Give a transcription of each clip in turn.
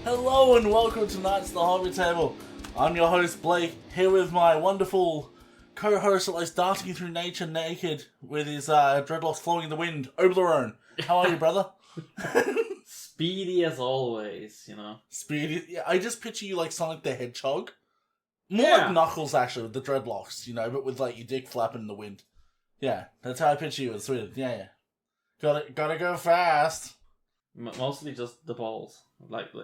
Hello and welcome to Knights of the Hobby Table. I'm your host Blake, here with my wonderful co-host that likes darting through nature naked with his dreadlocks flowing in the wind, Oblerone. How are you, brother? Speedy as always, you know. Speedy. Yeah, I just picture you like Sonic the Hedgehog. More like Knuckles, actually, with the dreadlocks, but with like your dick flapping in the wind. Yeah, that's how I picture you. It's weird. Yeah. Gotta go fast. Mostly just the balls.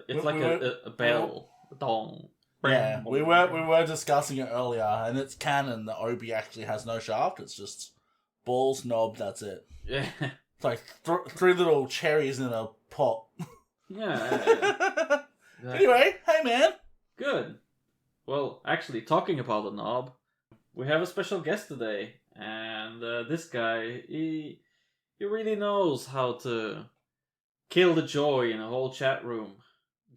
It's like a bell. A dong. Yeah, we were discussing it earlier, and it's canon that Obi actually has no shaft. It's just balls, knob. That's it. Yeah. It's like three little cherries in a pot. Yeah. Anyway, hey man. Good. Well, actually, talking about the knob, we have a special guest today, and this guy, he really knows how to kill the joy in a whole chat room.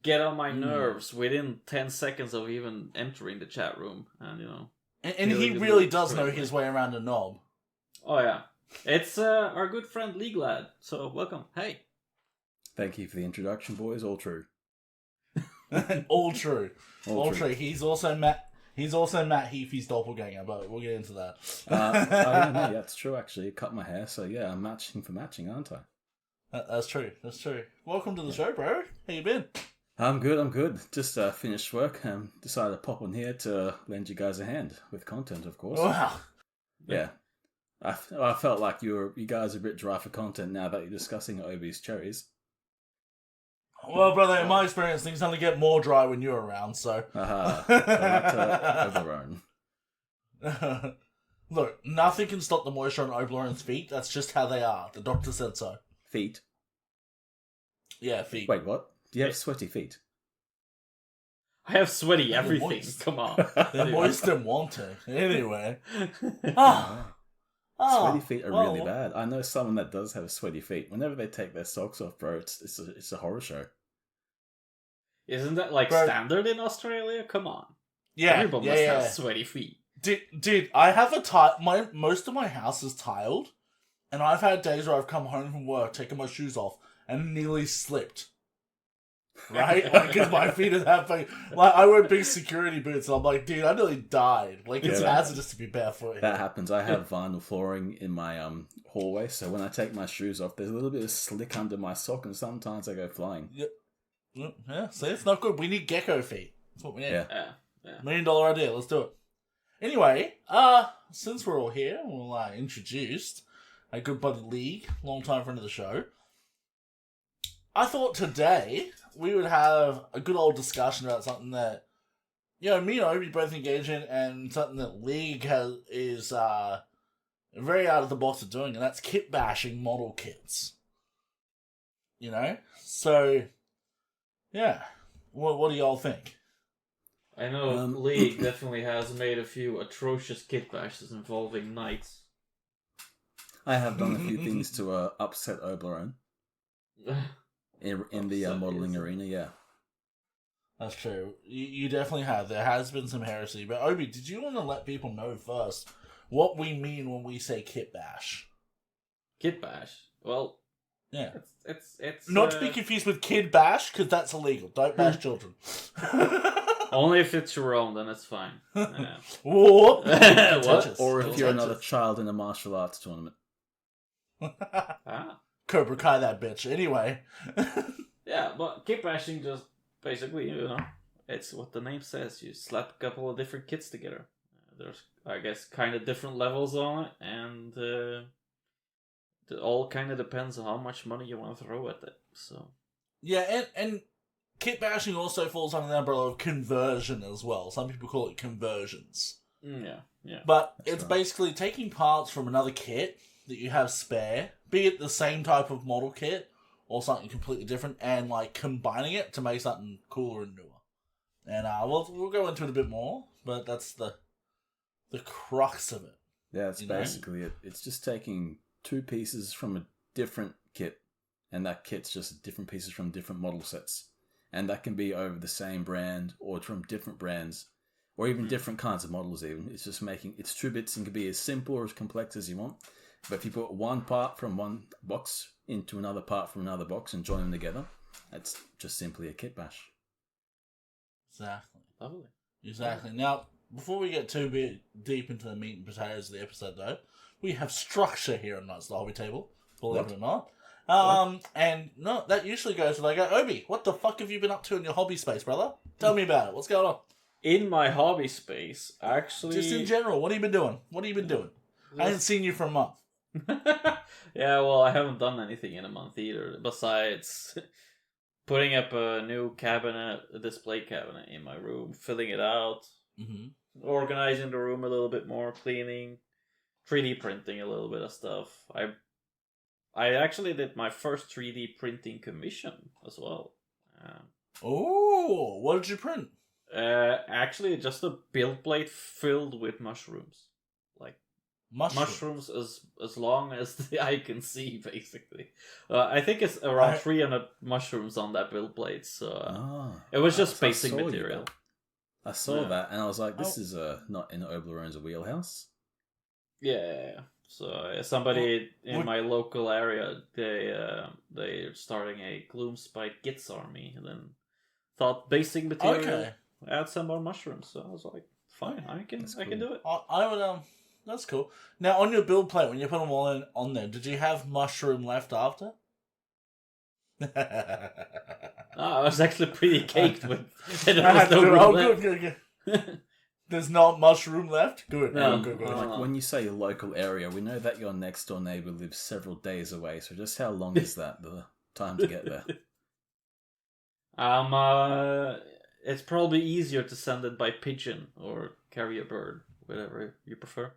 Get on my nerves within 10 seconds of even entering the chat room. And he really does know his way around a knob. Oh, yeah. It's our good friend Leaglad. So, welcome. Hey. Thank you for the introduction, boys. All true. All true. All true. He's also Matt Heafy's doppelganger, but we'll get into that. Yeah, that's true, actually. Cut my hair, so yeah, I'm matching for matching, aren't I? That's true. Welcome to the show, bro. How you been? I'm good. Just finished work and decided to pop on here to lend you guys a hand with content, of course. Wow. Yeah. I felt like you guys are a bit dry for content now that you're discussing Obi's cherries. Well, brother, in my experience, things only get more dry when you're around, so... Overrun. Look, nothing can stop the moisture on Oblerone's feet. That's just how they are. The doctor said so. Feet? Yeah, feet. Wait, what? Do you have sweaty feet? I have sweaty everything. Come on. They're moist and wanting. Anyway. Sweaty feet are really bad. I know someone that does have sweaty feet. Whenever they take their socks off, bro, it's a horror show. Isn't that standard in Australia? Come on. Yeah. Everyone must have sweaty feet. Dude, I have most of my house is tiled, and I've had days where I've come home from work, taken my shoes off, and nearly slipped. Right? Because my feet are that big. Like, I wear big security boots, and I'm like, dude, I nearly died. Like, it's hazardous to be barefoot. That happens. I have vinyl flooring in my hallway, so when I take my shoes off, there's a little bit of slick under my sock, and sometimes I go flying. Yeah, see, it's not good. We need gecko feet. That's what we need. Yeah. $1 million idea. Let's do it. Anyway, since we're all here, we'll introduce a good buddy League, long-time friend of the show. I thought today we would have a good old discussion about something that, me and Obi both engage in, and something that League is very out of the box of doing, and that's kitbashing model kits. So, yeah. What do y'all think? I know League definitely has made a few atrocious kitbashes involving knights. I have done a few things to upset Oblerone. In the modelling arena, yeah. That's true. You definitely have. There has been some heresy. But Obi, did you want to let people know first what we mean when we say kitbash? Kitbash? Well, yeah. It's not to be confused with kid bash, because that's illegal. Don't bash children. Only if it's your own, then it's fine. Yeah. What? Or if you're another child in a martial arts tournament. Cobra Kai that bitch. Anyway. Yeah, but kitbashing just basically, it's what the name says. You slap a couple of different kits together. There's, I guess, kind of different levels on it, and it all kind of depends on how much money you want to throw at it. So. Yeah, and kitbashing also falls under the umbrella of conversion as well. Some people call it conversions. Yeah. But it's basically taking parts from another kit that you have spare, be it the same type of model kit or something completely different, and combining it to make something cooler and newer. And we'll go into it a bit more, but that's the crux of it. Yeah, it's basically it. It's just taking two pieces from a different kit, and that kit's just different pieces from different model sets. And that can be over the same brand or from different brands, or even different kinds of models even. It's just it's two bits and can be as simple or as complex as you want. But if you put one part from one box into another part from another box and join them together, that's just simply a kitbash. Exactly. Lovely. Exactly. Now, before we get too deep into the meat and potatoes of the episode, though, we have structure here on Night's the Hobby Table, believe it or not. And no, that usually goes when I go, Obi, what the fuck have you been up to in your hobby space, brother? Tell me about it. What's going on? In my hobby space, actually... Just in general, what have you been doing? What have you been doing? I haven't seen you for a month. Yeah, well, I haven't done anything in a month either, besides putting up a new cabinet, a display cabinet in my room, filling it out, organizing the room a little bit more, cleaning, 3D printing a little bit of stuff. I actually did my first 3D printing commission as well. Oh, what did you print? Actually, just a build plate filled with mushrooms. Like, mushrooms as long as the eye can see, basically. I think it's around 300 mushrooms on that build plate, so it was just basic material. I saw that, and I was like, this is not in Oblerone's wheelhouse. Yeah. So somebody in my local area, they're starting a Gloomspite Gits army, and then thought basic material, add some more mushrooms. So I was like, fine, I can do it. I would that's cool. Now on your build plate, when you put them all on there, did you have mushroom left after? I was actually pretty caked with. There was no room left. Good. There's not much room left? Good. No. Good. Like when you say local area, we know that your next door neighbour lives several days away, so just how long is that, the time to get there? It's probably easier to send it by pigeon or carry a bird, whatever you prefer.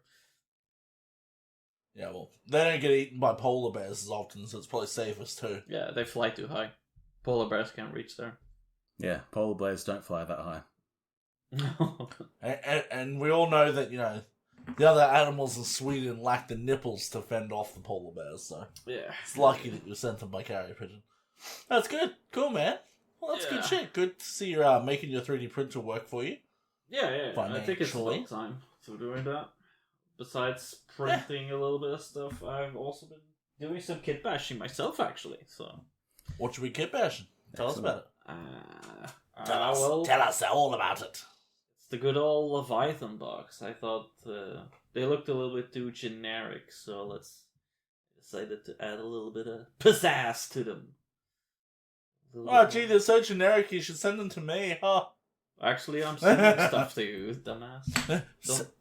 Yeah, well, they don't get eaten by polar bears as often, so it's probably safest too. Yeah, they fly too high. Polar bears can't reach there. Yeah, polar bears don't fly that high. and we all know that, the other animals in Sweden lack the nipples to fend off the polar bears, so yeah, it's lucky that you sent them by carrier pigeon. That's good. Cool, man. Well, that's good shit. Good to see you're making your 3D printer work for you. Yeah. I think it's about time for doing that. Besides printing a little bit of stuff, I've also been doing some kitbashing myself, actually. So, what should we kitbashing? Tell us about it. Tell us all about it. It's the good old Leviathan box. I thought they looked a little bit too generic, so decided to add a little bit of pizzazz to them. Oh, gee, they're so generic. You should send them to me, huh? Actually, I'm sending stuff to you, dumbass.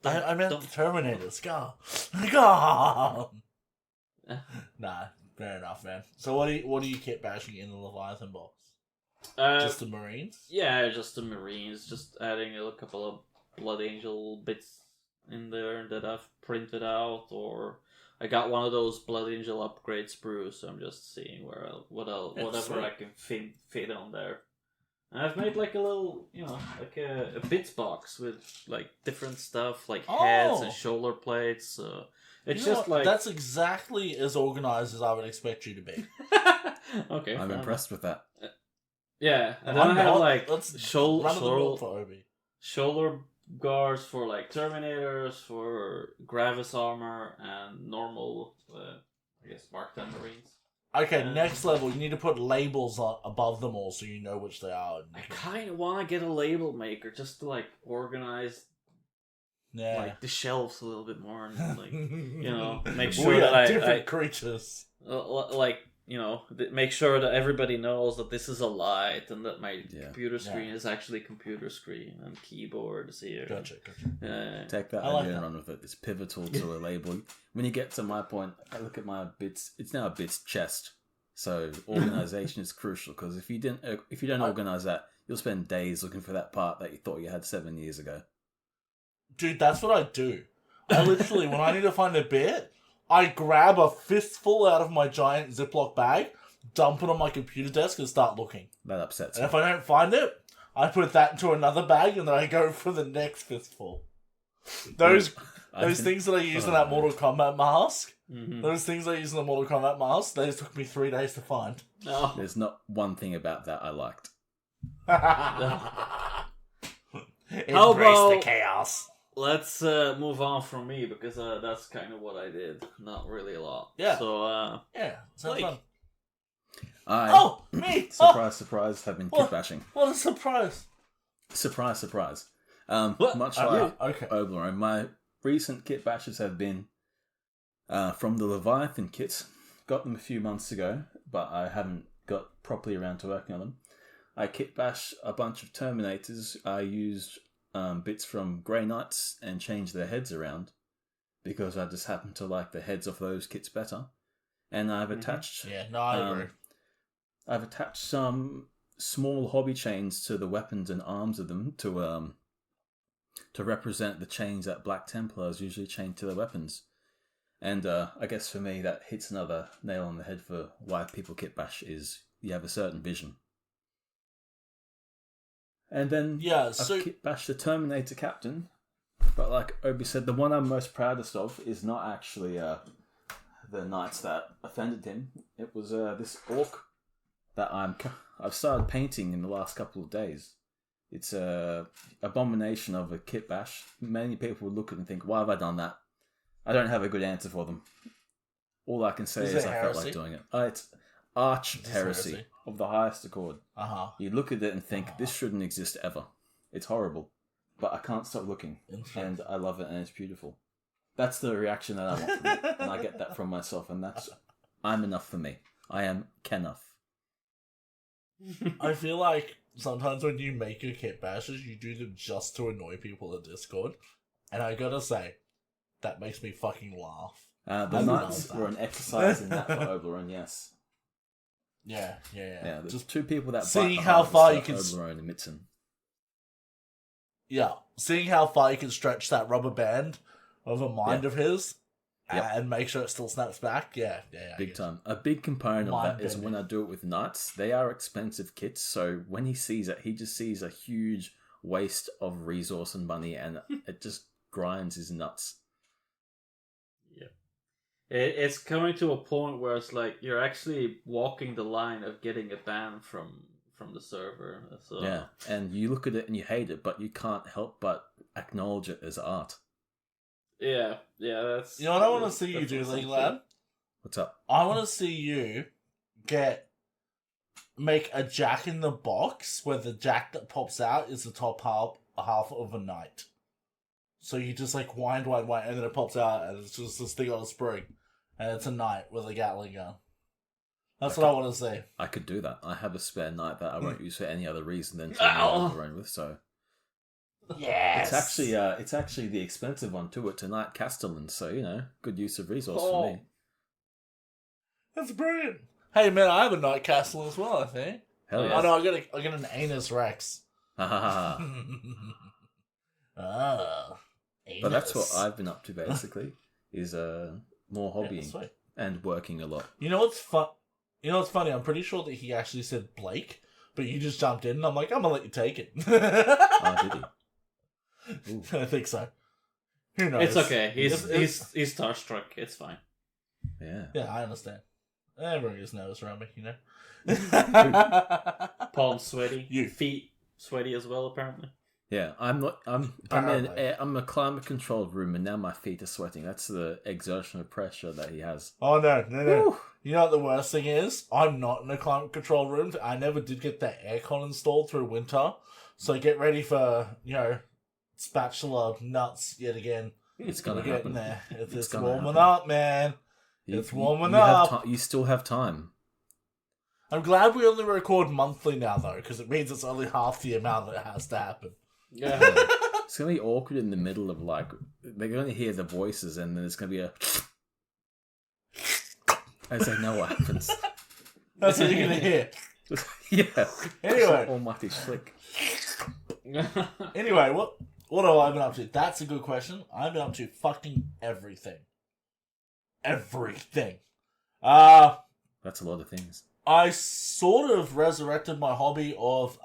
I meant the Terminators. Go. Nah, fair enough, man. So what are you kitbashing in the Leviathan box? Just the Marines? Yeah, just the Marines. Just adding a couple of Blood Angel bits in there that I've printed out, or I got one of those Blood Angel upgrade sprues, so I'm just seeing whatever I can fit on there. And I've made like a little, like a bits box with like different stuff, like heads and shoulder plates. It's just like that's exactly as organized as I would expect you to be. Okay, I'm impressed with that. Yeah, and then I have like shoulder guards for like Terminators, for Gravis armor, and normal, I guess, Mark 10 Marines. Okay, next level, you need to put labels above them all so you know which they are. I kind of want to get a label maker just to like organize like the shelves a little bit more and like, make sure that different creatures. Make sure that everybody knows that this is a light and that my computer screen is actually computer screen and keyboard is here. Gotcha. Take that idea and run with it. It's pivotal to a label. When you get to my point, I look at my bits. It's now a bits chest. So organization is crucial, because if you don't organize that, you'll spend days looking for that part that you thought you had 7 years ago. Dude, that's what I do. I literally, when I need to find a bit, I grab a fistful out of my giant Ziploc bag, dump it on my computer desk, and start looking. That upsets me. And if I don't find it, I put that into another bag, and then I go for the next fistful. Those things that I use in that Mortal Kombat mask, those things I use in the Mortal Kombat mask, they just took me 3 days to find. Oh. There's not one thing about that I liked. Embrace the chaos. Let's move on from me, because that's kind of what I did. Not really a lot. Yeah. So, sounds fun. Me! Surprise, Surprise, have been kitbashing. What a surprise. Surprise, surprise. What? Much Yeah, like okay. Oberon, my recent kit bashes have been from the Leviathan kits. Got them a few months ago, but I haven't got properly around to working on them. I kit bash a bunch of Terminators. I used bits from Grey Knights and changed their heads around because I just happen to like the heads of those kits better. And I've attached Yeah, no, I agree. I've attached some small hobby chains to the weapons and arms of them to represent the chains that Black Templars usually chain to their weapons. And I guess for me that hits another nail on the head for why people kit bash is you have a certain vision. And then I've kit bashed the Terminator Captain, but like Obi said, the one I'm most proudest of is not actually the knights that offended him. It was this orc that I've started painting in the last couple of days. It's a abomination of a kit bash. Many people would look at it and think, why have I done that? I don't have a good answer for them. All I can say is I felt like doing it. It's arch heresy of the highest accord. You look at it and think, this shouldn't exist ever. It's horrible. But I can't stop looking. And I love it and it's beautiful. That's the reaction that I want from it. And I get that from myself. And I'm enough for me. I am Kenough. I feel like sometimes when you make your kit bashes, you do them just to annoy people in Discord. And I gotta say, that makes me fucking laugh. The knights were an exercise in that for Oberon, yes. Yeah. There's Just two people that seeing bite how far you can... can... Oberon and Mitzen. Yeah, seeing how far you can stretch that rubber band of a mind of his and make sure it still snaps back. Yeah. Big time. A big component of that is when I do it with knights. They are expensive kits, so when he sees it, he just sees a huge waste of resource and money, and it just grinds his nuts. Yeah. It's coming to a point where it's like you're actually walking the line of getting a ban from the server. So. Yeah, and you look at it and you hate it, but you can't help but acknowledge it as art. Yeah, that's... You know what I want to see you do, League Lad? What's up? I want to see you make a jack in the box where the jack that pops out is the top half of a knight. So you just like wind, and then it pops out, and it's just this thing on a spring. And it's a knight with a Gatling gun. That's what I want to see. I could do that. I have a spare knight that I won't use for any other reason than to run with, so... Yes! It's actually the expensive one too. It's a Knight Castellan, so, good use of resource for me. That's brilliant. Hey man, I have a Knight Castellan as well, I think. Hell yeah. Oh no, I got an Anus Rex. But that's what I've been up to basically, is more hobbying and working a lot. You know what's funny? I'm pretty sure that he actually said Blake, but you just jumped in and I'm like, I'm gonna let you take it. Oh, did he? Ooh. I think so. Who knows? It's okay. He's starstruck. It's fine. Yeah. Yeah, I understand. Everyone gets nervous around me, Palms sweaty. You. Feet sweaty as well, apparently. Yeah, I'm in a climate controlled room and now my feet are sweating. That's the exertion of pressure that he has. Oh no. Woo. You know what the worst thing is? I'm not in a climate controlled room. I never did get that aircon installed through winter. So get ready for, spatula nuts yet again. It's gonna We're happen. getting there. It's gonna warming happen. up, man. It's warming up. You still have time. I'm glad we only record monthly now, though, because it means it's only half the amount that has to happen. Yeah. It's gonna be awkward in the middle of they're gonna hear the voices and then it's gonna be a as they know what happens. That's what you're gonna hear. Yeah. Anyway. Almighty slick. Anyway, what have I been up to? That's a good question. I've been up to fucking everything. Everything. That's a lot of things. I sort of resurrected my hobby of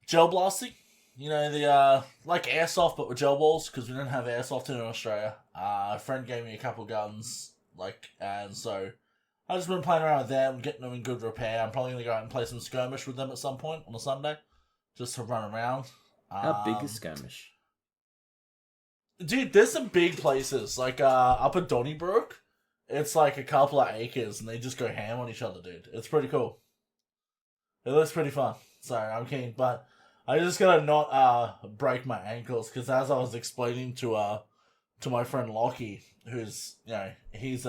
gel blasting. The like airsoft but with gel balls, because we don't have airsoft in Australia. A friend gave me a couple guns, and so I've just been playing around with them, getting them in good repair. I'm probably gonna go out and play some skirmish with them at some point on a Sunday, just to run around. How big is skirmish? Dude, there's some big places, like up at Donnybrook. It's like a couple of acres, and they just go ham on each other, dude. It's pretty cool. It looks pretty fun, so I'm keen. But I just gotta not break my ankles, because as I was explaining to my friend Lockie, who's, he's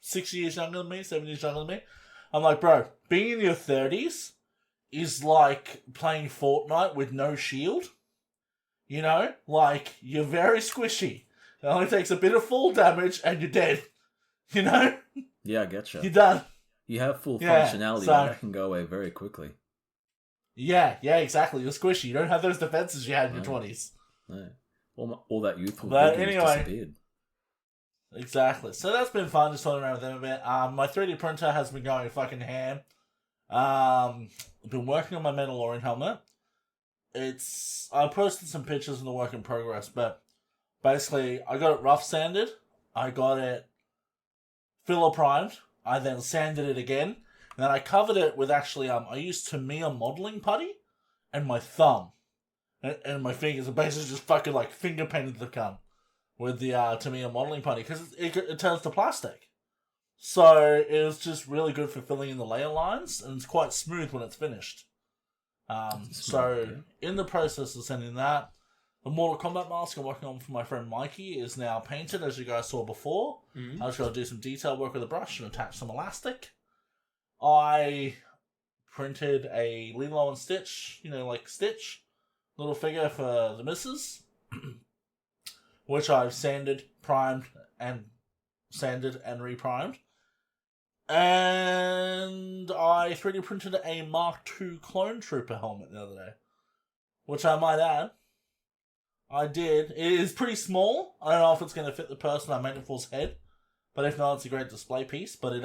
6 years younger than me, 7 years younger than me. I'm like, bro, being in your 30s is like playing Fortnite with no shield. You know? Like, you're very squishy. It only takes a bit of fall damage and you're dead. You know? Yeah, I getcha. You're done. You have full Yeah, functionality, so- but that can go away very quickly. Yeah, exactly. You're squishy. You don't have those defenses you had in your No. 20s. No. All that youthful But vigor anyway. disappeared. Exactly. So that's been fun, just toying around with them a bit. My 3D printer has been going fucking ham. I've been working on my Mandalorian helmet. I posted some pictures in the work in progress, but basically I got it rough sanded. I got it filler primed. I then sanded it again. And then I covered it with actually, I used Tamiya modeling putty and my thumb. And my fingers. And basically just fucking like finger painted the cunt with the Tamiya modeling putty, because it turns to plastic. So it was just really good for filling in the layer lines, and it's quite smooth when it's finished. In the process of sending that, the Mortal Kombat mask I'm working on for my friend Mikey is now painted, as you guys saw before. I just got to do some detail work with a brush and attach some elastic. I printed a Lilo and Stitch, Stitch, little figure for the missus, which I've sanded, primed, and reprimed. And I 3D printed a Mark II Clone Trooper helmet the other day, which I might add, I did. It is pretty small. I don't know if it's going to fit the person I made it for's head, but if not, it's a great display piece. But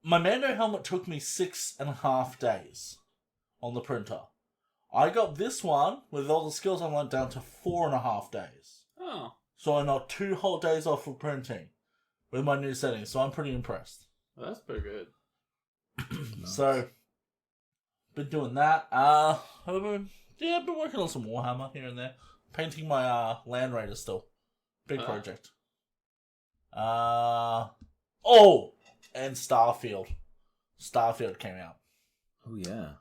my Mando helmet took me 6.5 days on the printer. I got this one, with all the skills I learned, down to 4.5 days. Oh. So I knocked 2 whole days off of printing with my new settings, so I'm pretty impressed. Well, that's pretty good. Nice. So, been doing that. I've been working on some Warhammer here and there. Painting my Land Raider still. Big project. And Starfield. Starfield came out. Oh, yeah.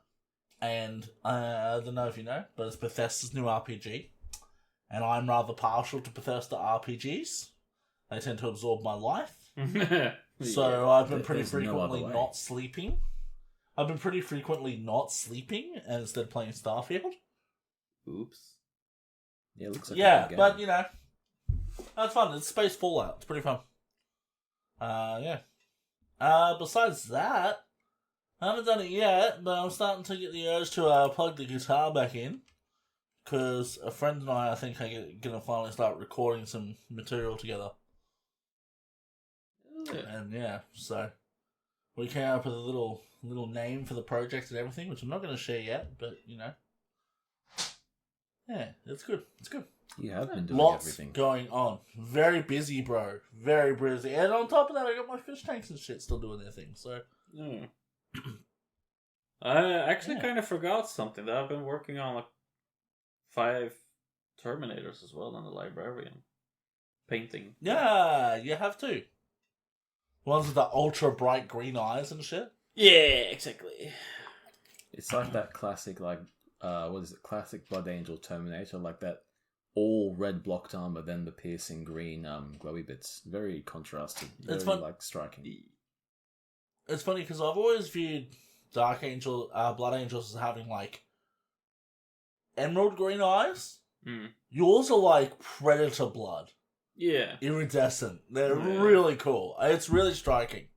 And I don't know if you know, but it's Bethesda's new RPG. And I'm rather partial to Bethesda RPGs. They tend to absorb my life. So I've been pretty frequently not sleeping. I've been pretty frequently not sleeping and instead playing Starfield. Oops. Yeah, it looks like a good game. but that's fun. It's space Fallout. It's pretty fun. Besides that, I haven't done it yet, but I'm starting to get the urge to plug the guitar back in, because a friend and I think, are gonna finally start recording some material together. And so we came up with a little name for the project and everything, which I'm not going to share yet, but it's good. It's good. You have been doing Lots everything. going on. Very busy, bro. Very busy. And on top of that, I got my fish tanks and shit still doing their thing. So I actually kind of forgot something that I've been working on, like 5 Terminators as well, and the librarian painting. yeah, you have to. Ones with the ultra bright green eyes and shit. Yeah, exactly. It's like that classic, classic Blood Angel Terminator, like that all red blocked armor, then the piercing green glowy bits. Very contrasted. Very, striking. It's funny because I've always viewed Blood Angels as having emerald green eyes. Yours are like predator blood. Yeah. Iridescent. They're really cool. It's really striking.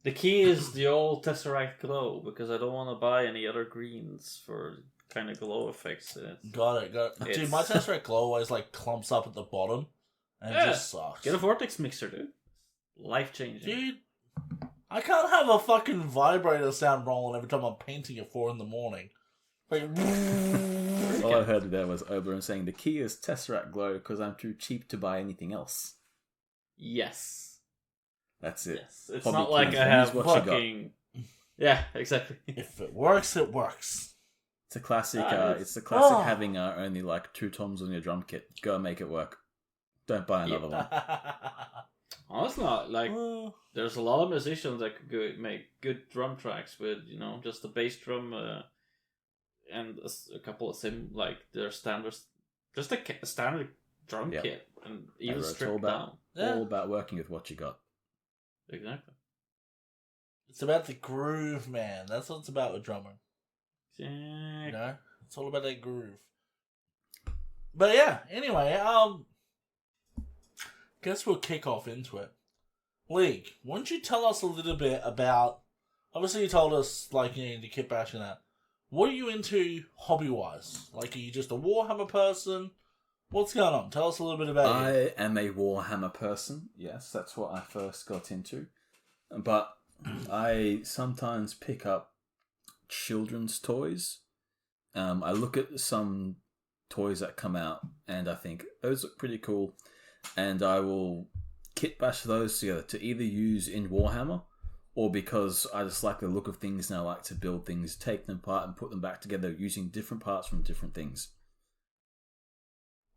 The key is the old Tesseract glow, because I don't want to buy any other greens for kind of glow effects. Got it. Dude, my Tesseract glow always clumps up at the bottom, and it just sucks. Get a vortex mixer, dude. Life changing. Dude, I can't have a fucking vibrator sound rolling every time I'm painting at 4 a.m. All I heard there was Oberon saying the key is Tesseract glow because I'm too cheap to buy anything else. Yes. That's it. Yes. It's not like I have fucking... Yeah, exactly. If it works, it works. It's a classic. It's the classic having only 2 toms on your drum kit. Go make it work. Don't buy another one. Oh, it's not there's a lot of musicians that could make good drum tracks with just the bass drum and a couple of their standards, just a standard drum Yep. kit, and even It's all stripped about down. all about working with what you got. Exactly. It's about the groove, man. That's what it's about with drumming. Yeah. You know? It's all about that groove. But yeah, anyway, guess we'll kick off into it. League, why don't you tell us a little bit about, obviously you told us, like, you know, into kitbash and that. What are you into hobby-wise? Like, are you just a Warhammer person? What's going on? Tell us a little bit about you. I am a Warhammer person. Yes, that's what I first got into. But I sometimes pick up children's toys. I look at some toys that come out and I think those look pretty cool, and I will kitbash those together to either use in Warhammer or because I just like the look of things and I like to build things, take them apart and put them back together using different parts from different things.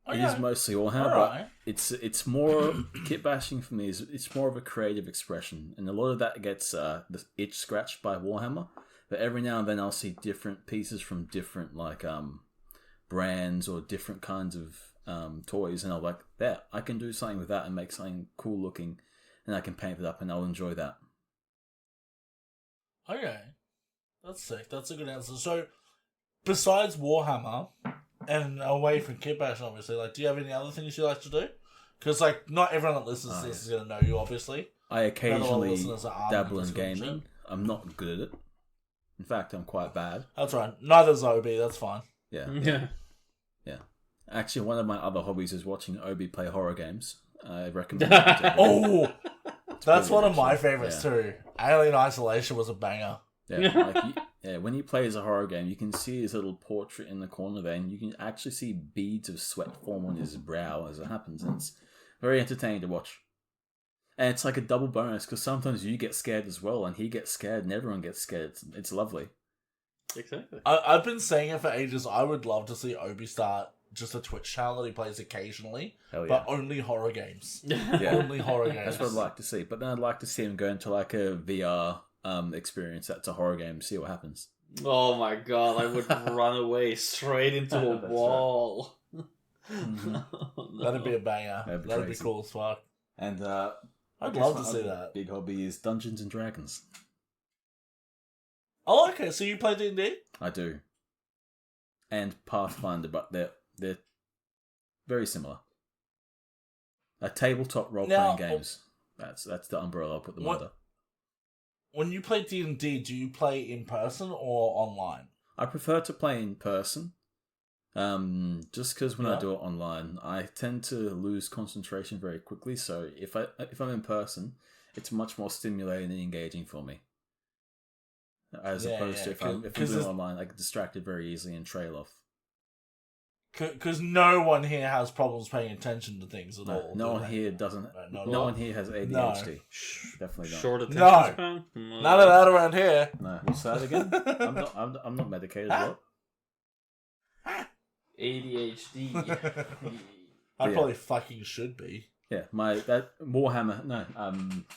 Okay. It is mostly Warhammer, Alright. but it's more kitbashing for me. It's more of a creative expression, and a lot of that gets the itch scratched by Warhammer. But every now and then I'll see different pieces from different brands or different kinds of toys, and I'll be like, there, I can do something with that and make something cool looking, and I can paint it up, and I'll enjoy that. Okay. That's sick. That's a good answer. So, besides Warhammer, and away from kitbash, obviously, like, do you have any other things you like to do? Because, like, not everyone that listens to this is going to know you, obviously. I occasionally listeners are dabble in Discord and gaming. shit. I'm not good at it. In fact, I'm quite bad. That's right. Neither's Obi, that's fine. Yeah. Yeah. Actually, one of my other hobbies is watching Obi play horror games. I recommend it. Oh! That's brilliant, one of my actually. favourites, Yeah. too. Alien Isolation was a banger. Yeah, when he plays a horror game, you can see his little portrait in the corner there, and you can actually see beads of sweat form on his brow as it happens, and it's very entertaining to watch. And it's like a double bonus, because sometimes you get scared as well, and he gets scared, and everyone gets scared. It's lovely. Exactly. I've been saying it for ages. I would love to see Obi start just a Twitch channel that he plays occasionally, Hell yeah. but only horror games. Yeah. Only horror games. That's what I'd like to see. But then I'd like to see him go into like a VR experience that's a horror game, see what happens. Oh my god, I would run away straight into a That's wall. Mm-hmm. No. That'd be a banger. That'd be That'd be crazy. cool as fuck. And I'd guess love my to see other that. big hobby is Dungeons and Dragons. Oh, okay. So you play D&D? I do. And Pathfinder, but they're very similar. Tabletop role Now, playing games. That's the umbrella I'll put them What- under. When you play D&D, do you play in person or online? I prefer to play in person. Just because when I Yeah. do it online, I tend to lose concentration very quickly. So if I'm in person, it's much more stimulating and engaging for me. As Yeah, opposed yeah, to if I'm 'cause doing it it's- online, I get distracted very easily and trail off. Because no one here has problems paying attention to things at No, all. no do one they? here doesn't. No, No one here has ADHD. Definitely not. Short attention No. span? None of that around here. No, what's that again? I'm not medicated. What? ADHD. I Yeah. probably fucking should be. Yeah,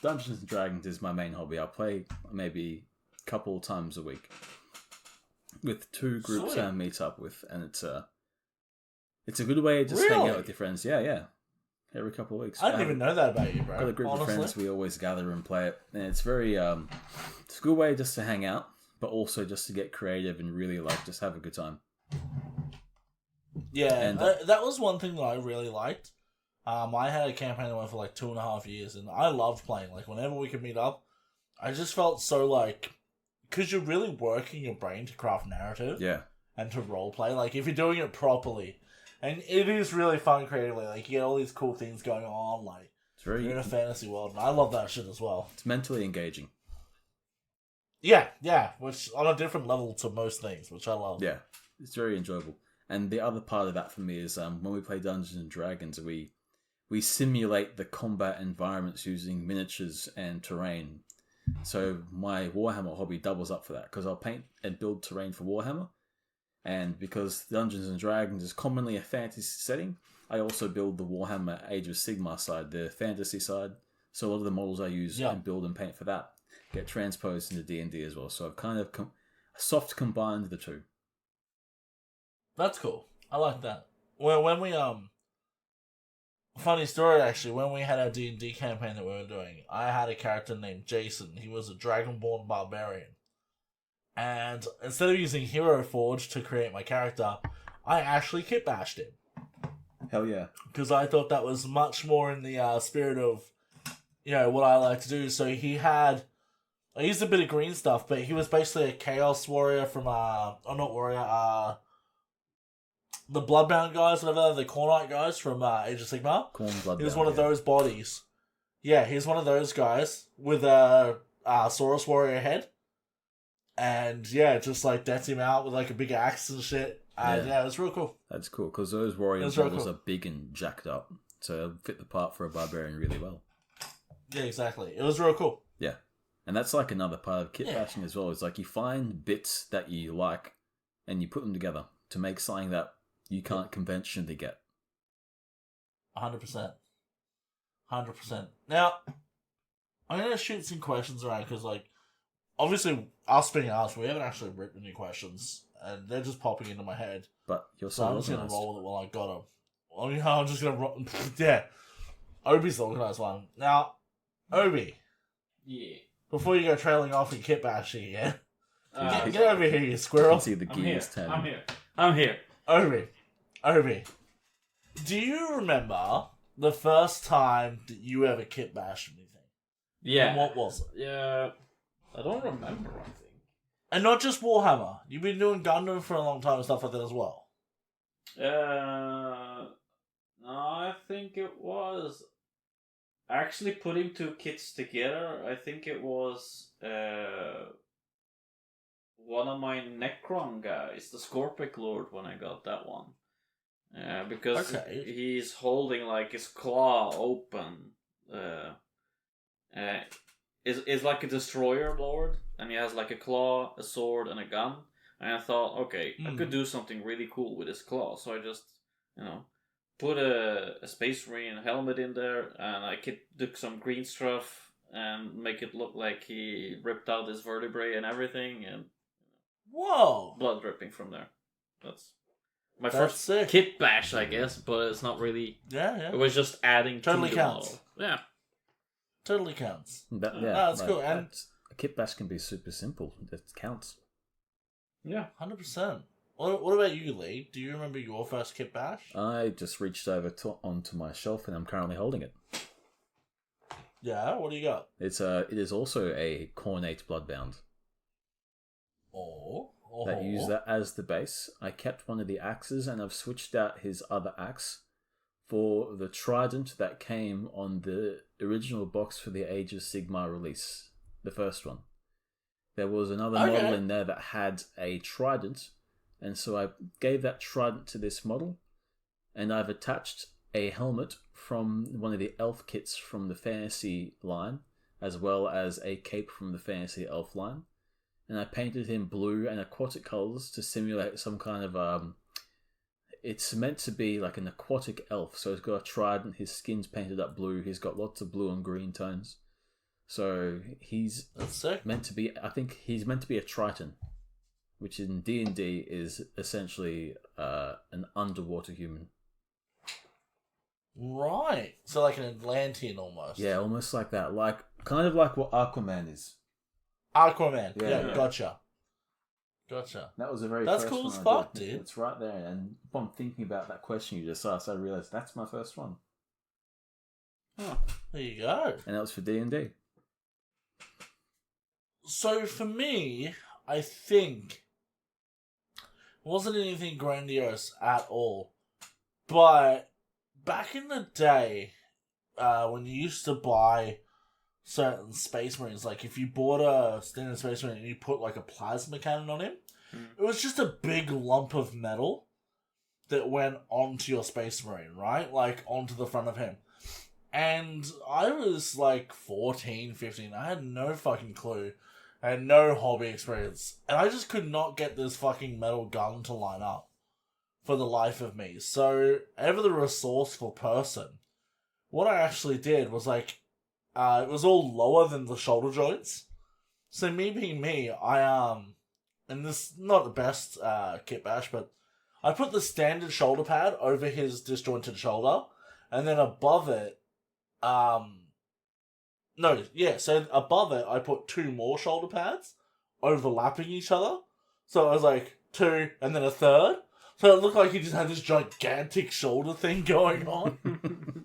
Dungeons and Dragons is my main hobby. I play maybe a couple of times a week with two groups Sweet. I meet up with, and it's a good way to just hang Really? out with your friends. Yeah, every couple of weeks. I didn't even know that about you, bro. Got a group honestly. of friends. We always gather and play it, and it's very it's a good way just to hang out, but also just to get creative and really like just have a good time. Yeah, And, that was one thing that I really liked. I had a campaign that went for like 2.5 years, and I loved playing. Like, whenever we could meet up, I just felt so like... Because you're really working your brain to craft narrative Yeah, and to roleplay. Like, if you're doing it properly. And it is really fun creatively. Like, you get all these cool things going on. Like, it's very you're in a fantasy world, and I love that shit as well. it's mentally engaging. Yeah, which on a different level to most things, which I love. Yeah, it's very enjoyable. And the other part of that for me is when we play Dungeons and Dragons, we simulate the combat environments using miniatures and terrain. So my Warhammer hobby doubles up for that because I'll paint and build terrain for Warhammer, and because Dungeons and Dragons is commonly a fantasy setting, I also build the Warhammer Age of Sigmar side, the fantasy side. So a lot of the models I use and build and paint for that get transposed into D&D as well. So I've kind of soft combined the two. That's cool. I like that. Well, when we funny story actually, when we had our D&D campaign that we were doing, I had a character named Jason. He was a dragonborn barbarian. And instead of using Hero Forge to create my character, I actually kitbashed him. Hell yeah. Because I thought that was much more in the spirit of, what I like to do. So I used a bit of green stuff, but he was basically a Chaos Warrior from, not Warrior, the Bloodbound guys, whatever, the Cornite guys from Age of Sigmar. He was one of those bodies. Yeah, he's one of those guys with a Saurus Warrior head. And yeah, just like deads him out with like a big axe and shit. And yeah, it was real cool. That's cool, because those warrior models are big and jacked up. So they'll fit the part for a barbarian really well. Yeah, exactly. It was real cool. Yeah. And that's like another part of kitbashing as well. It's like you find bits that you like and you put them together to make something that you can't conventionally get. 100%. 100%. Now, I'm going to shoot some questions around because, like, obviously, us being asked, we haven't actually written any questions, and they're just popping into my head. But you're so I'm just going to roll with it while I got them. Well, I'm just going to roll. Yeah. Obi's the organised one. Now, Obi. Yeah. Before you go trailing off and kitbashing, yeah? Get over here, you squirrel. You can see the gears turning. I'm here. Obi. Do you remember the first time that you ever kitbashed anything? Yeah. And what was it? Yeah. I don't remember, I think. And not just Warhammer. You've been doing Gundam for a long time and stuff like that as well. No, I think it was actually putting two kits together. I think it was one of my Necron guys, the Scorpic Lord, when I got that one. Because he's holding like his claw open. Is like a destroyer lord, and he has like a claw, a sword, and a gun. And I thought, okay, I could do something really cool with his claw. So I just, put a Space Marine helmet in there, and I took some green stuff and make it look like he ripped out his vertebrae and everything, and whoa, blood dripping from there. That's my first kit bash, I guess, but it's not really. Yeah. It was just adding totally to the counts. model. Yeah. Totally counts. That's cool. And a kitbash can be super simple. It counts. Yeah, 100%. What about you, Lee? Do you remember your first kitbash? I just reached over onto my shelf and I'm currently holding it. Yeah, what do you got? It is also a Cornate Bloodbound. That used that as the base. I kept one of the axes and I've switched out his other axe for the trident that came on the original box for the Age of Sigmar release, the first one. There was another model in there that had a trident, and so I gave that trident to this model, and I've attached a helmet from one of the elf kits from the fantasy line, as well as a cape from the fantasy elf line, and I painted him blue and aquatic colours to simulate some kind of it's meant to be like an aquatic elf, so he's got a trident, his skin's painted up blue, he's got lots of blue and green tones. So that's sick. Meant to be, I think he's meant to be a Triton, which in D&D is essentially an underwater human. Right. So like an Atlantean almost. Yeah, almost like that. Kind of like what Aquaman is. Aquaman. Yeah. Gotcha. That was a very That's first cool one as I fuck, did. dude. It's right there, and upon thinking about that question you just asked, I realised that's my first one. Oh, there you go. And that was for D&D. So for me, I think it wasn't anything grandiose at all. But back in the day, when you used to buy certain Space Marines, like if you bought a standard Space Marine and you put like a plasma cannon on him, it was just a big lump of metal that went onto your Space Marine, right? Like onto the front of him. And I was like 14, 15. I had no fucking clue. I had no hobby experience. And I just could not get this fucking metal gun to line up for the life of me. So, ever the resourceful person, what I actually did was like, it was all lower than the shoulder joints. So me being me, and this not the best kit bash, but I put the standard shoulder pad over his disjointed shoulder, and then above it, so above it, I put 2 more shoulder pads overlapping each other. So it was like 2 and then a third. So it looked like he just had this gigantic shoulder thing going on.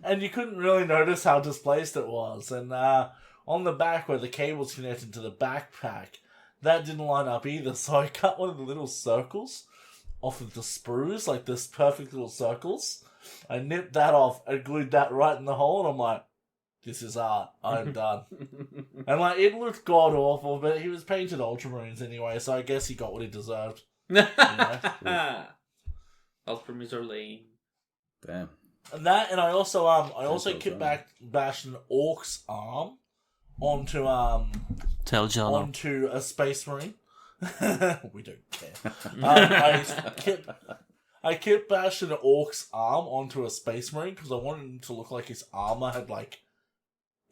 And you couldn't really notice how displaced it was. And on the back where the cable's connected to the backpack, that didn't line up either. So I cut one of the little circles off of the sprues, like this perfect little circles. I nipped that off and glued that right in the hole, and I'm like, this is art. I'm done. And it looked god awful, but he was painted ultramarines anyway, so I guess he got what he deserved. You know? Ultramarines are lame. Damn. And I also kitbashed an orc's arm onto Tell John. onto a space marine. We don't care. I kitbashed an orc's arm onto a space marine because I wanted him to look like his armor had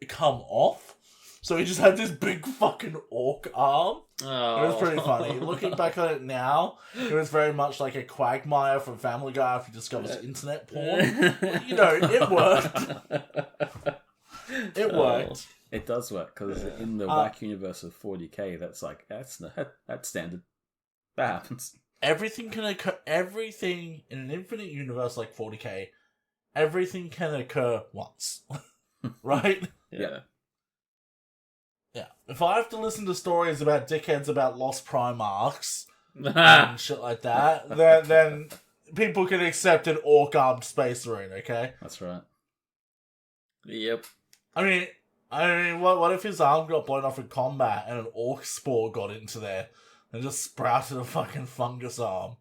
come off. So he just had this big fucking orc arm. Oh. It was pretty funny. Looking back on it now, it was very much like a Quagmire from Family Guy after he discovers internet porn. But, it worked. It worked. It does work, because in the whack universe of 40k, that's standard. That happens. Everything can occur. Everything in an infinite universe like 40k, everything can occur once. Right? Yeah. Yeah. If I have to listen to stories about dickheads about lost Primarchs and shit like that, then people can accept an orc-armed space marine, okay? That's right. Yep. I mean, what if his arm got blown off in combat and an orc spore got into there and just sprouted a fucking fungus arm?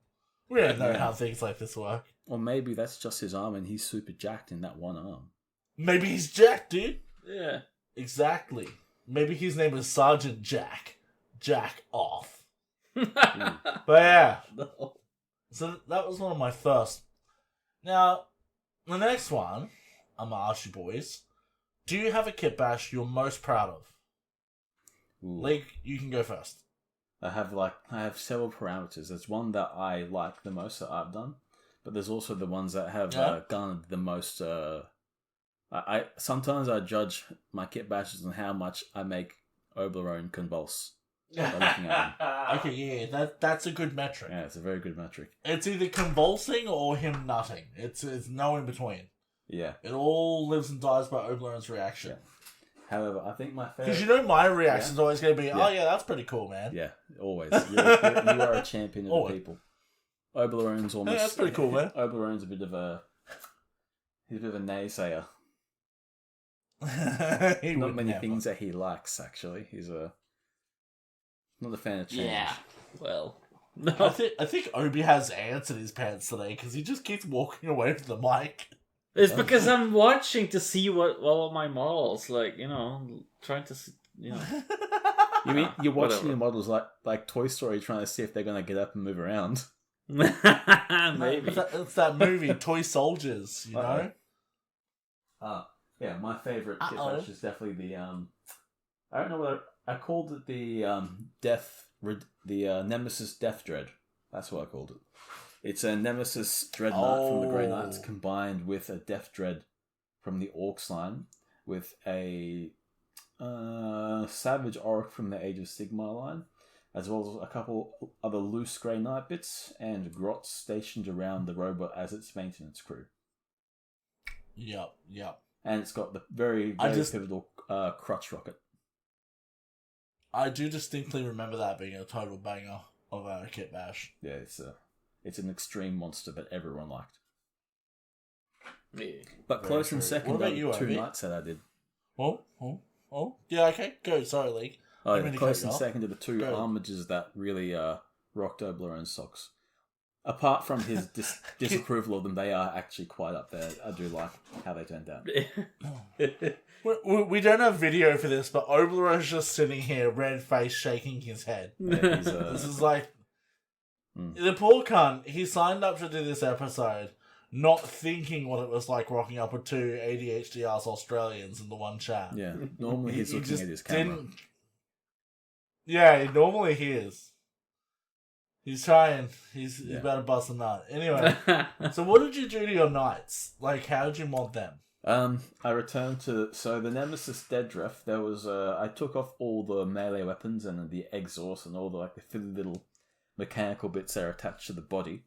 We don't know how things like this work. Or maybe that's just his arm and he's super jacked in that one arm. Maybe he's Jack, dude. Yeah. Exactly. Maybe his name is Sergeant Jack. Jack off. But yeah. No. So that was one of my first. Now, the next one, I'm gonna ask you boys. Do you have a kitbash you're most proud of? Ooh. Lee, you can go first. I have several parameters. There's one that I like the most that I've done, but there's also the ones that have garnered the most. I sometimes I judge my kitbashes on how much I make Oblerone convulse by looking at him. Okay, yeah, that's a good metric. Yeah, it's a very good metric. It's either convulsing or him nutting. It's no in between. Yeah. It all lives and dies by Oblerone's reaction. Yeah. However, I think my favorite... Because you know my reaction's always going to be, oh yeah, that's pretty cool, man. Yeah, always. You are a champion of the people. Oblerone's almost... Yeah, that's pretty cool, man. Oblerone's a bit of a naysayer. Not many things that he likes, actually. He's not a fan of change. Yeah. Well, no. I think Obi has ants in his pants today because he just keeps walking away from the mic. It's because I'm watching to see what all my models, trying to see, You mean you're watching Whatever. your models like Toy Story, trying to see if they're going to get up and move around? Maybe. It's that movie, Toy Soldiers, you know? Yeah, my favourite kitbash is definitely the I don't know whether I called it the Nemesis Death Dread. That's what I called it. It's a Nemesis Dreadnought from the Grey Knights combined with a Death Dread from the Orcs line with a Savage Orc from the Age of Sigmar line, as well as a couple other loose Grey Knight bits and grots stationed around the robot as its maintenance crew. Yep. And it's got the very pivotal crutch rocket. I do distinctly remember that being a total banger of a kitbash. Yeah, it's an extreme monster that everyone liked. Yeah. But Very close true. in second What about are you, the two Obi? knights that I did. Oh. Yeah, okay. Go. Sorry, Lee. Oh, Didn't mean to close cut you in off. second are the two Go. armigers that really rocked Oblerone's socks. Apart from his disapproval of them, they are actually quite up there. I do like how they turned out. We don't have video for this, but Oblerone's just sitting here, red face, shaking his head. Yeah, he's, This is like... The poor cunt, he signed up to do this episode not thinking what it was like rocking up with two ADHD-ass Australians in the one chat. yeah, normally he's He looking just at his camera. didn't... Yeah, normally he is. He's trying. He's about to bust a nut. Anyway, so what did you do to your knights? Like, how did you mod them? I returned to the Nemesis Deadriff. There was I took off all the melee weapons and the exhaust and all the fiddly little mechanical bits that are attached to the body,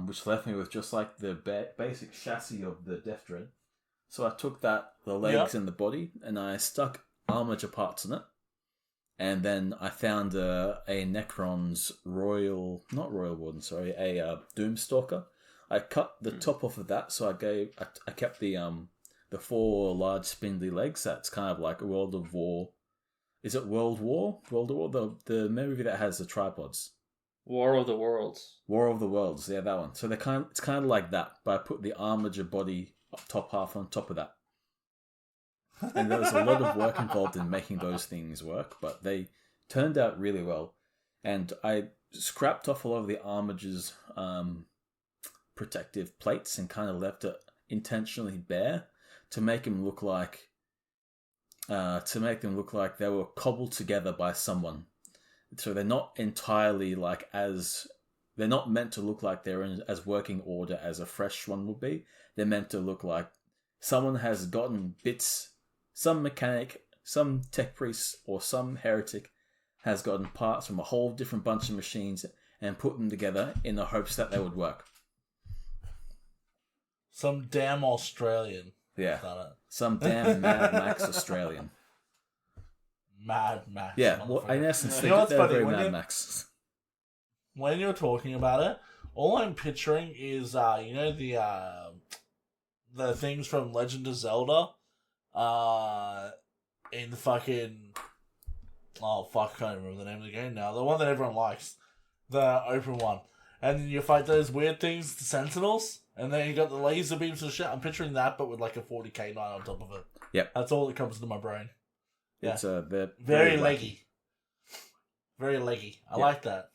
which left me with just like the basic chassis of the Death Dread. So I took the legs and the body, and I stuck armature parts in it. And then I found a Necron's a Doomstalker. I cut the top off of that, so I kept the 4 large spindly legs. That's kind of like a World of War. Is it World War? World of War, the movie that has the tripods. War of the Worlds. War of the Worlds, yeah, that one. So it's kind of like that, but I put the armature body top half on top of that. And there was a lot of work involved in making those things work, but they turned out really well. And I scrapped off a lot of the armature's protective plates and kind of left it intentionally bare to make them look like they were cobbled together by someone. So they're not entirely they're not meant to look like they're in as working order as a fresh one would be. They're meant to look like someone has gotten bits. Some mechanic, some tech priest, or some heretic has gotten parts from a whole different bunch of machines and put them together in the hopes that they would work. Some damn Australian. Yeah. Some damn Mad Max Australian. Mad Max. Yeah, well, in essence, they're very Mad Max. When you're talking about it, all I'm picturing is, the things from Legend of Zelda. In the fucking... Oh, fuck, I can't remember the name of the game now. The one that everyone likes. The open one. And then you fight those weird things, the Sentinels, and then you got the laser beams and shit. I'm picturing that, but with like a 40k knight on top of it. Yep. That's all that comes into my brain. Yeah. It's they're very leggy. Very leggy. I like that.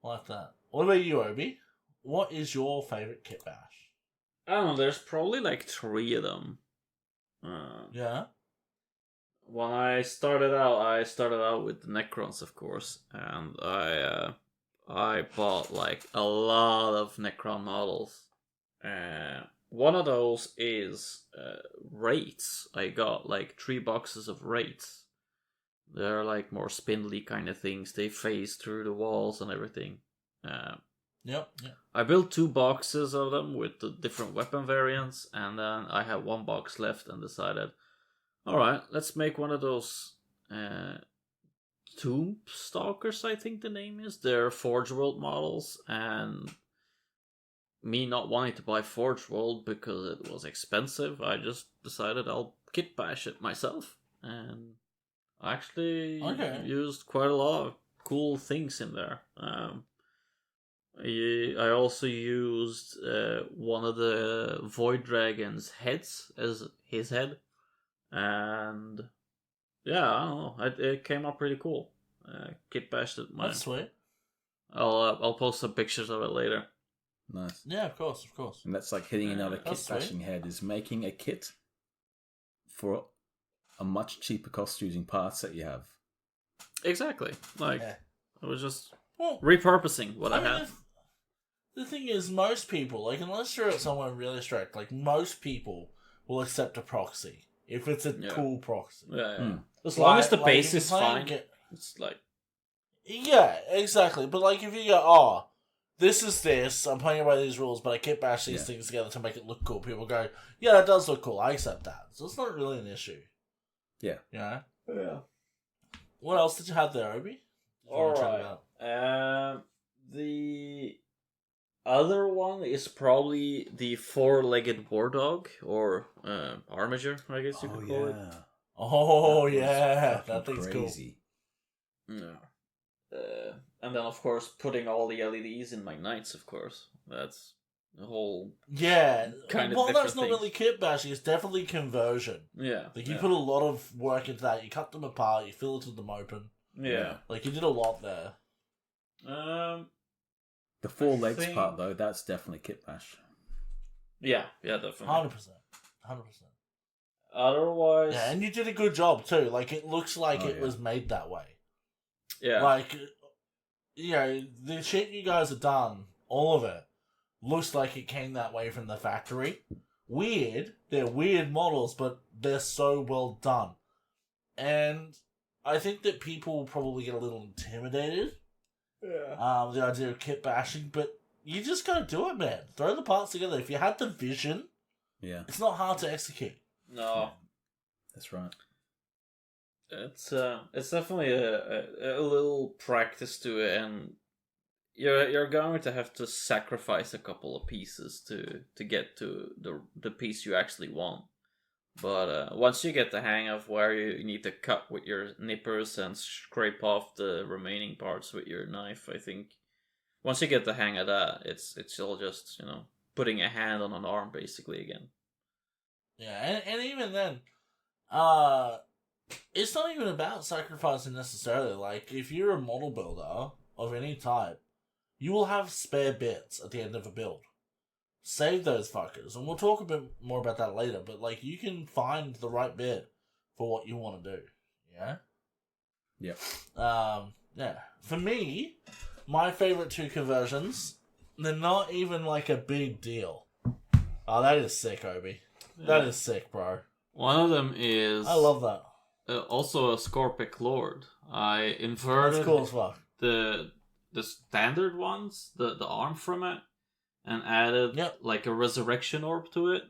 What about you, Obi? What is your favourite kitbash? I don't know, there's probably like 3 of them. Yeah. When I started out with the Necrons, of course, and I bought like a lot of Necron models. One of those is Wraiths. I got like 3 boxes of Wraiths. They're like more spindly kind of things. They phase through the walls and everything. Yep. I built 2 boxes of them with the different weapon variants, and then I had 1 box left and decided, alright, let's make one of those Tomb Stalkers, I think the name is. They're Forge World models, and me not wanting to buy Forge World because it was expensive, I just decided I'll kitbash it myself. And I actually used quite a lot of cool things in there. I also used one of the Void Dragon's heads as his head, and yeah, I don't know, it came out pretty cool. Kitbashed it. That's sweet. I'll post some pictures of it later. Nice. Yeah, of course. And that's like hitting another kitbashing head, is making a kit for a much cheaper cost using parts that you have. Exactly. Like, I was just repurposing what I had. The thing is, most people, like, unless you're at somewhere really strict, like, most people will accept a proxy. If it's a cool proxy. Yeah. As long as the base is fine. It's like... Yeah, exactly. But, like, if you go, this is this, I'm playing by these rules, but I kitbash these things together to make it look cool. People go, yeah, that does look cool, I accept that. So it's not really an issue. Yeah. Yeah? Yeah. What else did you have there, Obi? Alright. The other one is probably the 4-legged war dog, or armature, I guess you could call it. Oh, yeah. That thing's crazy. Cool. Yeah. And then, of course, putting all the LEDs in my knights, of course. That's the whole kind of that's not really kitbashing, it's definitely conversion. Yeah. Like, you put a lot of work into that. You cut them apart, you filtered them open. Yeah. Like, you did a lot there. The 4 legs part, though, that's definitely kitbash. Yeah, definitely. 100%. Otherwise... Yeah, and you did a good job, too. Like, it looks like it was made that way. Yeah. Like, the shit you guys have done, all of it, looks like it came that way from the factory. Weird. They're weird models, but they're so well done. And I think that people will probably get a little intimidated. Yeah. The idea of kit bashing, but you just gotta do it, man. Throw the parts together. If you had the vision, it's not hard to execute. No. That's right. It's definitely a little practice to it, and you're going to have to sacrifice a couple of pieces to get to the piece you actually want. But once you get the hang of where you need to cut with your nippers and scrape off the remaining parts with your knife, I think once you get the hang of that, it's all just putting a hand on an arm basically again. Yeah, and even then, it's not even about sacrificing necessarily. Like, if you're a model builder of any type, you will have spare bits at the end of a build. Save those fuckers, and we'll talk a bit more about that later, but, like, you can find the right bit for what you want to do, yeah? Yep. Yeah. For me, my favorite two conversions, they're not even, like, a big deal. Oh, that is sick, Obi. Yeah. That is sick, bro. One of them is... I love that. Also a Scorpic Lord. I inverted That's cool as fuck. the standard ones, the arm from it, and added like a resurrection orb to it.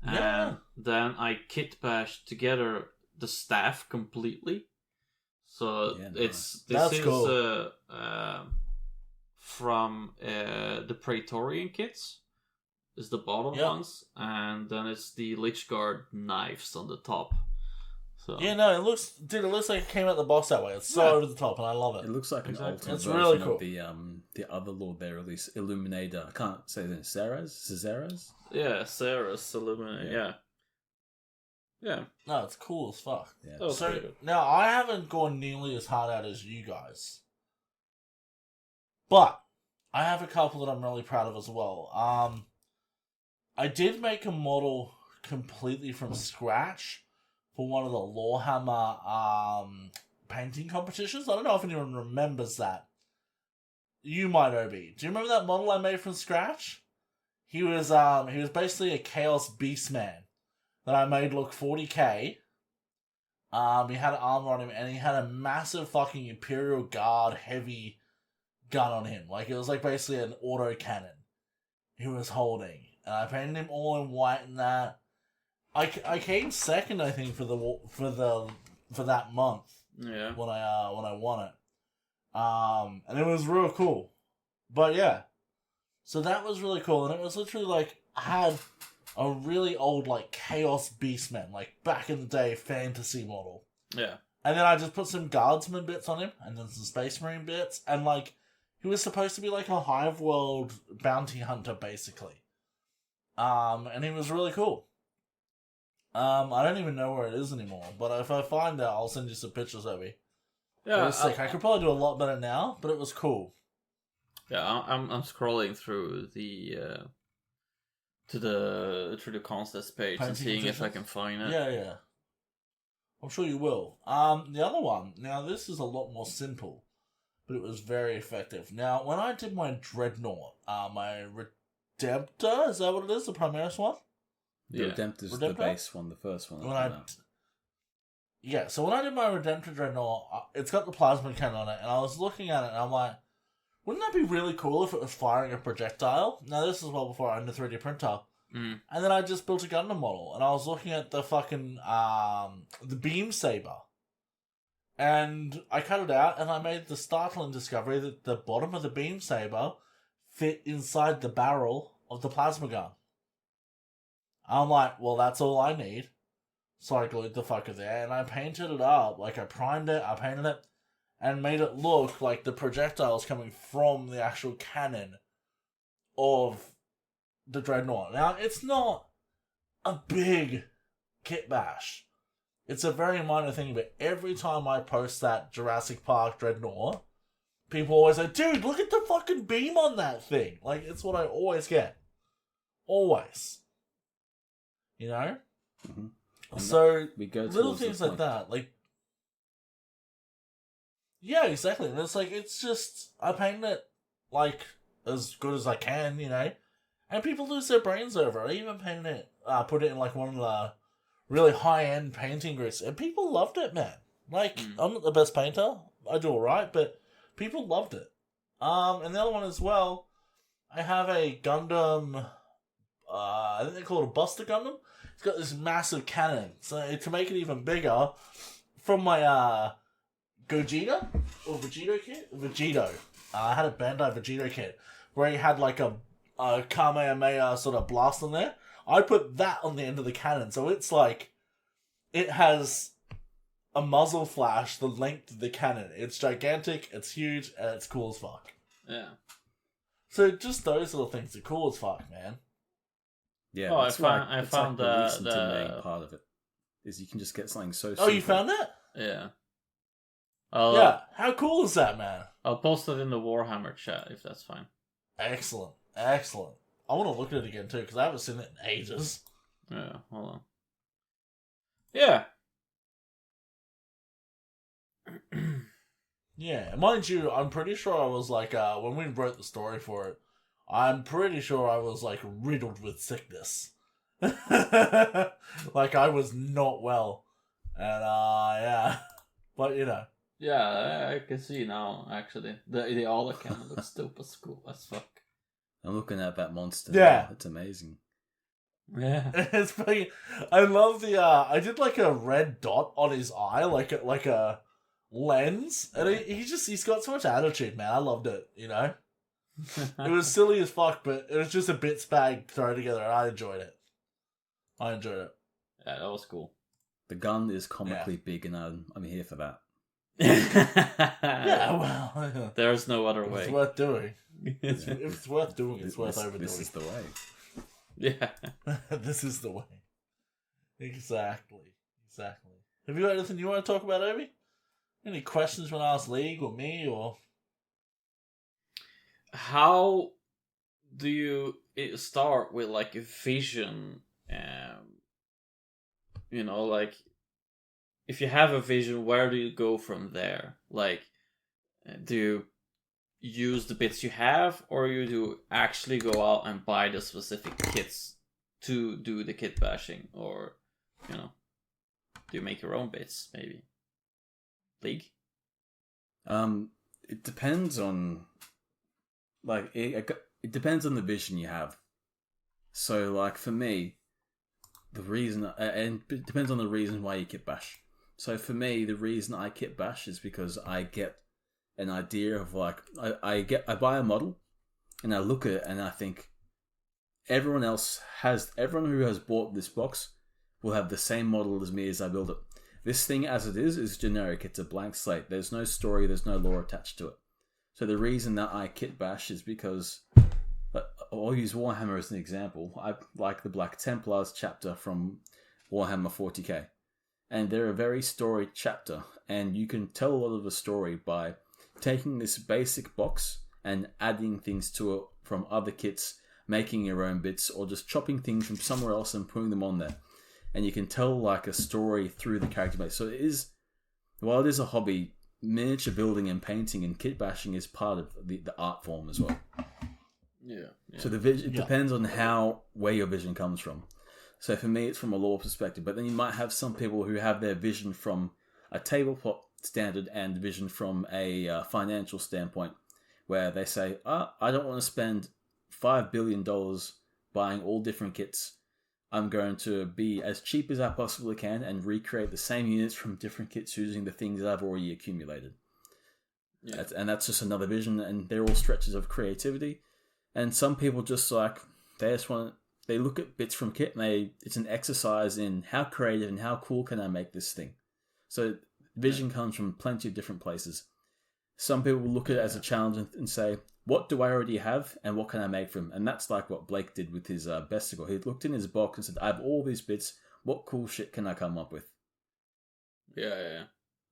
And then I kitbashed together the staff completely. So this is cool. From the Praetorian kits. Is the bottom ones, and then it's the Lichguard knives on the top. So yeah, no, it looks like it came out the box that way. It's so over the top, and I love it. It looks like an alternate version really cool. of the other Lord they released, Illuminator. I can't say the name. Cesares? Yeah, Cesares Illuminator. Yeah. No, it's cool as fuck. Yeah. So now I haven't gone nearly as hard out as you guys, but I have a couple that I'm really proud of as well. I did make a model completely from scratch for one of the Lorehammer painting competitions. I don't know if anyone remembers that. You might, Obi. Do you remember that model I made from scratch? He was basically a Chaos Beastman that I made look 40k. He had armor on him, and he had a massive fucking Imperial Guard heavy gun on him. Like, it was like basically an auto cannon he was holding. And I painted him all in white and that. I came second, I think, for that month. Yeah. When I won it. And it was real cool. But yeah. So that was really cool, and it was literally like I had a really old like Chaos Beastman, like back in the day fantasy model. Yeah. And then I just put some Guardsman bits on him, and then some Space Marine bits, and like he was supposed to be like a Hive World bounty hunter, basically. And he was really cool. I don't even know where it is anymore, but if I find out, I'll send you some pictures, Obi. Yeah, it was sick. I could probably do a lot better now, but it was cool. Yeah, I'm scrolling through the contest page and seeing if I can find it. Yeah. I'm sure you will. The other one, now this is a lot more simple, but it was very effective. Now, when I did my Dreadnought, my Redemptor, is that what it is? The Primaris one? The Redemptor's the base one, the first one. So when I did my Redemptor Dreadnought, it's got the plasma cannon on it, and I was looking at it, and I'm like, wouldn't that be really cool if it was firing a projectile? Now, this is well before I owned a 3D printer. Mm. And then I just built a Gundam model, and I was looking at the fucking, the Beam Saber. And I cut it out, and I made the startling discovery that the bottom of the Beam Saber fit inside the barrel of the plasma gun. I'm like, well, that's all I need. So I glued the fucker there, and I painted it up. Like, I primed it, I painted it, and made it look like the projectiles coming from the actual cannon of the Dreadnought. Now, it's not a big kitbash. It's a very minor thing, but every time I post that Jurassic Park Dreadnought, people always say, dude, look at the fucking beam on that thing. Like, it's what I always get. Always. You know? Mm-hmm. So, we go little things like that. Like, Yeah, exactly. And it's like, it's just, I paint it, like, as good as I can, you know? And people lose their brains over it. I even painted it, put it in, like, one of the really high-end painting groups, and people loved it, man. Like, I'm not the best painter. I do alright, but people loved it. And the other one as well, I have a Gundam, I think they call it a Buster Gundam. It's got this massive cannon. So to make it even bigger, from my, Gogeta or Vegito kit? Vegito. I had a Bandai Vegito kit where he had like a Kamehameha sort of blast on there. I put that on the end of the cannon, so it's like it has a muzzle flash the length of the cannon. It's gigantic, it's huge, and it's cool as fuck. Yeah. So just those little things are cool as fuck, man. Yeah, Oh, that's I found the the least intimidating part of it. Is you can just get something so. Oh, you simple. found that? Yeah. Yeah. How cool is that, man? I'll post it in the Warhammer chat if that's fine. Excellent. Excellent. I want to look at it again too, because I haven't seen it in ages. Yeah, hold on. Yeah. Yeah, mind you, I'm pretty sure I was like, when we wrote the story for it, I'm pretty sure I was like riddled with sickness. Like I was not well. And yeah. But you know. Yeah, I can see now, actually. The other cannon looks dope as cool as fuck. I'm looking at that monster. Yeah. Wow, it's amazing. Yeah. It's pretty, I love the I did like a red dot on his eye, like a lens, and he's got so much attitude, man. I loved it, you know. It was silly as fuck, but it was just a bits bag thrown together, and I enjoyed it. Yeah, that was cool. The gun is comically big, and I'm here for that. Yeah, well, there's no other it's way. worth doing. If it's worth doing, it's worth overdoing. This is the way. Yeah. This is the way. Exactly. Have you got anything you want to talk about, Obi? Any questions you want to ask League or me or? How do you start with like a vision? You know, like if you have a vision, where do you go from there? Like, do you use the bits you have, or you do actually go out and buy the specific kits to do the kit bashing, or you know, do you make your own bits maybe? League? It depends on, like, it depends on the vision you have. So, like, for me, the reason, and it depends on the reason why you kit bash. So, for me, the reason I kit bash is because I get an idea of, like, I buy a model, and I look at it, and I think, everyone who has bought this box will have the same model as me as I build it. This thing, as it is generic. It's a blank slate. There's no story, there's no lore attached to it. So the reason that I kit bash is because, I'll use Warhammer as an example. I like the Black Templars chapter from Warhammer 40k. And they're a very storied chapter, and you can tell a lot of the story by taking this basic box and adding things to it from other kits, making your own bits, or just chopping things from somewhere else and putting them on there. And you can tell like a story through the character base. So it is, while it is a hobby, miniature building and painting and kit bashing is part of the art form as well. Yeah. So it depends on where your vision comes from. So for me, it's from a lore perspective. But then you might have some people who have their vision from a tabletop standard and vision from a financial standpoint, where they say, I don't want to spend $5 billion buying all different kits. I'm going to be as cheap as I possibly can and recreate the same units from different kits using the things that I've already accumulated. Yeah. That's just another vision, and they're all stretches of creativity. And some people just like, they look at bits from kit and it's an exercise in how creative and how cool can I make this thing. So vision comes from plenty of different places. Some people will look at it as a challenge and say, what do I already have and what can I make from? And that's like what Blake did with his Besticle. He looked in his box and said, I have all these bits. What cool shit can I come up with? Yeah.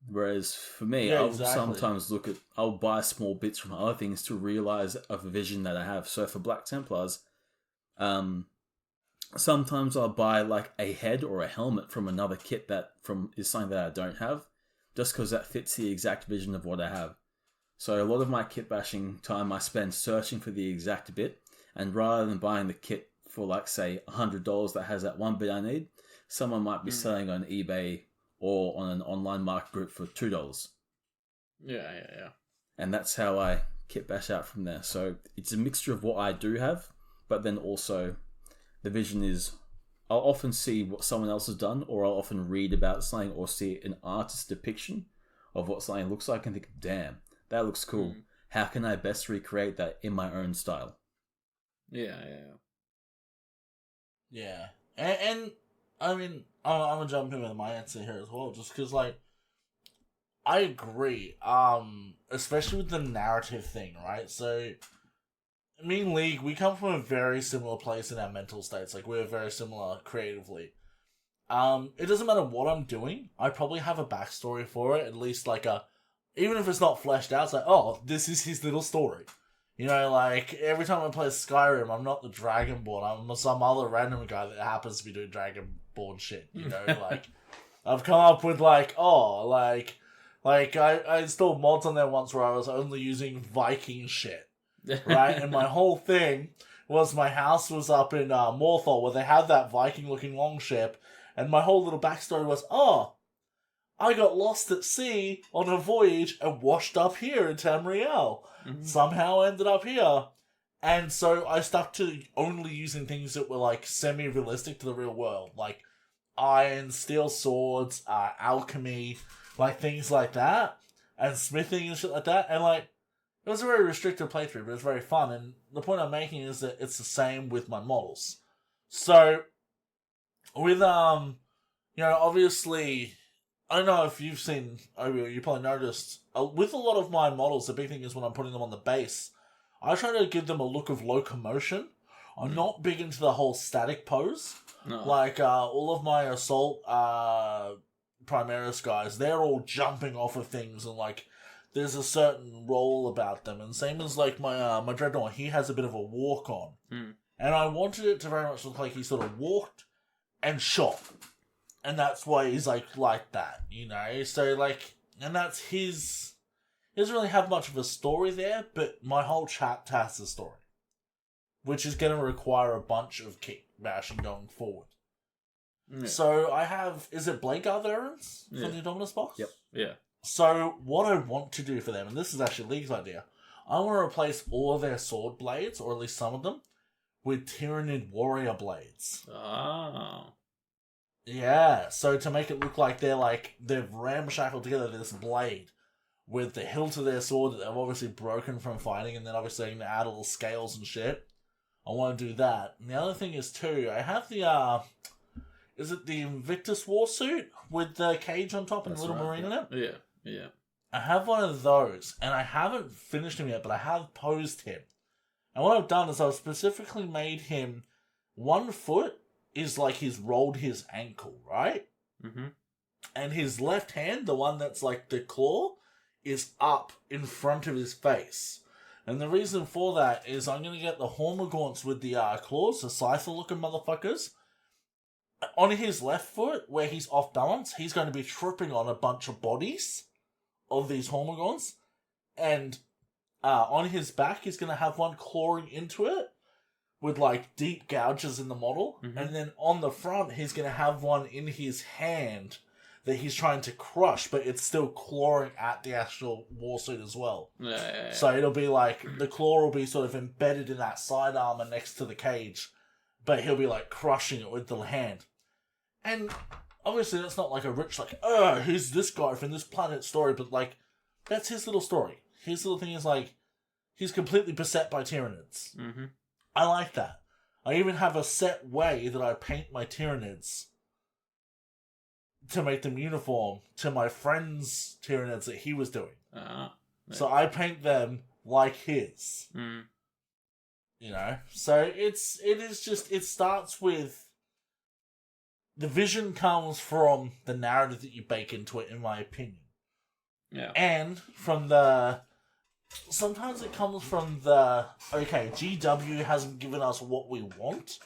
Whereas for me, I'll sometimes I'll buy small bits from other things to realize of a vision that I have. So for Black Templars, sometimes I'll buy like a head or a helmet from another kit is something that I don't have. just because that fits the exact vision of what I have. So a lot of my kit bashing time I spend searching for the exact bit, and rather than buying the kit for like say $100 that has that one bit I need, someone might be selling on eBay or on an online market group for $2. Yeah. And that's how I kit bash out from there. So it's a mixture of what I do have, but then also the vision is I'll often see what someone else has done, or I'll often read about something or see an artist's depiction of what something looks like and think, damn, that looks cool. How can I best recreate that in my own style? Yeah. Yeah. And I mean, I'm gonna jump in with my answer here as well, just because, like, I agree, especially with the narrative thing, right? So, me and League, we come from a very similar place in our mental states. Like, we're very similar creatively. It doesn't matter what I'm doing, I probably have a backstory for it, at least, like, even if it's not fleshed out, it's like, oh, this is his little story. You know, like, every time I play Skyrim, I'm not the Dragonborn, I'm some other random guy that happens to be doing Dragonborn shit, you know? Like, I've come up with, like, I installed mods on there once where I was only using Viking shit, right? And my whole thing was my house was up in Morthal, where they had that Viking-looking longship, and my whole little backstory was, I got lost at sea on a voyage and washed up here in Tamriel. Somehow ended up here. And so I stuck to only using things that were, like, semi-realistic to the real world. Like, iron, steel swords, alchemy, like, things like that. And smithing and shit like that. And, like, it was a very restricted playthrough, but it was very fun. And the point I'm making is that it's the same with my models. So, with, obviously, I don't know if you've seen, you probably noticed, with a lot of my models, the big thing is when I'm putting them on the base, I try to give them a look of locomotion. I'm not big into the whole static pose. No. Like, all of my Assault Primaris guys, they're all jumping off of things, and, like, there's a certain roll about them. And same as, like, my Dreadnought, he has a bit of a walk on. And I wanted it to very much look like he sort of walked and shot. And that's why he's, like that, you know? So, like, and that's his... He doesn't really have much of a story there, but my whole chapter has a story. Which is going to require a bunch of kick bashing going forward. Yeah. So, I have... Is it Blade Guard veterans for the Dominus box? Yep. Yeah. So, what I want to do for them, and this is actually League's idea, I want to replace all of their sword blades, or at least some of them, with Tyranid warrior blades. Oh. Yeah, so to make it look like they've ramshackled together this blade with the hilt of their sword that they've obviously broken from fighting, and then obviously going to add all the scales and shit. I want to do that. And the other thing is too, I have the is it the Invictus Warsuit with the cage on top and a little marine in it? Yeah. I have one of those, and I haven't finished him yet, but I have posed him. And what I've done is I've specifically made him 1 foot is like he's rolled his ankle, right? And his left hand, the one that's like the claw, is up in front of his face. And the reason for that is I'm going to get the Hormagaunts with the claws, the scyther-looking motherfuckers. On his left foot, where he's off balance, he's going to be tripping on a bunch of bodies of these Hormagaunts. And on his back, he's going to have one clawing into it, with, like, deep gouges in the model. And then on the front, he's going to have one in his hand that he's trying to crush, but it's still clawing at the actual warsuit as well. Yeah. So it'll be like, the claw will be sort of embedded in that side armor next to the cage, but he'll be, like, crushing it with the hand. And obviously that's not like a rich, like, who's this guy from this planet story, but, like, that's his little story. His little thing is, like, he's completely beset by Tyranids. I like that. I even have a set way that I paint my Tyranids to make them uniform to my friend's Tyranids that he was doing. Yeah. So I paint them like his. You know? So it starts with... The vision comes from the narrative that you bake into it, in my opinion. Yeah. And from the... Sometimes it comes from the, okay, GW hasn't given us what we want,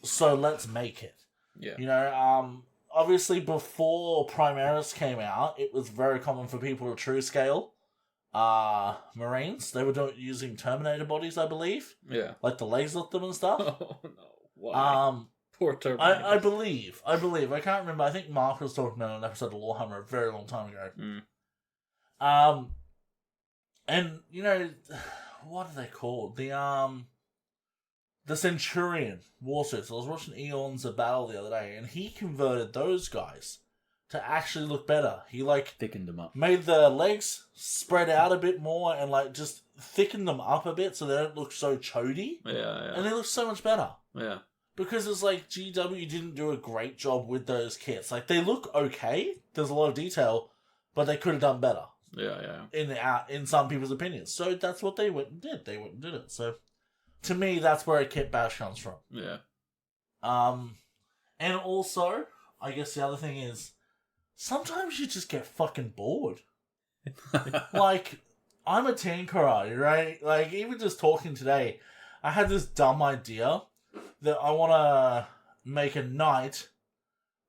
so let's make it. Yeah. You know, obviously before Primaris came out, it was very common for people to true scale Marines. They were using Terminator bodies, I believe. Yeah. Like the legs of them and stuff. Oh no! Why? Poor Terminator. I believe. I can't remember. I think Mark was talking about an episode of Warhammer a very long time ago. And you know, what are they called? The Centurion warsuits. I was watching Eons of Battle the other day, and he converted those guys to actually look better. He thickened them up, made the legs spread out a bit more, and just thickened them up a bit so they don't look so chody. Yeah. And they look so much better. Yeah. Because it's GW didn't do a great job with those kits. They look okay. There's a lot of detail, but they could have done better. Yeah. In some people's opinions. So that's what they went and did. They went and did it. So to me, that's where a kit bash comes from. Yeah. And also, I guess the other thing is, sometimes you just get fucking bored. I'm a tinkerer, right? Even just talking today, I had this dumb idea that I want to make a knight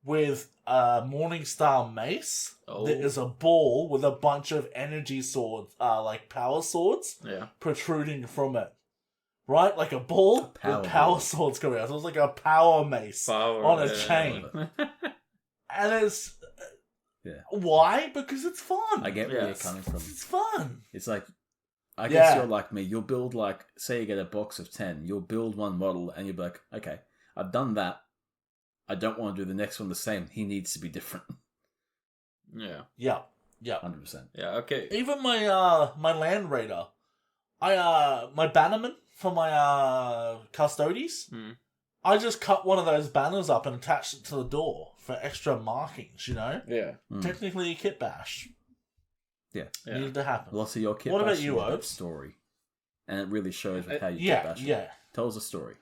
with a Morningstar mace that is a ball with a bunch of energy swords, power swords, protruding from it. Right? Like a ball with power swords coming out. So it's like a power mace on a chain. And it's... Why? Because it's fun. I get where you're coming from. It's fun. It's I guess you're like me. You'll build say you get a box of 10. You'll build one model and you'll be like, okay, I've done that. I don't want to do the next one the same. He needs to be different. Yeah. Yeah. 100%. Yeah, okay. Even my my Land Raider, my bannerman for my Custodes, I just cut one of those banners up and attached it to the door for extra markings, Yeah. Technically a kit bash. Yeah. Needed to happen. Lots of your kit What bash about you, Obes? story. And it really shows with how you yeah, kit bash. Yeah. Tells a story.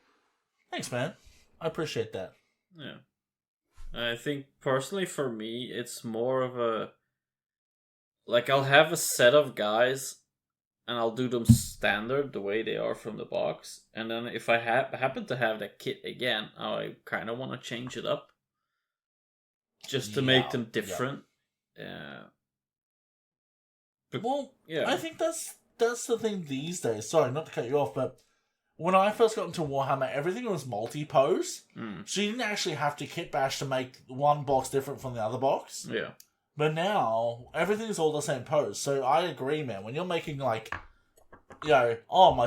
Thanks, man. I appreciate that. Yeah. I think personally for me, it's more of a... I'll have a set of guys and I'll do them standard the way they are from the box. And then if I happen to have that kit again, I kind of want to change it up. Just to make them different. I think that's the thing these days. Sorry, not to cut you off, but when I first got into Warhammer, everything was multi-pose. So you didn't actually have to kit bash to make one box different from the other box. Yeah. But now, everything's all the same pose. So I agree, man. When you're making, my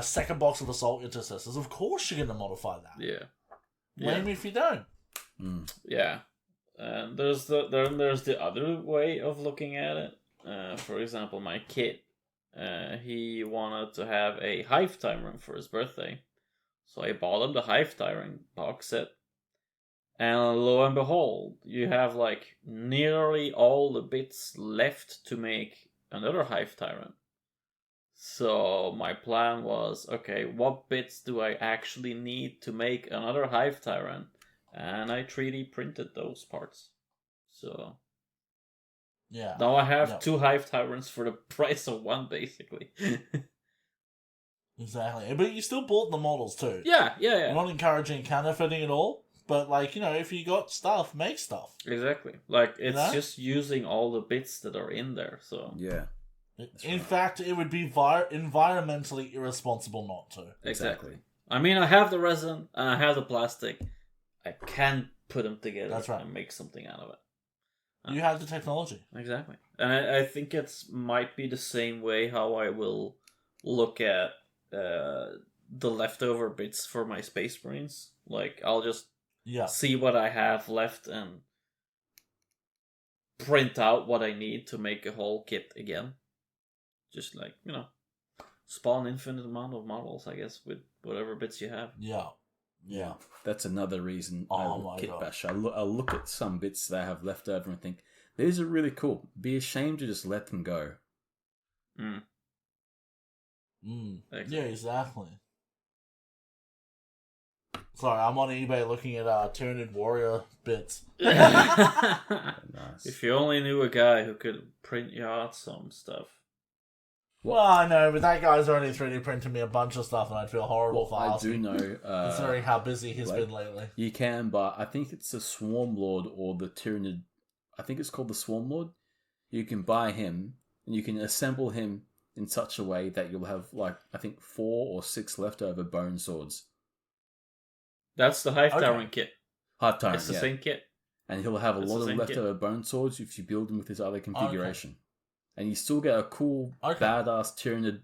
second box of Assault Intercessors, of course you're going to modify that. Yeah. Blame me if you don't. Yeah. And there's the other way of looking at it. For example, my kid, he wanted to have a Hive Tyrant for his birthday. So I bought him the Hive Tyrant box set. And lo and behold, you have nearly all the bits left to make another Hive Tyrant. So my plan was, okay, what bits do I actually need to make another Hive Tyrant? And I 3D printed those parts. So yeah, now I have 2 Hive Tyrants for the price of 1, basically. Exactly. But you still bought the models too. Yeah. I'm not encouraging counterfeiting at all. But, if you got stuff, make stuff. Exactly. It's just using all the bits that are in there, so... Yeah. In fact, it would be environmentally irresponsible not to. Exactly. I mean, I have the resin, and I have the plastic. I can put them together and make something out of it. You have the technology. Exactly. And I think it might be the same way how I will look at the leftover bits for my Space Marines. I'll just... see what I have left and print out what I need to make a whole kit again. Just spawn infinite amount of models, I guess, with whatever bits you have. Yeah. That's another reason I will kit bash. I look at some bits that I have left over and think, these are really cool. Be ashamed to just let them go. Exactly. Yeah, exactly. Sorry, I'm on eBay looking at Tyranid Warrior bits. Nice. If you only knew a guy who could print you out some stuff. Well, I know, but that guy's already 3D printed me a bunch of stuff, and I'd feel horrible for I asking. do know. Considering how busy he's like, been lately. You can, but I think it's the Swarm Lord or the Tyranid. I think it's called the Swarm Lord. You can buy him, and you can assemble him in such a way that you'll have, like, I think 4 or 6 leftover bone swords. That's the Hive Tyrant kit. Hive Tyrant, It's the same kit. And he'll have a It's lot the of same leftover bone swords if you build them with his other configuration. And you still get a cool, badass Tyranid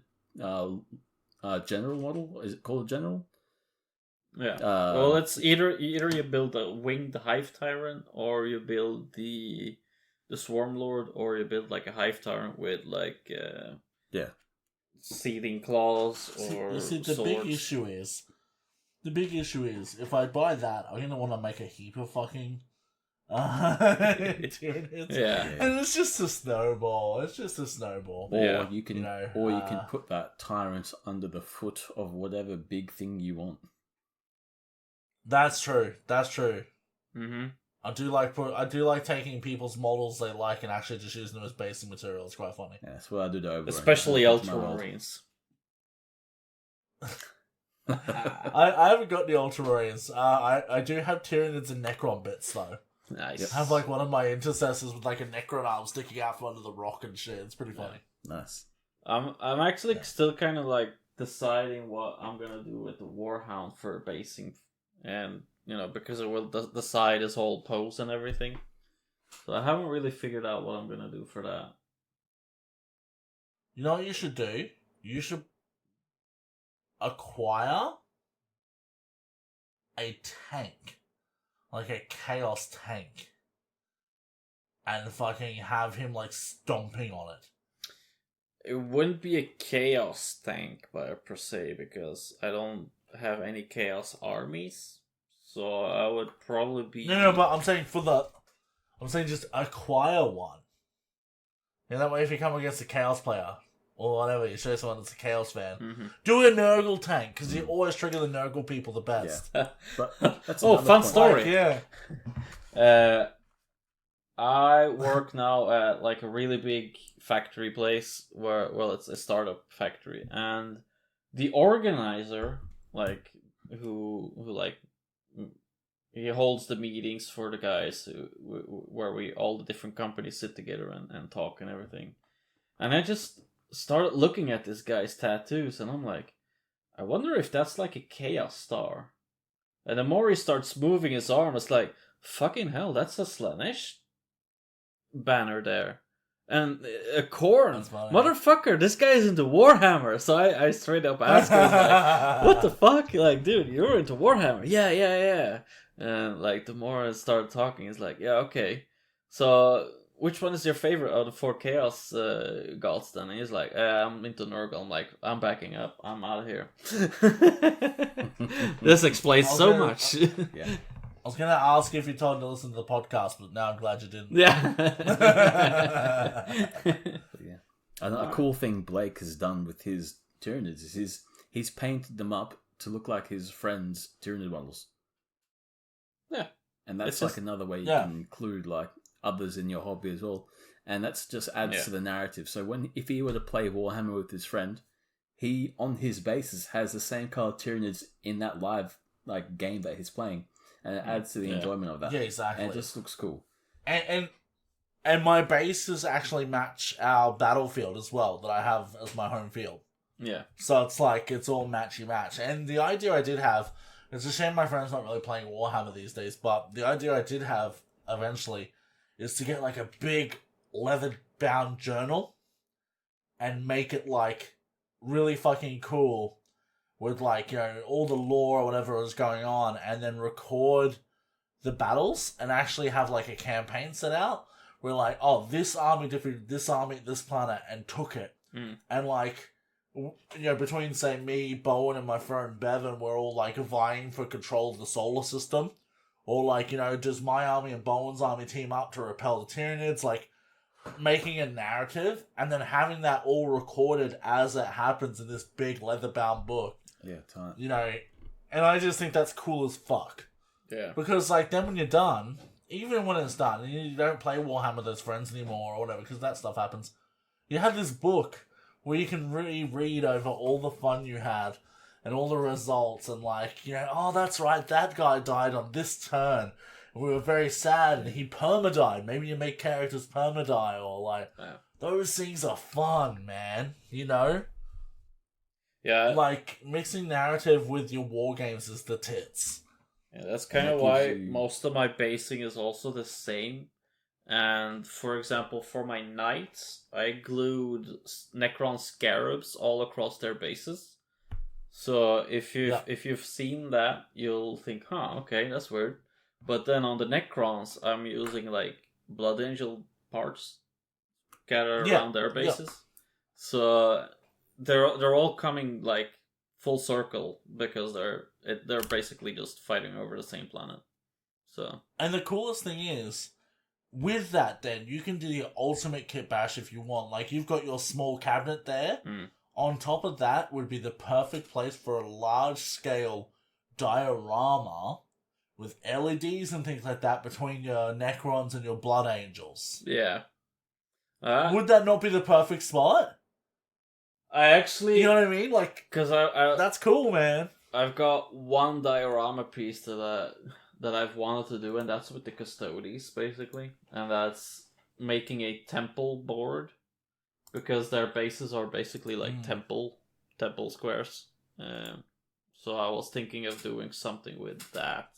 general model. Is it called a general? Yeah. Well, it's either you build a winged Hive Tyrant, or you build the Swarm Lord, or you build like a Hive Tyrant with like seething claws or the swords. big issue is if I buy that, I'm gonna want to make a heap of fucking Tyranids. Yeah. And it's just a snowball. Or you can you can put that tyrant under the foot of whatever big thing you want. That's true. Mm-hmm. I do like taking people's models they like and actually just using them as basic material. It's quite funny. Yeah, that's what I did over. Especially Ultramarines. I haven't got the Ultramarines. I do have Tyranids and Necron bits though. Nice. I have like one of my intercessors with like a Necron arm sticking out from under the rock and shit. It's pretty funny. Nice. I'm actually still kind of like deciding what I'm gonna do with the Warhound for basing, and because it will decide his whole pose and everything. So I haven't really figured out what I'm gonna do for that. You know what you should do? You should acquire a tank. Like a chaos tank. And fucking have him like stomping on it. It wouldn't be a chaos tank per se, because I don't have any chaos armies. So I would probably be... No, but I'm saying just acquire one. And that way if you come against a chaos player, or whatever, you show someone that's a chaos fan, do a Nurgle tank, because you always trigger the Nurgle people the best. Yeah. But that's fun point. story. Like, yeah. I work now at like a really big factory place where, it's a startup factory, and the organizer, like, who like, he holds the meetings for the guys where all the different companies sit together and talk and everything. And I just started looking at this guy's tattoos, and I'm like, I wonder if that's like a chaos star. And the more he starts moving his arm, it's like, fucking hell, that's a Slanesh banner there. And a corn. Motherfucker, this guy's into Warhammer. So I straight up asked him, like, what the fuck? Like, dude, you're into Warhammer. Yeah. And like, the more I started talking, it's like, yeah, okay. So which one is your favorite out of the 4 Chaos gods then? And he's like, I'm into Nurgle. I'm like, I'm backing up. I'm out of here. This explains so much. Yeah. I was going to ask if you told to listen to the podcast, but now I'm glad you didn't. Yeah. Yeah. A cool thing Blake has done with his Tyranids is he's painted them up to look like his friends' Tyranid models. Yeah. And that's like another way you can include like others in your hobby as well. And that's just adds to the narrative. So if he were to play Warhammer with his friend, he on his bases has the same color Tyranids in that live like game that he's playing. And it adds to the enjoyment of that. Yeah, exactly. And it just looks cool. And my bases actually match our battlefield as well, that I have as my home field. Yeah. So it's like, it's all matchy-match. And the idea I did have, it's a shame my friend's not really playing Warhammer these days, but the idea I did have eventually is to get like a big leather-bound journal and make it like really fucking cool with like, all the lore or whatever is going on, and then record the battles and actually have like a campaign set out where like, oh, this army defeated this army at this planet and took it. And like, between say me, Bowen, and my friend Bevan, we're all like vying for control of the solar system. Or like, does my army and Bowen's army team up to repel the Tyranids? Like, making a narrative and then having that all recorded as it happens in this big leather-bound book. Yeah, time. And I just think that's cool as fuck. Yeah. Because, like, then when you're done, even when it's done, and you don't play Warhammer with those friends anymore or whatever, because that stuff happens, you have this book where you can really read over all the fun you had and all the results and oh, that's right, that guy died on this turn. And we were very sad and he perma-died. Maybe you make characters perma-die or those things are fun, man. Yeah. Mixing narrative with your war games is the tits. Yeah, that's kind of why most of my basing is also the same. And for example, for my knights, I glued Necron scarabs all across their bases. So if you've seen that, you'll think, okay, that's weird. But then on the Necrons, I'm using Blood Angel parts scattered around their bases. So they're all coming full circle because they're basically just fighting over the same planet. So, and the coolest thing is, with that, then you can do the ultimate kitbash if you want. You've got your small cabinet there. On top of that would be the perfect place for a large scale diorama with LEDs and things like that between your Necrons and your Blood Angels. Yeah. Would that not be the perfect spot? I actually... You know what I mean? Because that's cool, man. I've got one diorama piece that I've wanted to do, and that's with the Custodes, basically. And that's making a temple board, because their bases are basically temple squares. So I was thinking of doing something with that.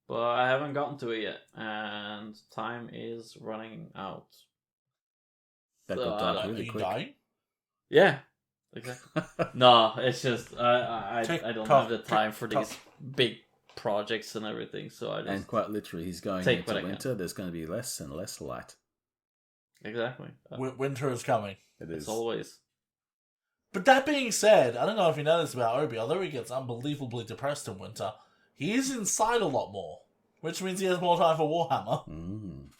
But I haven't gotten to it yet, and time is running out. That got dark really quick. Dying? Yeah, exactly. No, it's just I don't have the time for these big projects and everything, so I just... And quite literally, he's going into winter, there's going to be less and less light. Exactly. Winter is coming. It's always. But that being said, I don't know if you know this about Obi, although he gets unbelievably depressed in winter, he is inside a lot more, which means he has more time for Warhammer.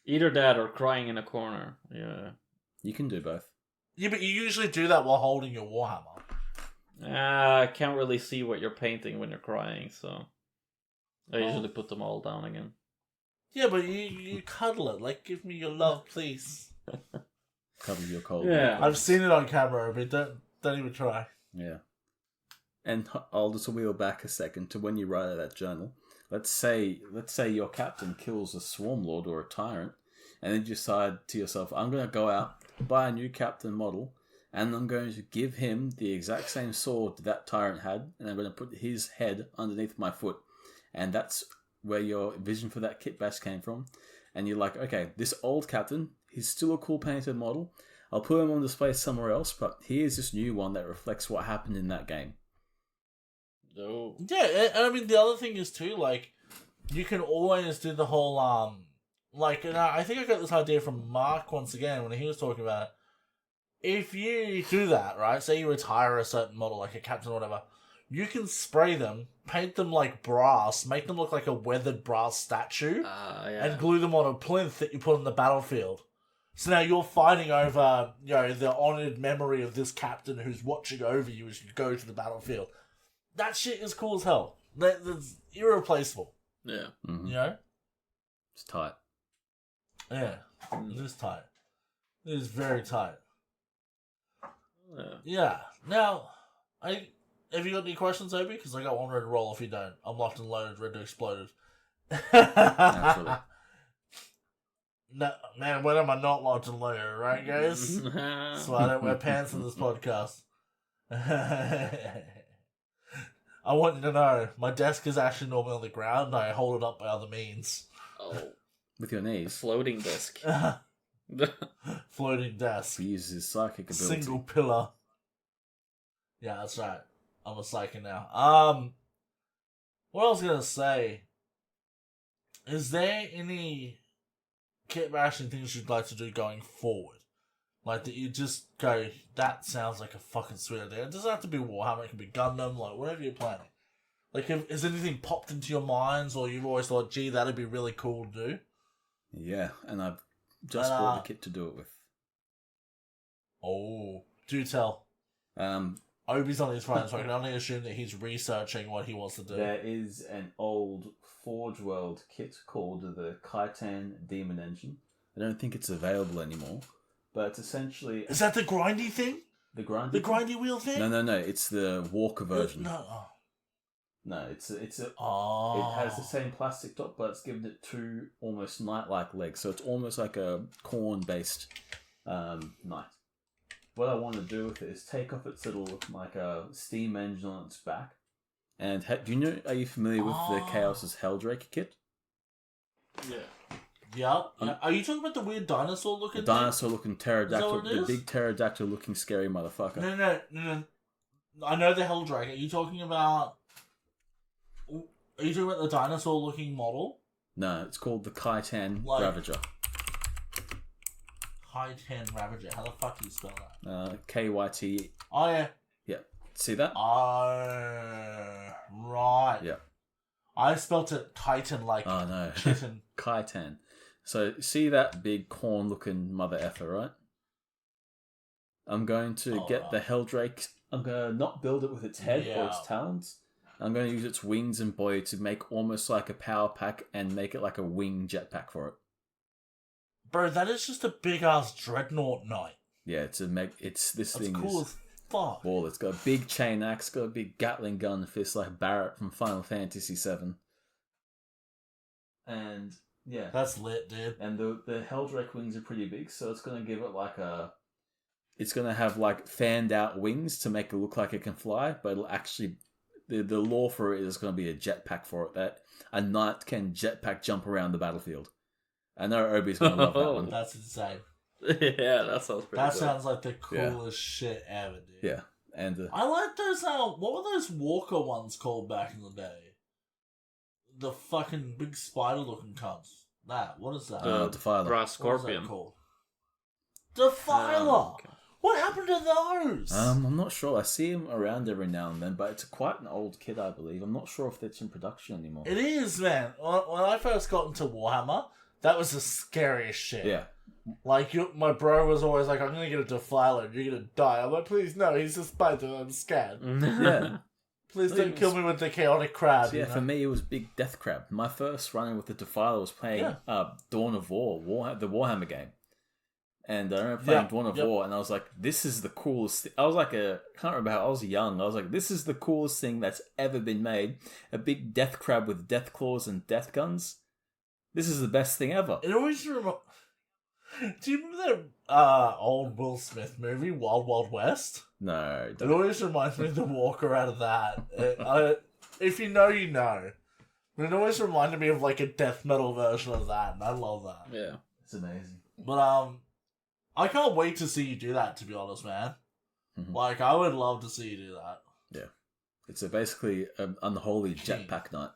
Either that or crying in a corner. Yeah. You can do both. Yeah, but you usually do that while holding your Warhammer. I can't really see what you're painting when you're crying, so I usually put them all down again. Yeah, but you cuddle it. Give me your love, please. Cuddle your cold. Yeah, I've seen it on camera, but don't even try. Yeah. And I'll just wheel back a second to when you write out that journal. Let's say your captain kills a swarm lord or a tyrant, and then you decide to yourself, I'm going to go out, buy a new captain model, and I'm going to give him the exact same sword that tyrant had, and I'm going to put his head underneath my foot. And that's where your vision for that kitbash came from. And you're like, okay, this old captain, he's still a cool painted model. I'll put him on display somewhere else, but here's this new one that reflects what happened in that game. No. Yeah, and I mean, the other thing is too, you can always do the whole, and I think I got this idea from Mark once again when he was talking about it. If you do that, right, say you retire a certain model, like a captain or whatever, you can spray them, paint them like brass, make them look like a weathered brass statue, and glue them on a plinth that you put on the battlefield. So now you're fighting over, the honoured memory of this captain who's watching over you as you go to the battlefield. That shit is cool as hell. That's irreplaceable. Yeah. Mm-hmm. It's tight. Yeah, it is tight. It is very tight. Yeah. Now, have you got any questions, Obi? Because I got one ready to roll if you don't. I'm locked and loaded, ready to explode. Naturally. No, man, when am I not locked and loaded, right, guys? That's why I don't wear pants in this podcast. I want you to know, my desk is actually normally on the ground, and I hold it up by other means. Oh. With your knees. Floating desk. Floating desk. He uses his psychic ability. Single pillar. Yeah, that's right. I'm a psychic now. What I was gonna say, is there any kitbashing things you'd like to do going forward? Like, that you just go, that sounds like a fucking sweet idea. It doesn't have to be Warhammer, it can be Gundam, whatever you're planning. Has anything popped into your minds, or you've always thought, gee, that'd be really cool to do? Yeah, and I've just bought the kit to do it with. Oh, do tell. Obi's on his phone, so I can only assume that he's researching what he wants to do. There is an old Forge World kit called the Kaitan Demon Engine. I don't think it's available anymore, but it's essentially Is that the grindy thing? the grindy. The grindy wheel thing? No. It's the walker version. No. Oh. No, it's a. Oh. It has the same plastic top, but it's given it two almost knight-like legs, so it's almost like a corn-based knight. What I want to do with it is take off its little like a steam engine on its back. And do you know? Are you familiar with the Chaos's Helldrake kit? Yeah. Yep. Are you talking about the weird dinosaur looking? The dinosaur-looking pterodactyl, Is that what it the is? big pterodactyl-looking scary motherfucker. No. I know the Helldrake. Are you talking about? Are you talking about the dinosaur-looking model? No, it's called the Kaitan Like- Ravager. High 10 Ravager. How the fuck do you spell that? KYT. Oh yeah. Yeah. See that? Oh right. Yeah. I spelt it Titan like Oh no. kitten. Kaitan. So see that big corn-looking mother effer, right? I'm going to get the Helldrake. I'm going to not build it with its head or its talons. I'm going to use its wings and body to make almost like a power pack and make it like a wing jetpack for it. Bro, that is just a big ass dreadnought knight. Yeah, this That's thing cool is as fuck. ball. It's got a big chain axe, got a big Gatling gun fist like Barrett from Final Fantasy VII. And yeah, That's lit, dude. and the Helldrake wings are pretty big, so it's going to give it like a. It's going to have like fanned out wings to make it look like it can fly, but it'll actually. The lore for it is going to be a jetpack for it, that a knight can jetpack jump around the battlefield. I know Obi's going to love that one. That's insane. Yeah, that sounds pretty That good. sounds like the coolest shit ever, dude. Yeah, and I like those. What were those Walker ones called back in the day? The fucking big spider-looking cunts. What is that? Defiler. Brass What is Scorpion. that called? Defiler. Okay. What happened to those? I'm not sure. I see him around every now and then, but it's quite an old kit, I believe. I'm not sure if it's in production anymore. It is, man. When I first got into Warhammer, that was the scariest shit. Yeah. Like, my bro was always like, I'm gonna get a Defiler and you're gonna die. I'm like, please, no, he's a spider, I'm scared. Yeah. Please don't kill me with the chaotic crab. So yeah, for me, it was Big Death Crab. My first run with the Defiler was playing Dawn of War, the Warhammer game. And I remember playing Dawn of War, and I was like, this is the coolest I was like I can't remember how, I was young. I was like, this is the coolest thing that's ever been made. A big death crab with death claws and death guns. This is the best thing ever. It always Do you remember that old Will Smith movie, Wild Wild West? No. It always reminds me of the Walker out of that. If you know, you know. But it always reminded me of like a death metal version of that, and I love that. Yeah. It's amazing. But I can't wait to see you do that, to be honest, man. Mhm. Like, I would love to see you do that. Yeah. It's basically an unholy jetpack knight.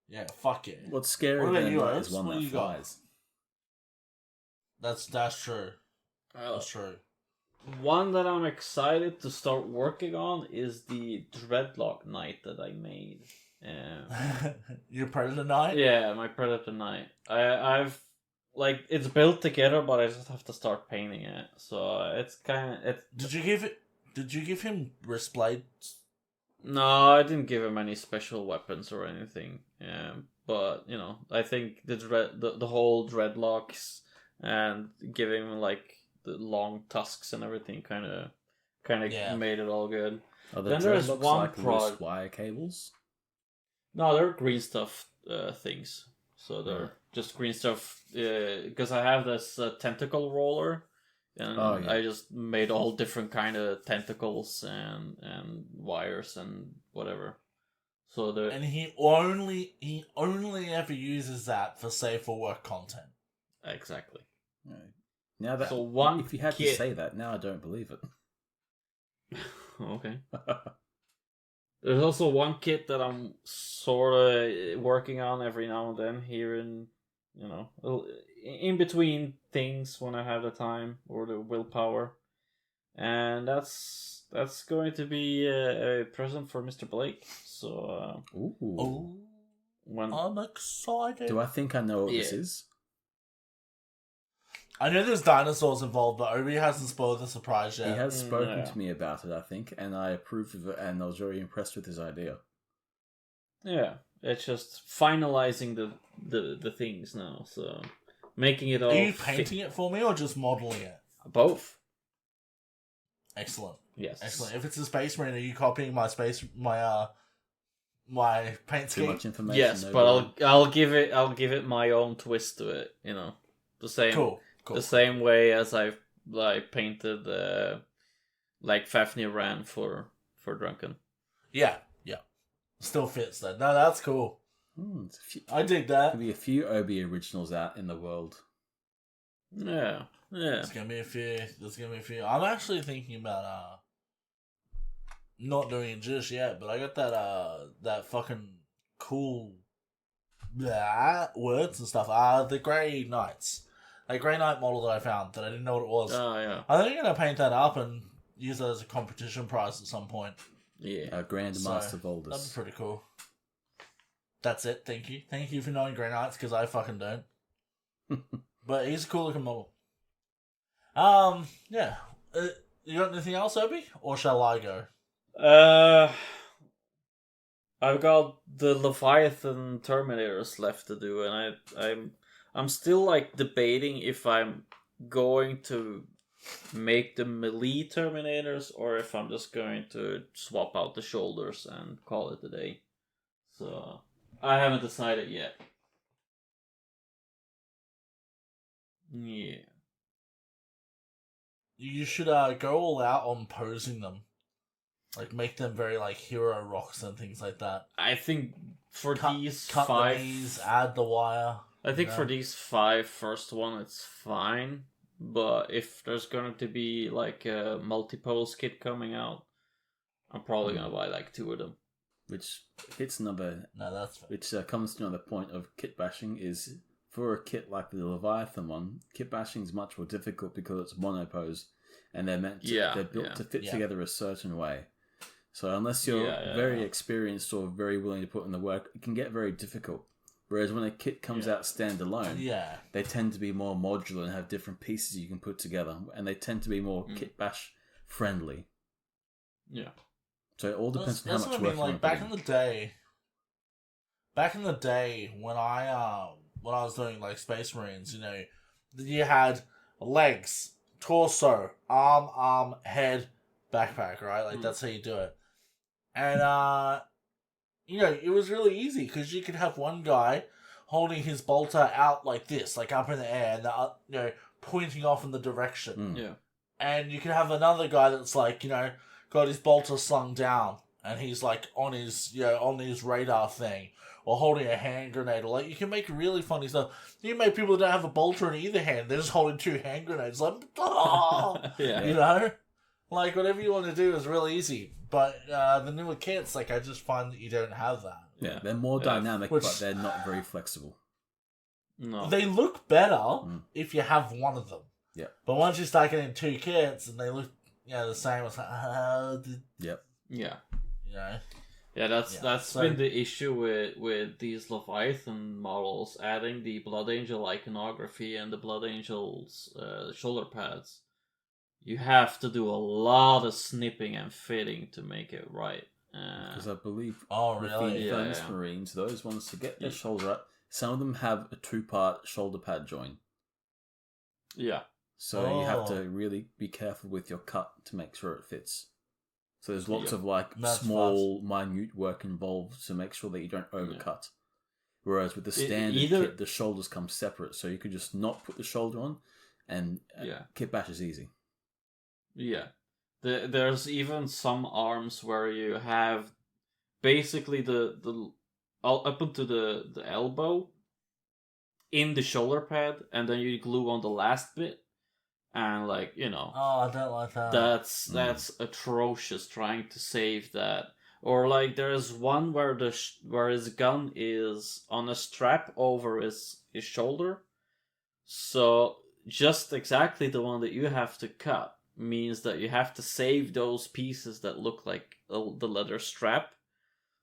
Yeah, fuck it. What's scary What about than you, that Alex? is one What that do you got? flies. That's true. Well, That's true. one that I'm excited to start working on is the Dreadlock Knight that I made. Your Predator Knight? Yeah, my Predator Knight. I've like it's built together, but I just have to start painting it. So it's kind of Did you give him wrist blades? No, I didn't give him any special weapons or anything. But you know, I think the whole dreadlocks and giving him like the long tusks and everything kind of made it all good. Are the Then there's dreadlocks one like loose wire cables? No, they're green stuff things. So they're just green stuff. Because I have this tentacle roller, and I just made all different kind of tentacles and wires and whatever. So and he only ever uses that for safe for work content. Exactly. Right. Now that so if you had to say that, now I don't believe it. Okay. There's also one kit that I'm sort of working on every now and then here in in between things when I have the time or the willpower, and that's going to be a present for Mr. Blake. So I'm excited. Do I think I know what this is? I know there's dinosaurs involved, but Obi hasn't spoiled the surprise yet. He has spoken to me about it, I think, and I approved of it, and I was very impressed with his idea. Yeah, it's just finalizing the things now. So making it all. Are you painting it for me or just modeling it? Both. Excellent. Yes. Excellent. If it's a Space Marine, are you copying my my paint Too scheme? much information. Yes, no but good. I'll give it my own twist to it. You know, the same. Cool. The same way as I've painted like Fafnir ran for Drunken. Yeah. Still fits though. No, that's cool. I dig that. There'll be a few Obi originals out in the world. Yeah. There's gonna be a few. I'm actually thinking about not doing it just yet, but I got that fucking cool words and stuff. The Grey Knights. A Grey Knight model that I found that I didn't know what it was. Oh yeah. I think I'm gonna paint that up and use that as a competition prize at some point. Yeah. Grandmaster Voldus. That'd be pretty cool. That's it. Thank you. Thank you for knowing Grey Knights because I fucking don't. But he's a cool looking model. Yeah. You got anything else, Obi? Or shall I go? I've got the Leviathan Terminators left to do, and I'm still like debating if I'm going to make the melee Terminators or if I'm just going to swap out the shoulders and call it a day. So I haven't decided yet. Yeah. You should go all out on posing them. Like, make them very, like, hero rocks and things like that. I think for these cut 5... the knees, add the wire. I think for these 5 first one, it's fine. But if there's going to be, like, a multi-pose kit coming out, I'm probably going to buy, like, 2 of them. Which hits another... No, that's fair. Which comes to another point of kit bashing is... For a kit like the Leviathan one, kit bashing is much more difficult because it's monopose, and they're built to fit together a certain way. So unless you're very experienced or very willing to put in the work, it can get very difficult. Whereas when a kit comes out standalone, they tend to be more modular and have different pieces you can put together, and they tend to be more kit bash friendly. Yeah. So it all depends on how much Like work you want to back put in the day when I was doing like Space Marines, you know, you had legs, torso, arm, head, backpack, right? Like that's how you do it. And you know, it was really easy because you could have one guy holding his bolter out like this, like up in the air, and you know, pointing off in the direction. Yeah. And you could have another guy that's like, you know, got his bolter slung down, and he's like on his radar thing, or holding a hand grenade. Or like, you can make really funny stuff. You can make people that don't have a bolter in either hand, they're just holding 2 hand grenades. Like, you know, like whatever you want to do is really easy. But the newer kits, like I just find that you don't have that. Yeah, they're more dynamic, but they're not very flexible. No, they look better if you have one of them. Yeah, but once you start getting 2 kits and they look, the same, it's like, yeah, you know. Yeah, that's been the issue with these Leviathan models, adding the Blood Angel iconography and the Blood Angel's shoulder pads. You have to do a lot of snipping and fitting to make it right. Because I believe with the Furnace Marines, those ones to get their shoulder up, some of them have a 2-part shoulder pad join. Yeah. So you have to really be careful with your cut to make sure it fits. So there's lots of small, minute work involved to make sure that you don't overcut. Whereas with the standard kit, the shoulders come separate, so you could just not put the shoulder on, and kit bash is easy. Yeah. There's even some arms where you have basically the up into the elbow in the shoulder pad, and then you glue on the last bit. And like, you know, I don't like that. That's atrocious trying to save that. Or like there's one where where his gun is on a strap over his shoulder. So just exactly the one that you have to cut means that you have to save those pieces that look like the leather strap.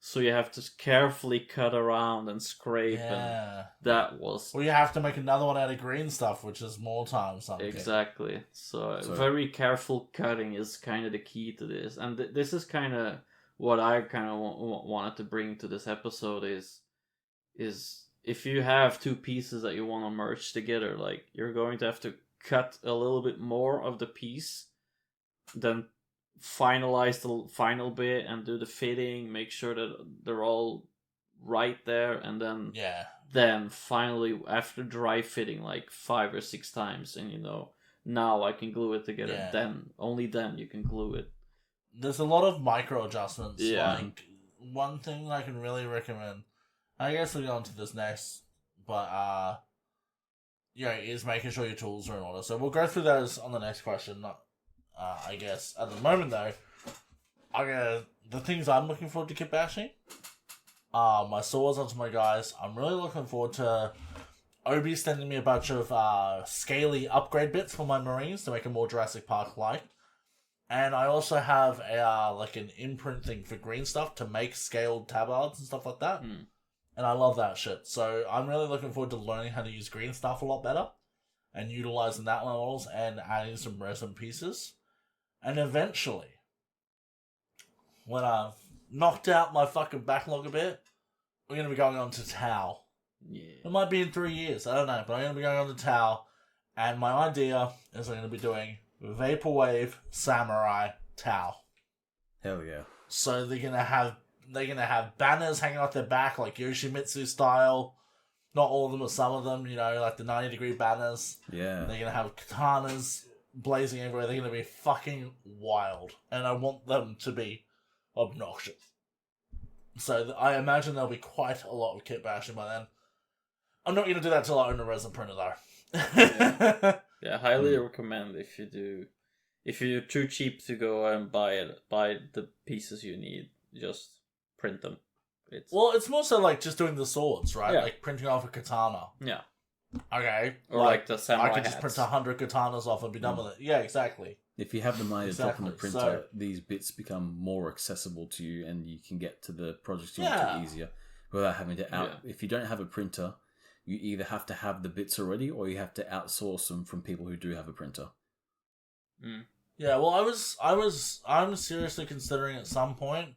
So you have to carefully cut around and scrape, and that was... Well, you have to make another one out of green stuff, which is more time something. Exactly. So very careful cutting is kind of the key to this. And this is kind of what I kind of wanted to bring to this episode is if you have two pieces that you want to merge together, like you're going to have to cut a little bit more of the piece, then finalize the final bit and do the fitting, make sure that they're all right there, and then finally after dry fitting like 5 or 6 times, and now I can glue it together. Yeah. Then only then you can glue it. There's a lot of micro adjustments. Yeah. Like, one thing I can really recommend, I guess we'll go on to this next, but is making sure your tools are in order. So we'll go through those on the next question. I guess at the moment though, the things I'm looking forward to kitbashing are my swords onto my guys. I'm really looking forward to Obi sending me a bunch of scaly upgrade bits for my Marines to make them more Jurassic Park-like. And I also have an imprint thing for green stuff to make scaled tabards and stuff like that. Mm. And I love that shit. So I'm really looking forward to learning how to use green stuff a lot better and utilizing that models and adding some resin pieces. And eventually, when I've knocked out my fucking backlog a bit, we're going to be going on to Tau. Yeah. It might be in 3 years, I don't know, but I'm going to be going on to Tau. And my idea is I'm going to be doing Vaporwave Samurai Tau. Hell yeah. So they're gonna have banners hanging off their back like Yoshimitsu style. Not all of them, but some of them, like the 90-degree banners. Yeah. They're gonna have katanas blazing everywhere. They're gonna be fucking wild, and I want them to be obnoxious. So I imagine there'll be quite a lot of kit bashing by then. I'm not gonna do that till I own a resin printer though. Yeah, highly recommend if you're too cheap to go and buy the pieces you need, just print them. It's more so like just doing the swords, right? Yeah. Like printing off a katana. Yeah. Okay. Or like the samurai I could just hats. print 100 katanas off and be done with it. Yeah, exactly. If you have the money to drop in the Exactly. printer, So- these bits become more accessible to you, and you can get to the projects you want to easier without having to Yeah. If you don't have a printer, you either have to have the bits already, or you have to outsource them from people who do have a printer. Mm. Yeah, well, I'm seriously considering at some point,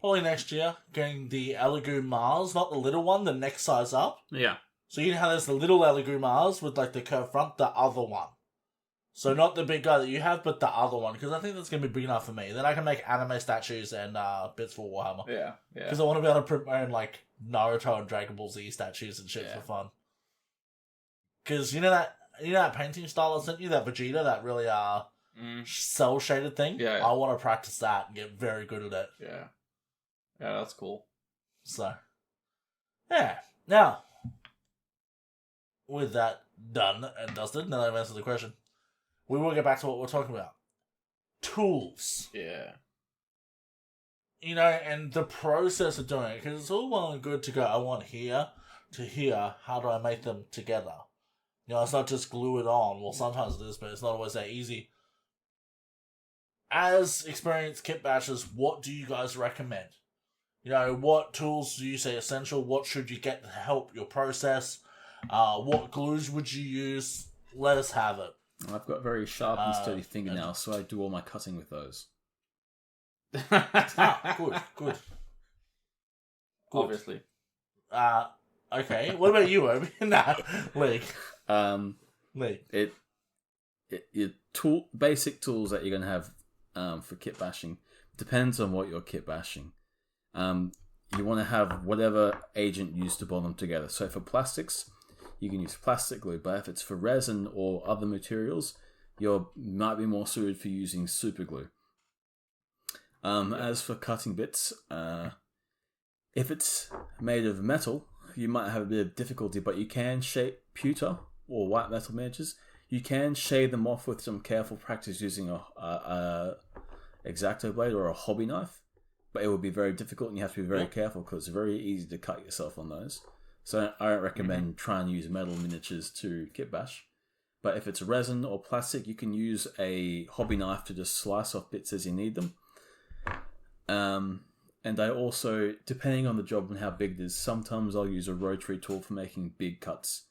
probably next year, getting the Elegoo Mars, not the little one, the next size up. Yeah. So you know how there's the little Elegoo Mars with like the curved front, the other one. So not the big guy that you have, but the other one, because I think that's going to be big enough for me. Then I can make anime statues and bits for Warhammer. Yeah. Yeah. Because I want to be able to print my own like Naruto and Dragon Ball Z statues and shit Yeah. for fun. Because you know that painting style I sent you, that Vegeta, that really cell shaded thing. Yeah. I want to practice that and get very good at it. Yeah. Yeah, that's cool. So, yeah. Now, with that done and dusted, now that I've answered the question, we will get back to what we're talking about. Tools. Yeah. And the process of doing it, because it's all well and good to go, I want here to here, how do I make them together? It's not just glue it on. Well, sometimes it is, but it's not always that easy. As experienced kit bashers, what do you guys recommend? What tools do you say essential? What should you get to help your process? What glues would you use? Let us have it. I've got very sharp and sturdy fingernails, so I do all my cutting with those. Good. Obviously. Okay. What about you, Obi? Nah, Lee. Lee. Your basic tools that you're going to have for kit bashing depends on what you're kit bashing. You want to have whatever agent used to bond them together. So for plastics, you can use plastic glue, but if it's for resin or other materials, you might be more suited for using super glue. As for cutting bits, if it's made of metal, you might have a bit of difficulty, but you can shape pewter or white metal miniatures. You can shave them off with some careful practice using a X-Acto blade or a hobby knife, but it would be very difficult and you have to be very careful because it's very easy to cut yourself on those. So I don't recommend trying to use metal miniatures to kit bash. But if it's resin or plastic, you can use a hobby knife to just slice off bits as you need them. And I also, depending on the job and how big it is, sometimes I'll use a rotary tool for making big cuts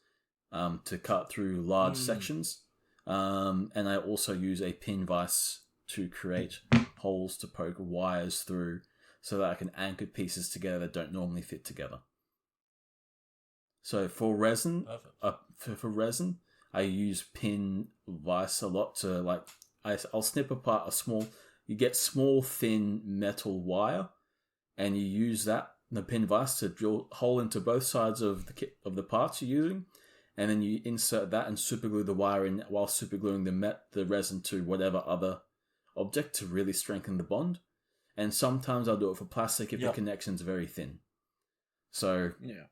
to cut through large sections. And I also use a pin vise to create holes to poke wires through so that I can anchor pieces together that don't normally fit together. So for resin, Perfect. for resin, I use pin vise a lot to like. I'll snip apart a small. You get small thin metal wire, and you use the pin vise to drill a hole into both sides of the kit of the parts you're using, and then you insert that and superglue the wire in while supergluing the resin to whatever other object to really strengthen the bond. And sometimes I'll do it for plastic if the connection's very thin. So Yeah.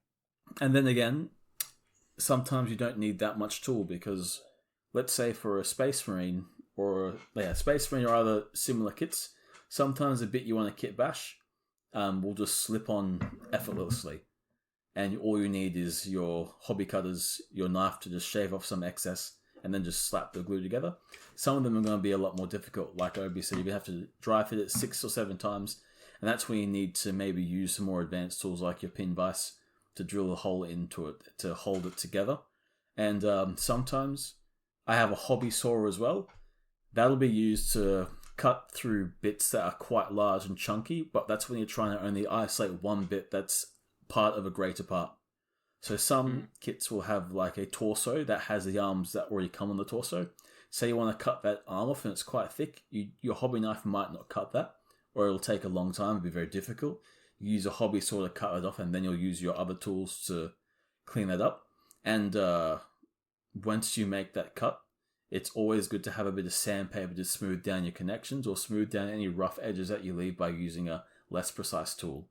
And then again, sometimes you don't need that much tool because, let's say for a Space Marine or other similar kits, sometimes the bit you want to kitbash will just slip on effortlessly, and all you need is your hobby cutters, your knife to just shave off some excess, and then just slap the glue together. Some of them are going to be a lot more difficult, like Obi said. You have to dry fit it 6 or 7 times, and that's when you need to maybe use some more advanced tools like your pin vise to drill a hole into it to hold it together. And sometimes I have a hobby saw as well. That'll be used to cut through bits that are quite large and chunky, but that's when you're trying to only isolate one bit that's part of a greater part. So some kits will have like a torso that has the arms that already come on the torso. Say you want to cut that arm off and it's quite thick, your hobby knife might not cut that, or it'll take a long time, it'll be very difficult. You use a hobby saw to cut it off, and then you'll use your other tools to clean that up. And once you make that cut, it's always good to have a bit of sandpaper to smooth down your connections or smooth down any rough edges that you leave by using a less precise tool.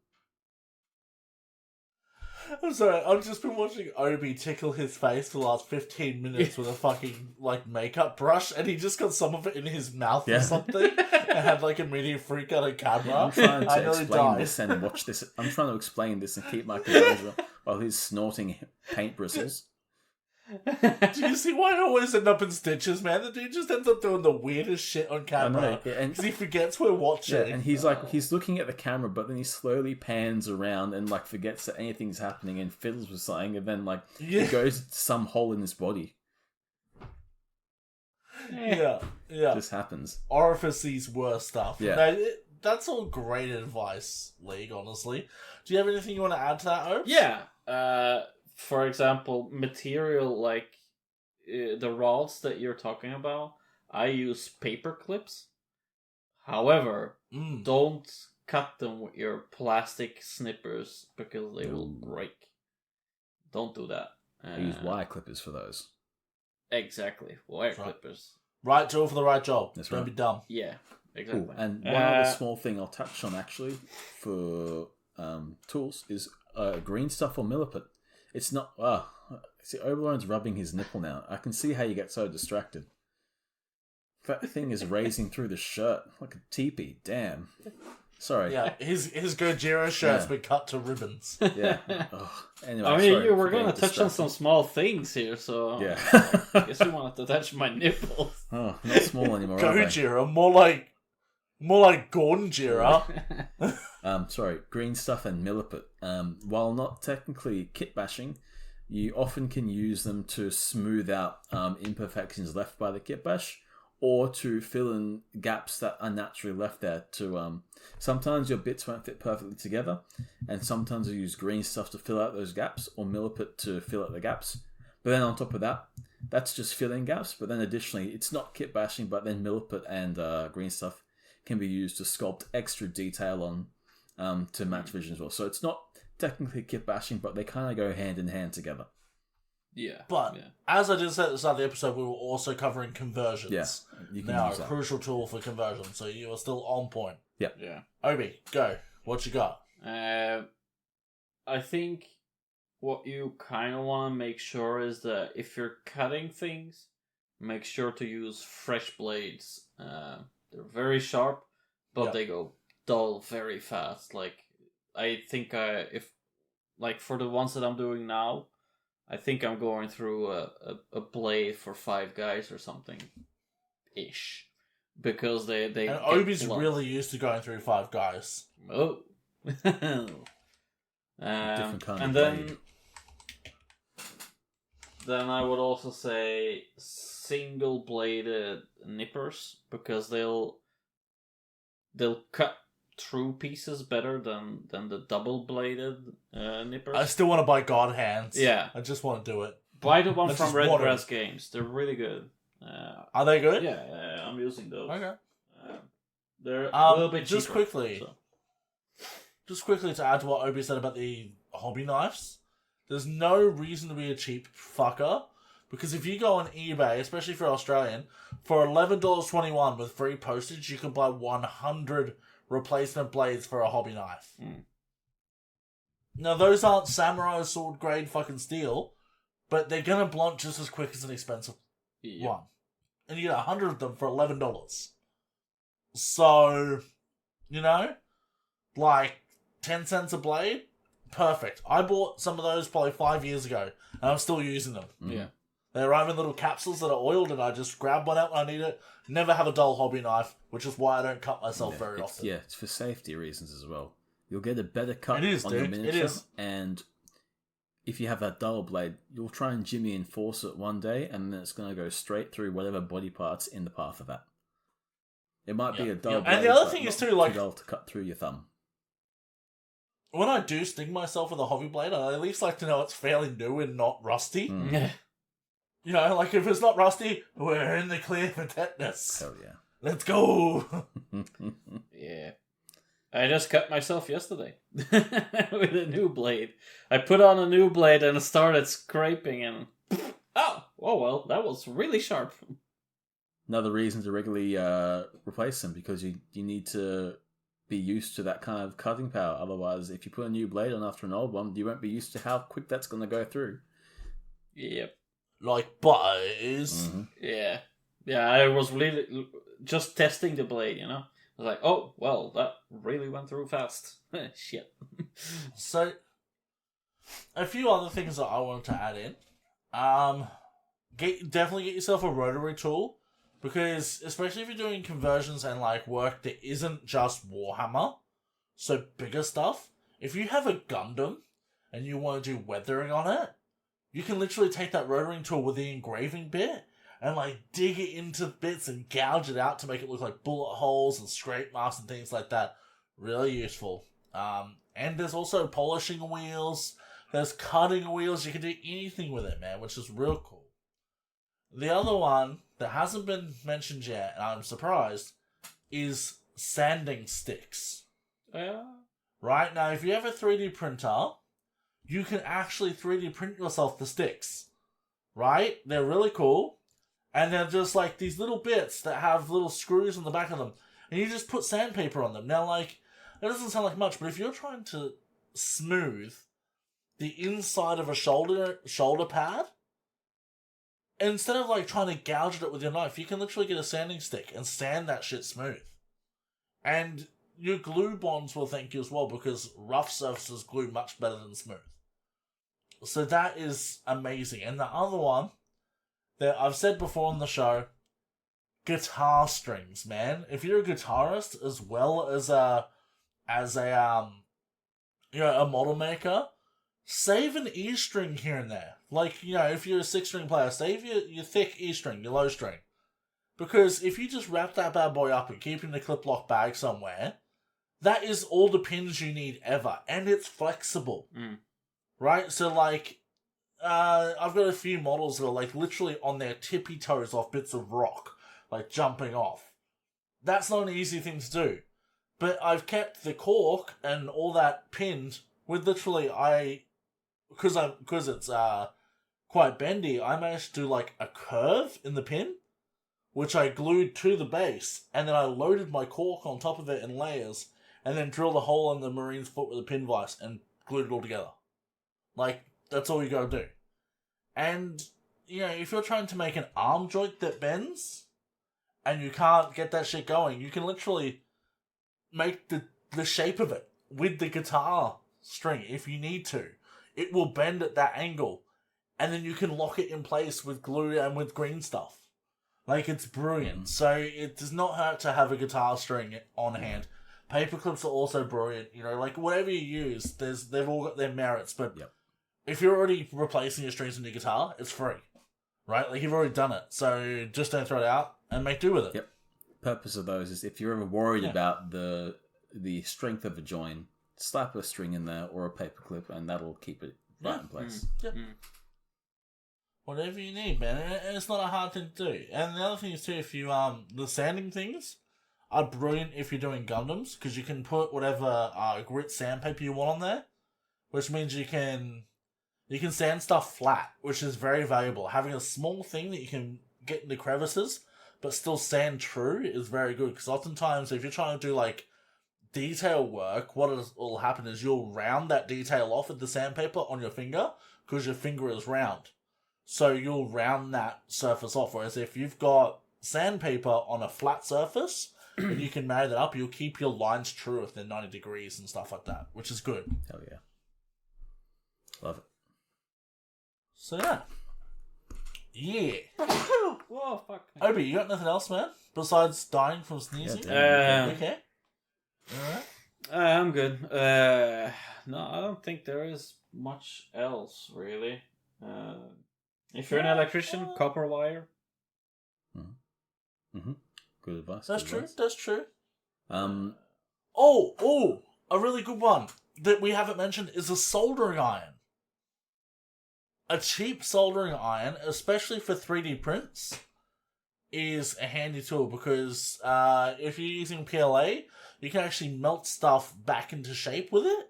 I'm sorry, I've just been watching Obi tickle his face for the last 15 minutes with a fucking, makeup brush, and he just got some of it in his mouth or something, and had, a mini freak out on camera. I'm trying to explain this and watch this. I'm trying to explain this and keep my composure while he's snorting paint bristles. Do you see why I always end up in stitches, man? The dude just ends up doing the weirdest shit on camera because he forgets we're watching. Yeah, and he's he's looking at the camera, but then he slowly pans around and forgets that anything's happening and fiddles with something, and then he goes to some hole in his body. Yeah. Just happens. Orifices worse stuff. Yeah. No, that's all great advice, League. Honestly, do you have anything you want to add to that, Opes? Yeah. For example, material like the rods that you're talking about, I use paper clips. However, don't cut them with your plastic snippers because they will break. Don't do that. I use wire clippers for those. Exactly, wire clippers. Right tool for the right job. That's Don't right. be dumb. Yeah, exactly. Ooh, and one other small thing I'll touch on actually for tools is green stuff or milliput. It's not... see, Oberlon's rubbing his nipple now. I can see how you get so distracted. That thing is raising through the shirt like a teepee. Damn. Sorry. Yeah, his Gojira shirt's been cut to ribbons. Yeah. Anyway, I mean, sorry you were for going to getting touch on distracted. some small things here, so... Yeah. I guess you wanted to touch my nipples. Oh, not small anymore, are they? Gojira, more like Gonjira. Sorry, green stuff and milliput. While not technically kitbashing, you often can use them to smooth out imperfections left by the kitbash, or to fill in gaps that are naturally left there. Sometimes your bits won't fit perfectly together, and sometimes you use green stuff to fill out those gaps, or milliput to fill out the gaps. But then on top of that, that's just filling gaps. But then additionally, it's not kitbashing, but then milliput and green stuff can be used to sculpt extra detail on to match vision as well. So it's not technically kitbashing, but they kind of go hand in hand together. Yeah. But, as I did say at the start of the episode, we were also covering conversions. Yeah, you can now, use a that. crucial tool for conversion, so you are still on point. Yeah. Obi, go. What you got? I think what you kind of want to make sure is that if you're cutting things, make sure to use fresh blades. They're very sharp, but they go dull very fast. I think for the ones that I'm doing now, I think I'm going through a blade for 5 guys or something, ish, because they. And Obi's really used to going through 5 guys. Oh. Different kind and of then, blade. then I would also say single-bladed nippers, because they'll cut true pieces better than the double-bladed nippers. I still want to buy God Hands. Yeah. I just want to do it. Buy the one I from just Red want Grass it. Games. They're really good. Are they good? Yeah, I'm using those. Okay. They're a little bit just cheaper, quickly. so. Just quickly to add to what Obi said about the hobby knives, there's no reason to be a cheap fucker, because if you go on eBay, especially if you're Australian, for $11.21 with free postage, you can buy 100 replacement blades for a hobby knife. Mm. Now, those aren't samurai sword grade fucking steel, but they're gonna blunt just as quick as an expensive one. And you get 100 of them for $11. So, you know, like 10 cents a blade, perfect. I bought some of those probably 5 years ago, and I'm still using them. Yeah. They arrive in little capsules that are oiled, and I just grab one out when I need it. Never have a dull hobby knife, which is why I don't cut myself very often. Yeah, it's for safety reasons as well. You'll get a better cut It is, on dude. your miniature, It is. and if you have that dull blade, you'll try and jimmy and force it one day, and then it's going to go straight through whatever body parts in the path of that. It might be a dull blade, And the other but thing is not too, like, dull to cut through your thumb. when I do sting myself with a hobby blade, I at least like to know it's fairly new and not rusty. Yeah. You know, like if it's not rusty, we're in the clear for tetanus. Hell yeah. Let's go. Yeah. I just cut myself yesterday with a new blade. I put on a new blade and it started scraping and... Oh well, that was really sharp. Another reason to regularly replace them, because you need to be used to that kind of cutting power. Otherwise, if you put a new blade on after an old one, you won't be used to how quick that's going to go through. Yep. Like butters. Mm-hmm. Yeah. Yeah, I was really just testing the blade, you know? I was like, oh, well, that really went through fast. Shit. So, a few other things that I wanted to add in. Definitely get yourself a rotary tool, because especially if you're doing conversions and like work that isn't just Warhammer, so bigger stuff. If you have a Gundam and you want to do weathering on it, you can literally take that rotary tool with the engraving bit and like dig it into bits and gouge it out to make it look like bullet holes and scrape marks and things like that. Really useful. And there's also polishing wheels. There's cutting wheels. You can do anything with it, man, which is real cool. The other one that hasn't been mentioned yet, and I'm surprised, is sanding sticks. Right? Now, if you have a 3D printer, you can actually 3D print yourself the sticks. Right? They're really cool. And they're just like these little bits that have little screws on the back of them. And you just put sandpaper on them. Now, like, that doesn't sound like much, but if you're trying to smooth the inside of a shoulder pad, instead of like trying to gouge at it with your knife, you can literally get a sanding stick and sand that shit smooth. And your glue bonds will thank you as well, because rough surfaces glue much better than smooth. So that is amazing. And the other one that I've said before on the show, guitar strings, man. If you're a guitarist as well as a model maker, save an E string here and there. Like, you know, if you're a 6-string player, save your thick E string, your low string. Because if you just wrap that bad boy up and keep it in a clip lock bag somewhere, that is all the pins you need ever. And it's flexible. Right? So, like, I've got a few models that are, like, literally on their tippy toes off bits of rock. Like, jumping off. That's not an easy thing to do. But I've kept the cork and all that pinned with literally, because it's quite bendy, I managed to do, like, a curve in the pin, which I glued to the base, and then I loaded my cork on top of it in layers, and then drilled a hole in the Marine's foot with a pin vise and glued it all together. Like, that's all you gotta do. And, you know, if you're trying to make an arm joint that bends, and you can't get that shit going, you can literally make the shape of it with the guitar string if you need to. It will bend at that angle, and then you can lock it in place with glue and with green stuff. Like, it's brilliant. So it does not hurt to have a guitar string on hand. Paper clips are also brilliant. You know, like, whatever you use, they've all got their merits, but if you're already replacing your strings in your guitar, it's free. Right? Like, you've already done it. So just don't throw it out and make do with it. Yep. Purpose of those is if you're ever worried about the the strength of a join, slap a string in there or a paper clip, and that'll keep it right in place. Yeah. Whatever you need, man. And it's not a hard thing to do. And the other thing is too, if you the sanding things are brilliant if you're doing Gundams, because you can put whatever grit sandpaper you want on there, which means you can sand stuff flat, which is very valuable. Having a small thing that you can get into crevices but still sand true is very good, because oftentimes if you're trying to do like detail work, what will happen is you'll round that detail off with the sandpaper on your finger because your finger is round. So you'll round that surface off, whereas if you've got sandpaper on a flat surface and you can marry that up, you'll keep your lines true if they're 90 degrees and stuff like that, which is good. Hell yeah. Love it. So yeah. Yeah. Whoa, fuck. Obi, you got nothing else, man? Besides dying from sneezing? Yeah, Okay. Alright. I'm good. No, I don't think there is much else, really. If you're an electrician, copper wire. Good advice. That's good true. advice. That's true. Um, A really good one that we haven't mentioned is a soldering iron. A cheap soldering iron, especially for 3D prints, is a handy tool because if you're using PLA, you can actually melt stuff back into shape with it.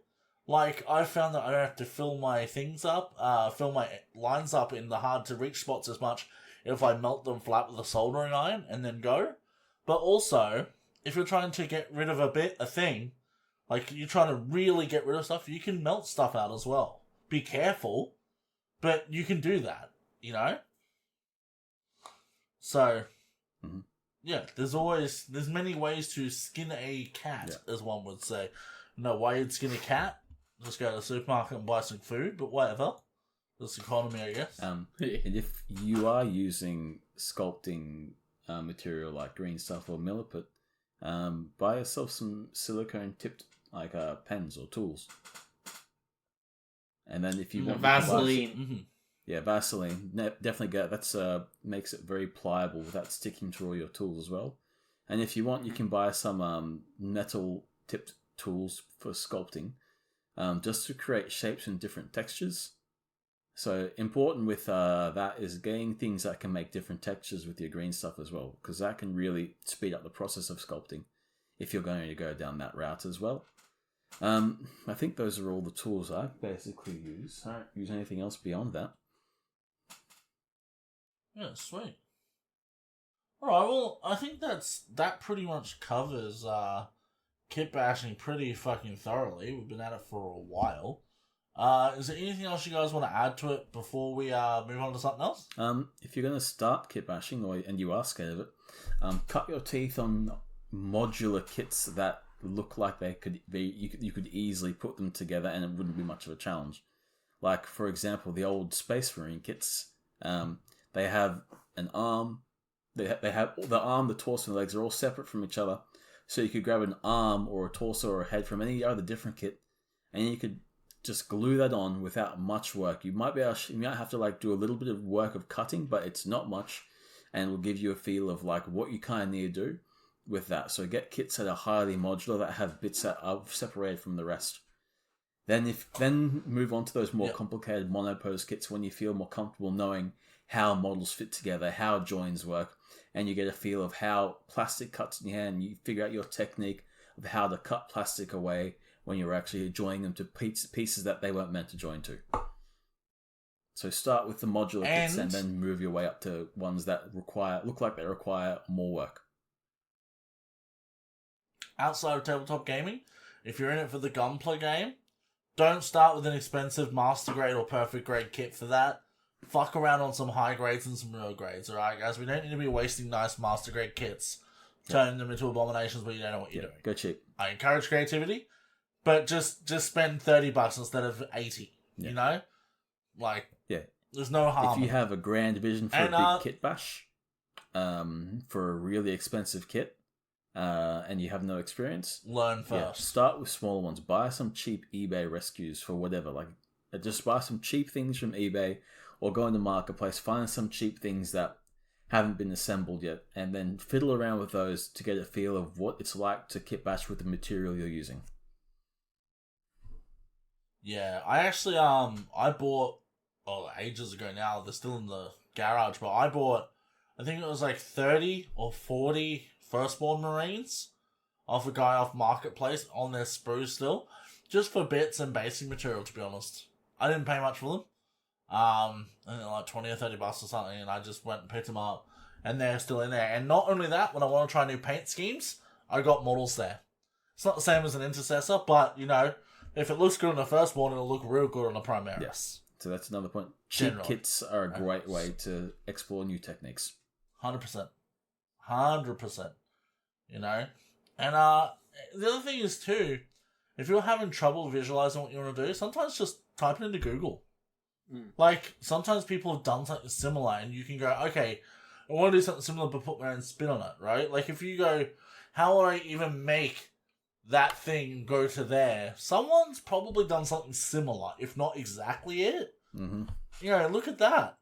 Like, I found that I don't have to fill my things up, fill my lines up in the hard-to-reach spots as much if I melt them flat with a soldering iron and then go. But also, if you're trying to get rid of a thing, like you're trying to really get rid of stuff, you can melt stuff out as well. Be careful, but you can do that, you know? So, yeah, there's many ways to skin a cat, as one would say. No way you'd skin a cat. Just go to the supermarket and buy some food, but whatever. This economy, I guess. and if you are using sculpting material like green stuff or milliput, buy yourself some silicone tipped like pens or tools. And then if you want Vaseline. Yeah, Vaseline. Definitely get that's makes it very pliable without sticking to all your tools as well. And if you want, you can buy some metal tipped tools for sculpting, just to create shapes and different textures. So important with that is getting things that can make different textures with your green stuff as well, because that can really speed up the process of sculpting if you're going to go down that route as well. I think those are all the tools I basically use. I don't use anything else beyond that. Yeah, sweet. Alright, well, I think that pretty much covers kitbashing pretty fucking thoroughly. We've been at it for a while. Is there anything else you guys want to add to it before we move on to something else? If you're going to start kitbashing, and you are scared of it, cut your teeth on modular kits that look like they could be. You could easily put them together, and it wouldn't be much of a challenge. Like, for example, the old Space Marine kits. They have an arm. They have the arm, the torso, and the legs are all separate from each other. So you could grab an arm or a torso or a head from any other different kit, and you could just glue that on without much work. You might have to like do a little bit of work of cutting, but it's not much, and will give you a feel of like what you kind of need to do with that. So get kits that are highly modular, that have bits that are separated from the rest. Then move on to those more complicated monopose kits when you feel more comfortable knowing how models fit together, how joins work, and you get a feel of how plastic cuts in your hand. You figure out your technique of how to cut plastic away when you're actually joining them to pieces that they weren't meant to join to. So start with the modular kits and then move your way up to ones that look like they require more work. Outside of tabletop gaming, if you're in it for the gunplay game, don't start with an expensive master grade or perfect grade kit for that. Fuck around on some high grades and some real grades, alright guys? We don't need to be wasting nice master grade kits, turning them into abominations where you don't know what you're doing. Go cheap. I encourage creativity, but just spend $30 instead of 80. You know? Like, there's no harm. If you have a grand vision for a big kit bash, for a really expensive kit, and you have no experience, learn first. Start with smaller ones. Buy some cheap eBay rescues for whatever. Like, just buy some cheap things from eBay, or go into Marketplace, find some cheap things that haven't been assembled yet, and then fiddle around with those to get a feel of what it's like to kitbash with the material you're using. Yeah, I actually I bought ages ago now. They're still in the garage, but I bought, I think it was like 30 or 40 Firstborn Marines off a guy off Marketplace on their sprue still, just for bits and basic material. To be honest, I didn't pay much for them. I think like $20 or $30 or something, and I just went and picked them up, and they're still in there. And not only that, when I want to try new paint schemes, I got models there. It's not the same as an Intercessor, but you know, if it looks good on the Firstborn, it'll look real good on the Primaris. Yes. So that's another point. Cheap kits are a great way to explore new techniques. 100%. 100%. You know? And the other thing is too, if you're having trouble visualizing what you want to do, sometimes just type it into Google. Like, sometimes people have done something similar, and you can go, okay, I want to do something similar but put my own spin on it, right? Like, if you go, how would I even make that thing go to there? Someone's probably done something similar, if not exactly it. Mm-hmm. You know, look at that.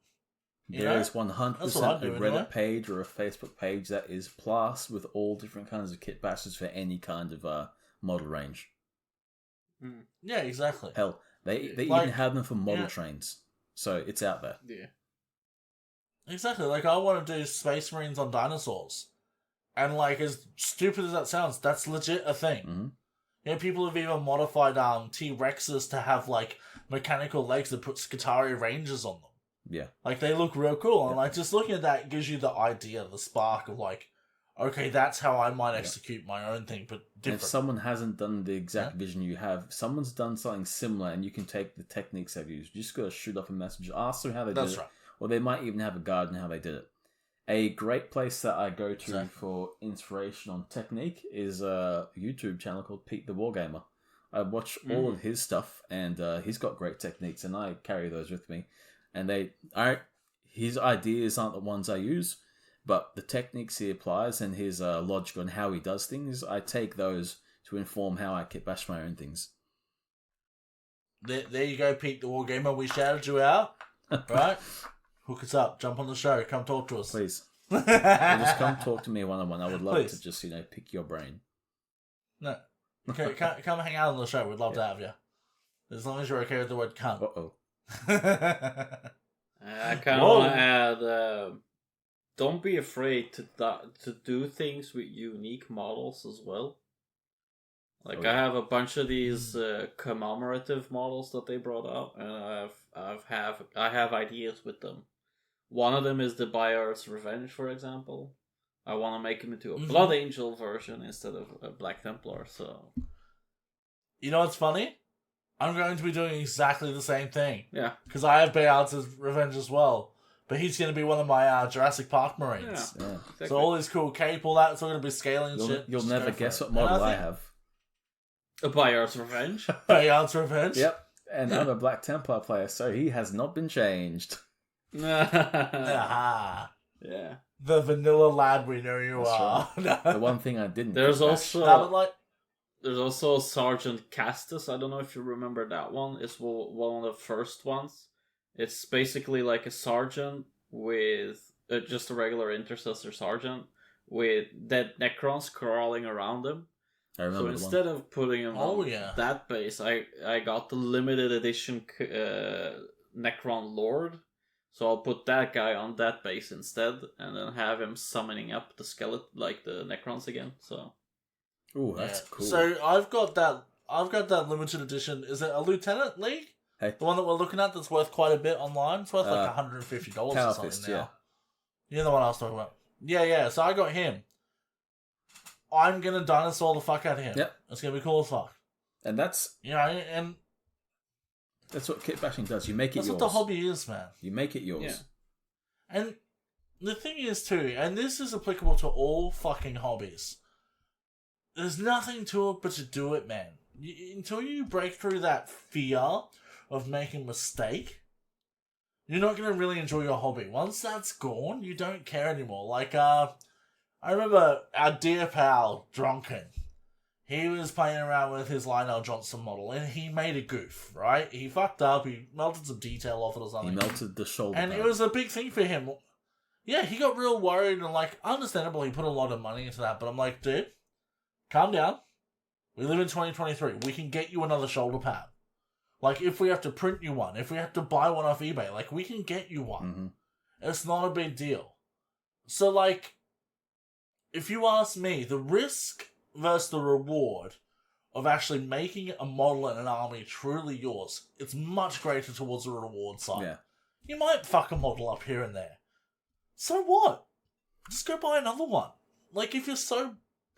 There is 100% a Reddit page or a Facebook page that is plastered with all different kinds of kit bashes for any kind of model range. Yeah, exactly. Hell, they even have them for model trains. So it's out there. Yeah. Exactly. Like, I want to do Space Marines on dinosaurs. And, like, as stupid as that sounds, that's legit a thing. Mm-hmm. You know, people have even modified T-Rexes to have, like, mechanical legs that put Skitarii Rangers on them. Yeah. Like, they look real cool. And, like, just looking at that gives you the idea, the spark of, like, okay, that's how I might execute my own thing, but different. And if someone hasn't done the exact vision you have, someone's done something similar, and you can take the techniques they've used. You just got to shoot off a message, ask them how they did it. Right. Or they might even have a guide on how they did it. A great place that I go to for inspiration on technique is a YouTube channel called Pete the Wargamer. I watch all of his stuff, and he's got great techniques, and I carry those with me. And his ideas aren't the ones I use, but the techniques he applies and his logic on how he does things, I take those to inform how I kitbash my own things. There you go, Pete the Wargamer. We shouted you out, right? Hook us up. Jump on the show. Come talk to us. Please. Just come talk to me one-on-one. I would love to just, pick your brain. No. Okay, come hang out on the show. We'd love to have you. As long as you're okay with the word cunt. Uh-oh. I kind of want to add, don't be afraid to do things with unique models as well. Like, I have a bunch of these commemorative models that they brought out, and I have ideas with them. One of them is the Bayard's Revenge, for example. I want to make him into a Blood Angel version instead of a Black Templar, so... You know what's funny? I'm going to be doing exactly the same thing. Yeah. Because I have Bayard's Revenge as well. But he's going to be one of my Jurassic Park Marines. Yeah. Exactly. So all his cool cape, all that, it's all going to be scaling shit. You'll Just never go guess for what it. model I have. A Bayard's Revenge. Bayard's Revenge? Yep. And I'm a Black Templar player, so he has not been changed. Aha. Yeah. The vanilla lad we know you are. Right. The one thing I didn't. There's also... No, but There's also Sergeant Castus. I don't know if you remember that one. It's one of the first ones. It's basically like a sergeant with just a regular intercessor sergeant with dead Necrons crawling around him. I remember. So instead of putting him on yeah. that base, I got the limited edition Necron Lord. So I'll put that guy on that base instead, and then have him summoning up the skeleton, like the Necrons again. So. Ooh, that's cool. So I've got that limited edition. Is it a Lieutenant League? Hey. The one that we're looking at that's worth quite a bit online. It's worth like $150 or something Fist, now. yeah. You know the one I was talking about. Yeah. So I got him. I'm gonna dinosaur the fuck out of him. Yep. It's gonna be cool as fuck. And that's and that's what kitbashing does. You make it that's yours. what the hobby is, man. You make it yours. Yeah. And the thing is too, and this is applicable to all fucking hobbies. There's nothing to it but to do it, man. Until you break through that fear of making a mistake, you're not going to really enjoy your hobby. Once that's gone, you don't care anymore. Like, I remember our dear pal, Drunken. He was playing around with his Lionel Johnson model, and he made a goof, right? He fucked up, he melted some detail off it or something. He melted the shoulder And pad. it was a big thing for him. yeah, he got real worried and, like, understandable, he put a lot of money into that, but I'm like, dude, calm down. We live in 2023. We can get you another shoulder pad. Like, if we have to print you one, if we have to buy one off eBay, like, we can get you one. Mm-hmm. It's not a big deal. So, like, if you ask me, the risk versus the reward of actually making a model and an army truly yours, it's much greater towards the reward side. Yeah. You might fuck a model up here and there. So what? Just go buy another one. Like, if you're so...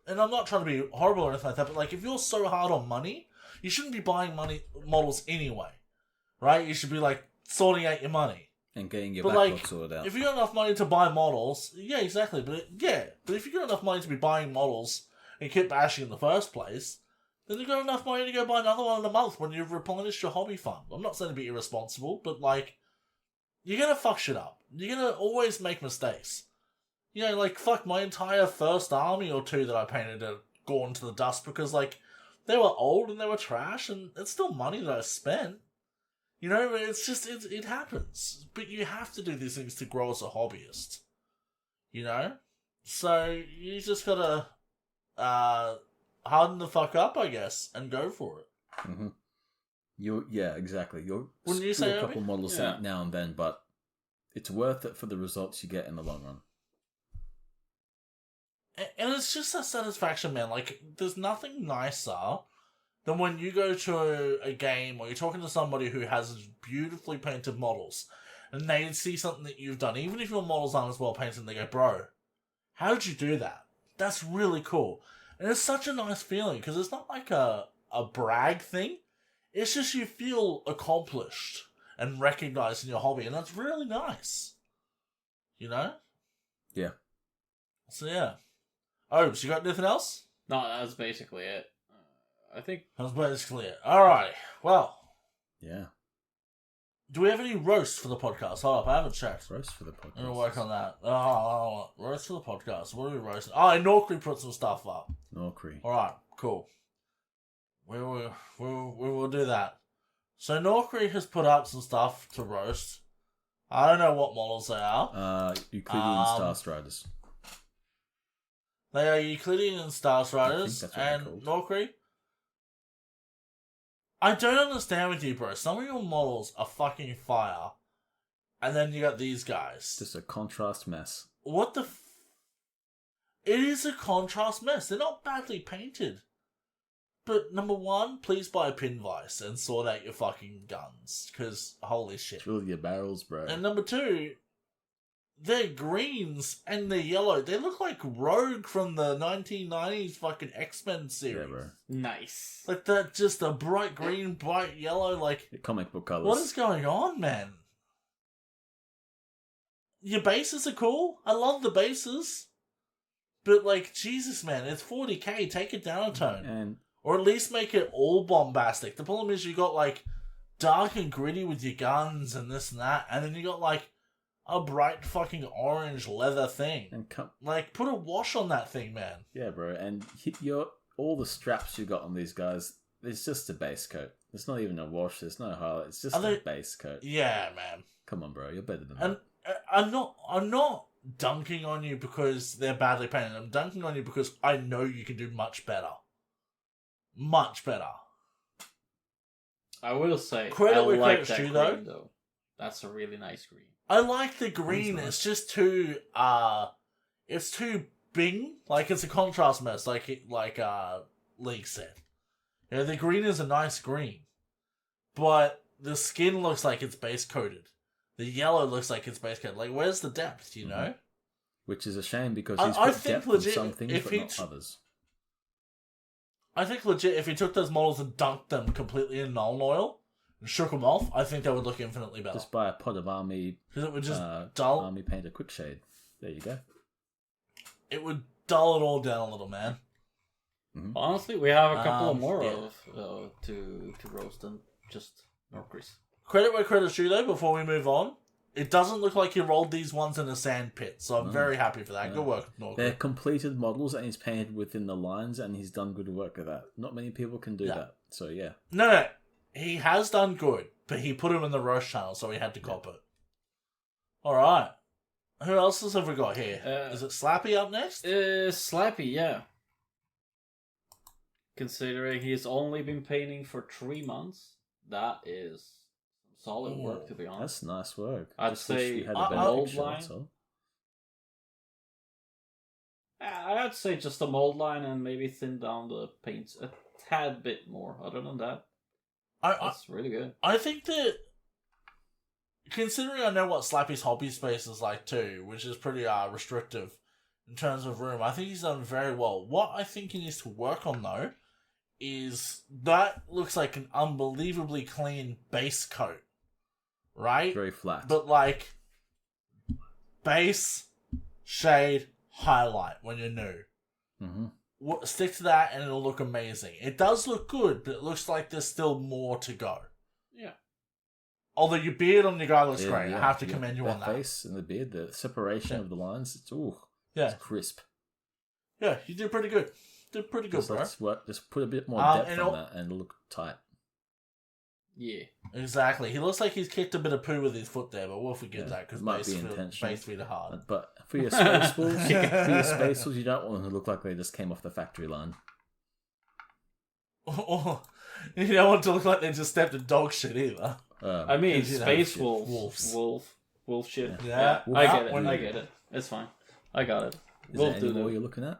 And I'm not trying to be horrible or anything like that, but, like, if you're so hard on money, you shouldn't be buying models anyway. Right? You should be, like, sorting out your money. And getting your But, backlog like, sorted out. if you got enough money to buy models, yeah, exactly. But if you got enough money to be buying models and kitbashing in the first place, then you got enough money to go buy another one in a month when you've replenished your hobby fund. I'm not saying to be irresponsible, but, like, you're gonna fuck shit up. You're gonna always make mistakes. You know, like, fuck, my entire first army or two that I painted had gone to the dust because, like, they were old and they were trash, and it's still money that I spent. You know, it's just, it happens. But you have to do these things to grow as a hobbyist. You know? So, you just gotta, harden the fuck up, I guess, and go for it. Mm-hmm. Yeah, exactly. You'll Wouldn't you screw say, a couple Obi? models Yeah. out now and then, but it's worth it for the results you get in the long run. And it's just a satisfaction, man. Like, there's nothing nicer than when you go to a game or you're talking to somebody who has beautifully painted models and they see something that you've done, even if your models aren't as well painted, and they go, bro, how did you do that? That's really cool. And it's such a nice feeling because it's not like a brag thing. It's just you feel accomplished and recognized in your hobby, and that's really nice. You know? Yeah. So, yeah. Oh, so you got anything else? No, that's basically it. I think... That's basically it. Alright, well, Yeah. do we have any roasts for the podcast? Hold up, I haven't checked. Roast for the podcast. I'm gonna work on that. Oh, roast for the podcast. What are we roasting? Oh, and Norkri put some stuff up. Norkri. Alright, cool. We will do that. So Norkri has put up some stuff to roast. I don't know what models they are. Euclidean Star Striders. They are Euclidean and Star Striders, that's what and they're called. Norkri. I don't understand with you, bro. Some of your models are fucking fire, and then you got these guys. Just a contrast mess. What the It is a contrast mess. They're not badly painted. But number one, please buy a pin vise and sort out your fucking guns, because holy shit. Drill your barrels, bro. And number two, they're greens and they're yellow. They look like Rogue from the 1990s fucking X-Men series. Yeah, bro. Nice. Like that, just a bright green, bright yellow, like... The comic book colours. What is going on, man? Your bases are cool. I love the bases. But, like, Jesus, man, it's 40k. Take it down a tone. And Or at least make it all bombastic. The problem is you got, like, dark and gritty with your guns and this and that. And then you got, like, a bright fucking orange leather thing. Like, put a wash on that thing, man. Yeah, bro. And all the straps you got on these guys, it's just a base coat. It's not even a wash. There's no highlight. It's just a base coat. Yeah, man. Come on, bro. You're better than And that. I'm not dunking on you because they're badly painted. I'm dunking on you because I know you can do much better. Much better. I will say, Credit I where like credit's that due, green, though. though. That's a really nice green. I like the green. Nice. It's just too it's too bing. Like it's a contrast mess. Like League said. You know, the green is a nice green, but the skin looks like it's base coated. The yellow looks like it's base coated. Like, where's the depth? You know. Which is a shame because I he's put think depth on legit, some things, if but he not others. I think legit, if he took those models and dunked them completely in null oil and shook them off, I think they would look infinitely better. Just buy a pot of army. Because it would just dull. Army painter quick shade. There you go. It would dull it all down a little, man. Mm-hmm. Honestly, we have a couple more yeah. of to roast and just Norkris. Credit where credit's due, though, before we move on. It doesn't look like he rolled these ones in a sand pit, so I'm very happy for that. Good work, Norkri. They're completed models and he's painted within the lines and he's done good work with that. Not many people can do that. So, yeah. No. He has done good, but he put him in the roast channel, so he had to cop it. Alright. Who else have we got here? Is it Slappy up next? Slappy, yeah. Considering he's only been painting for 3 months, that is solid work, to be honest. That's nice work. I'd Just wish say we had a an better old picture, line. that's all. I'd say just a mold line and maybe thin down the paints a tad bit more. Other than that, that's really good. I think that, considering I know what Slappy's hobby space is like too, which is pretty restrictive in terms of room, I think he's done very well. What I think he needs to work on though is that looks like an unbelievably clean base coat, right? Very flat. But like base, shade, highlight when you're new. Mm-hmm. Stick to that and it'll look amazing. It does look good, but it looks like there's still more to go. Yeah. Although your beard on your guy looks great. I have to commend you on that. The face and the beard, the separation of the lines, it's crisp. Yeah, you did pretty good. Did pretty good, bro. Just put a bit more depth and on that and it'll look tight. Yeah. Exactly. He looks like he's kicked a bit of poo with his foot there, but we'll forgive that because base feet are hard. But for your spaceballs, you don't want them to look like they just came off the factory line. Or you don't want to look like they just stepped in dog shit either. I mean, space wolves. Wolf shit. Yeah. I get it. I get it. It's fine. I got it. Is there any more you're looking at?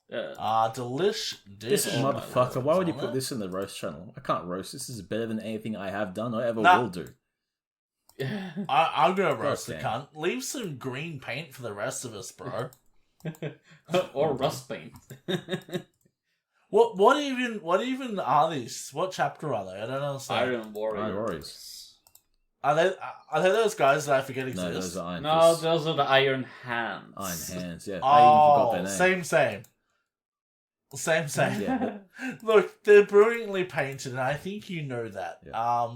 Delish dish. This motherfucker, why would you put this in the roast channel? I can't roast. This is better than anything I have done or ever will do. I'm gonna roast the cunt. Leave some green paint for the rest of us, bro. Or rust paint. What even are these? What chapter are they? I don't understand. Iron Warriors. Are they those guys that I forget exist? No, those are Iron No, Fists. those are the Iron Hands. Iron Hands, yeah. Oh, I even forgot their name. Same. Yeah. Look, they're brilliantly painted, and I think you know that. Yeah.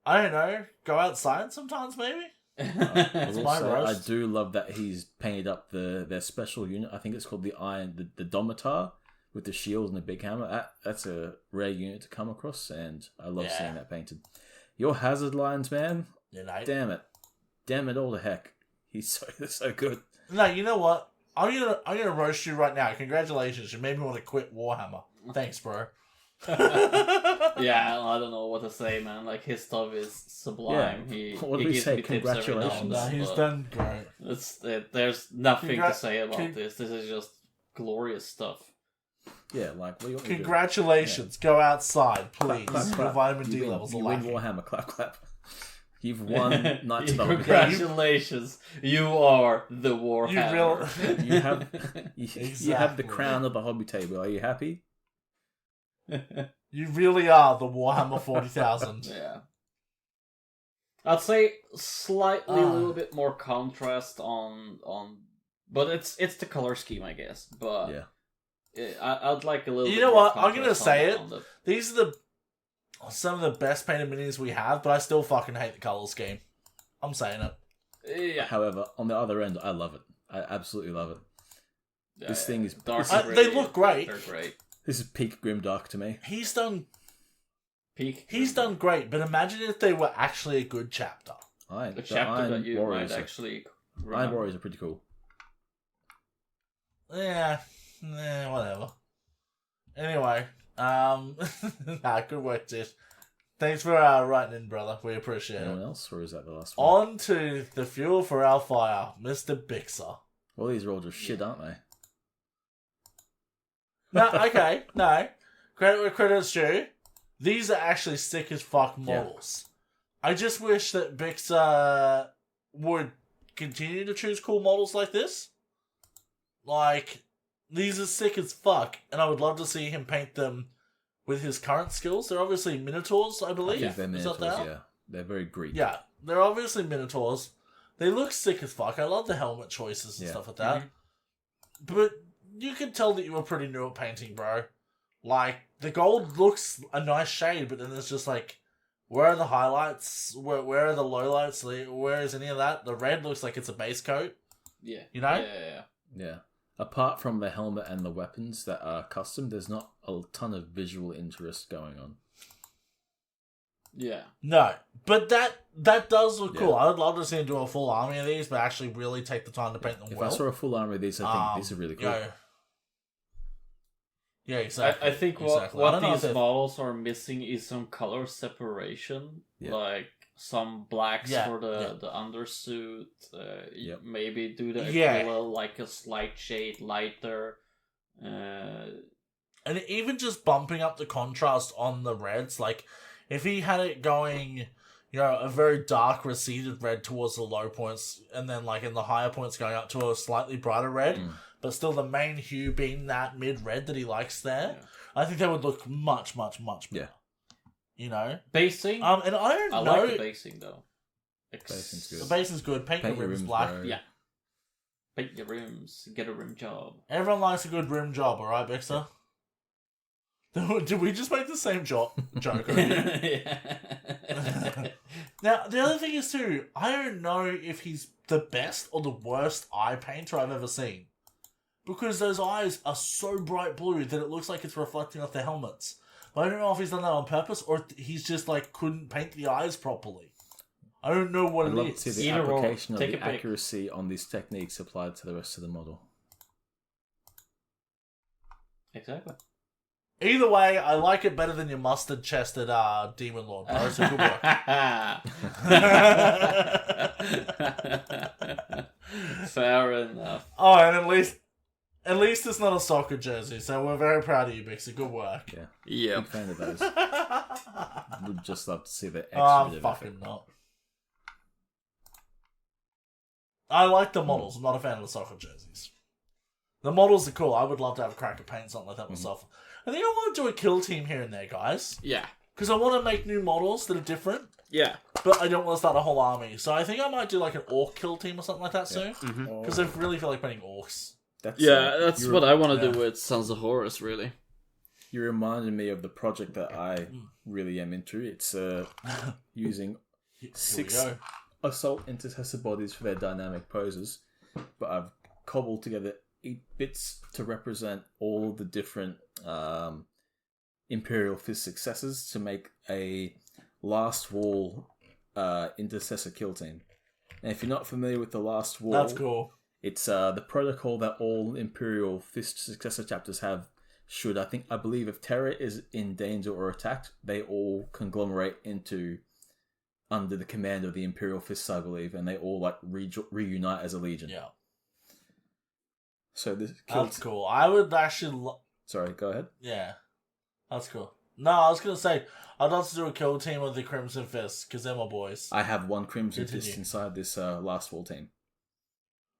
I don't know. Go outside sometimes, maybe. I do love that he's painted up their special unit. I think it's called the Domitar with the shield and the big hammer. That's a rare unit to come across, and I love seeing that painted. Your hazard lines, man. Damn it all to heck. He's so good. No, you know what? I'm gonna roast you right now. Congratulations, you made me want to quit Warhammer. Thanks, bro. Yeah, I don't know what to say, man. Like, his stuff is sublime. Yeah. What do we say? Congratulations. No, he's done great. There's nothing to say about this. This is just glorious stuff. Yeah, like, what do you want congratulations. Go outside, please. Clap. Your vitamin D levels are You lacking. win Warhammer. Clap. You've won Knights of the Hobby. Congratulations, you are the Warhammer. You have the crown of the hobby table. Are you happy? You really are the Warhammer 40,000. Yeah. I'd say slightly a little bit more contrast on but it's the color scheme, I guess. But yeah. I'd like a little. You bit know more what? I'm gonna say it. the... These are some of the best painted minis we have, but I still fucking hate the color scheme. I'm saying it. Yeah. However, on the other end, I love it. I absolutely love it. This thing is dark. They look great. They're great. This is peak grimdark to me. He's done Peak. great, but imagine if they were actually a good chapter. The chapter that you might actually remember. Iron Warriors are pretty cool. Yeah, whatever. Anyway, good work, Tish. Thanks for writing in, brother. We appreciate Anyone it. else, or is that the last one? On to the fuel for our fire, Mr. Bixer. Well, these are all just shit, aren't they? No, okay, no. Credit where credit's due. These are actually sick as fuck models. Yeah. I just wish that Bixer would continue to choose cool models like this. Like, these are sick as fuck, and I would love to see him paint them with his current skills. They're obviously Minotaurs, I believe. Yeah, they're Minotaurs, yeah. They're very Greek. Yeah, they're obviously Minotaurs. They look sick as fuck. I love the helmet choices and stuff like that. Mm-hmm. But you can tell that you were pretty new at painting, bro. Like, the gold looks a nice shade, but then there's just like, where are the highlights? Where are the lowlights? Where is any of that? The red looks like it's a base coat. Yeah. You know? Yeah. Apart from the helmet and the weapons that are custom, there's not a ton of visual interest going on. Yeah. No, but that does look cool. Yeah. I would love to see him do a full army of these, but actually really take the time to paint them If well. I saw a full army of these, I think these are really cool. Yeah, exactly. I think exactly. what I don't know these if models are missing is some color separation. Yeah. Like some blacks Yeah, for yeah. the undersuit. Yep. Maybe do the Yeah. Aquila like a slight shade lighter. And even just bumping up the contrast on the reds, like if he had it going, a very dark receded red towards the low points, and then like in the higher points going up to a slightly brighter red, but still the main hue being that mid red that he likes there, Yeah. I think that would look much, much, much better. Basing. And I don't I know. like the basing though. Basing's good. The base is good. Paint your rims black. bro. Yeah. Paint your rims. Get a rim job. Everyone likes a good rim job, alright, Bixer? Did we just make the same joke? Now, the other thing is too, I don't know if he's the best or the worst eye painter I've ever seen. Because those eyes are so bright blue that it looks like it's reflecting off the helmets. But I don't know if he's done that on purpose or if he's just like couldn't paint the eyes properly. I don't know what I'd it love is. to see the Either or. application of Take the a pick. accuracy on these techniques applied to the rest of the model. Exactly. Either way, I like it better than your mustard-chested Demon Lord, bro. So good work. Fair enough. Oh, and at least it's not a soccer jersey, so we're very proud of you, Bixie. Good work. Yeah. Yep. Big fan of those. Would just love to see the extra I'm bit of fucking effort. not. I like the models. I'm not a fan of the soccer jerseys. The models are cool. I would love to have a crack at painting something like that myself. I think I want to do a kill team here and there, guys. Yeah. Because I want to make new models that are different, Yeah. but I don't want to start a whole army. So I think I might do like an orc kill team or something like that soon. Oh, Because I really feel like painting orcs. that's, That's you what I want to yeah. do with Sons of Horus, really. You reminded me of the project that I really am into. It's using Here 6 we go. assault intercessor bodies for their dynamic poses, but I've cobbled together 8 bits to represent all the different Imperial Fist successors to make a Last Wall intercessor kill team. And if you're not familiar with the Last Wall, That's cool. it's the protocol that all Imperial Fist successor chapters have. I believe if Terra is in danger or attacked, they all conglomerate into under the command of the Imperial Fists, I believe, and they all like reunite as a legion. Yeah. So this That's cool. I would actually... Sorry, go ahead. Yeah. That's cool. No, I was going to say, I'd love to do a kill team with the Crimson Fist, because they're my boys. I have one Crimson Continue. Fist inside this Last Wall team.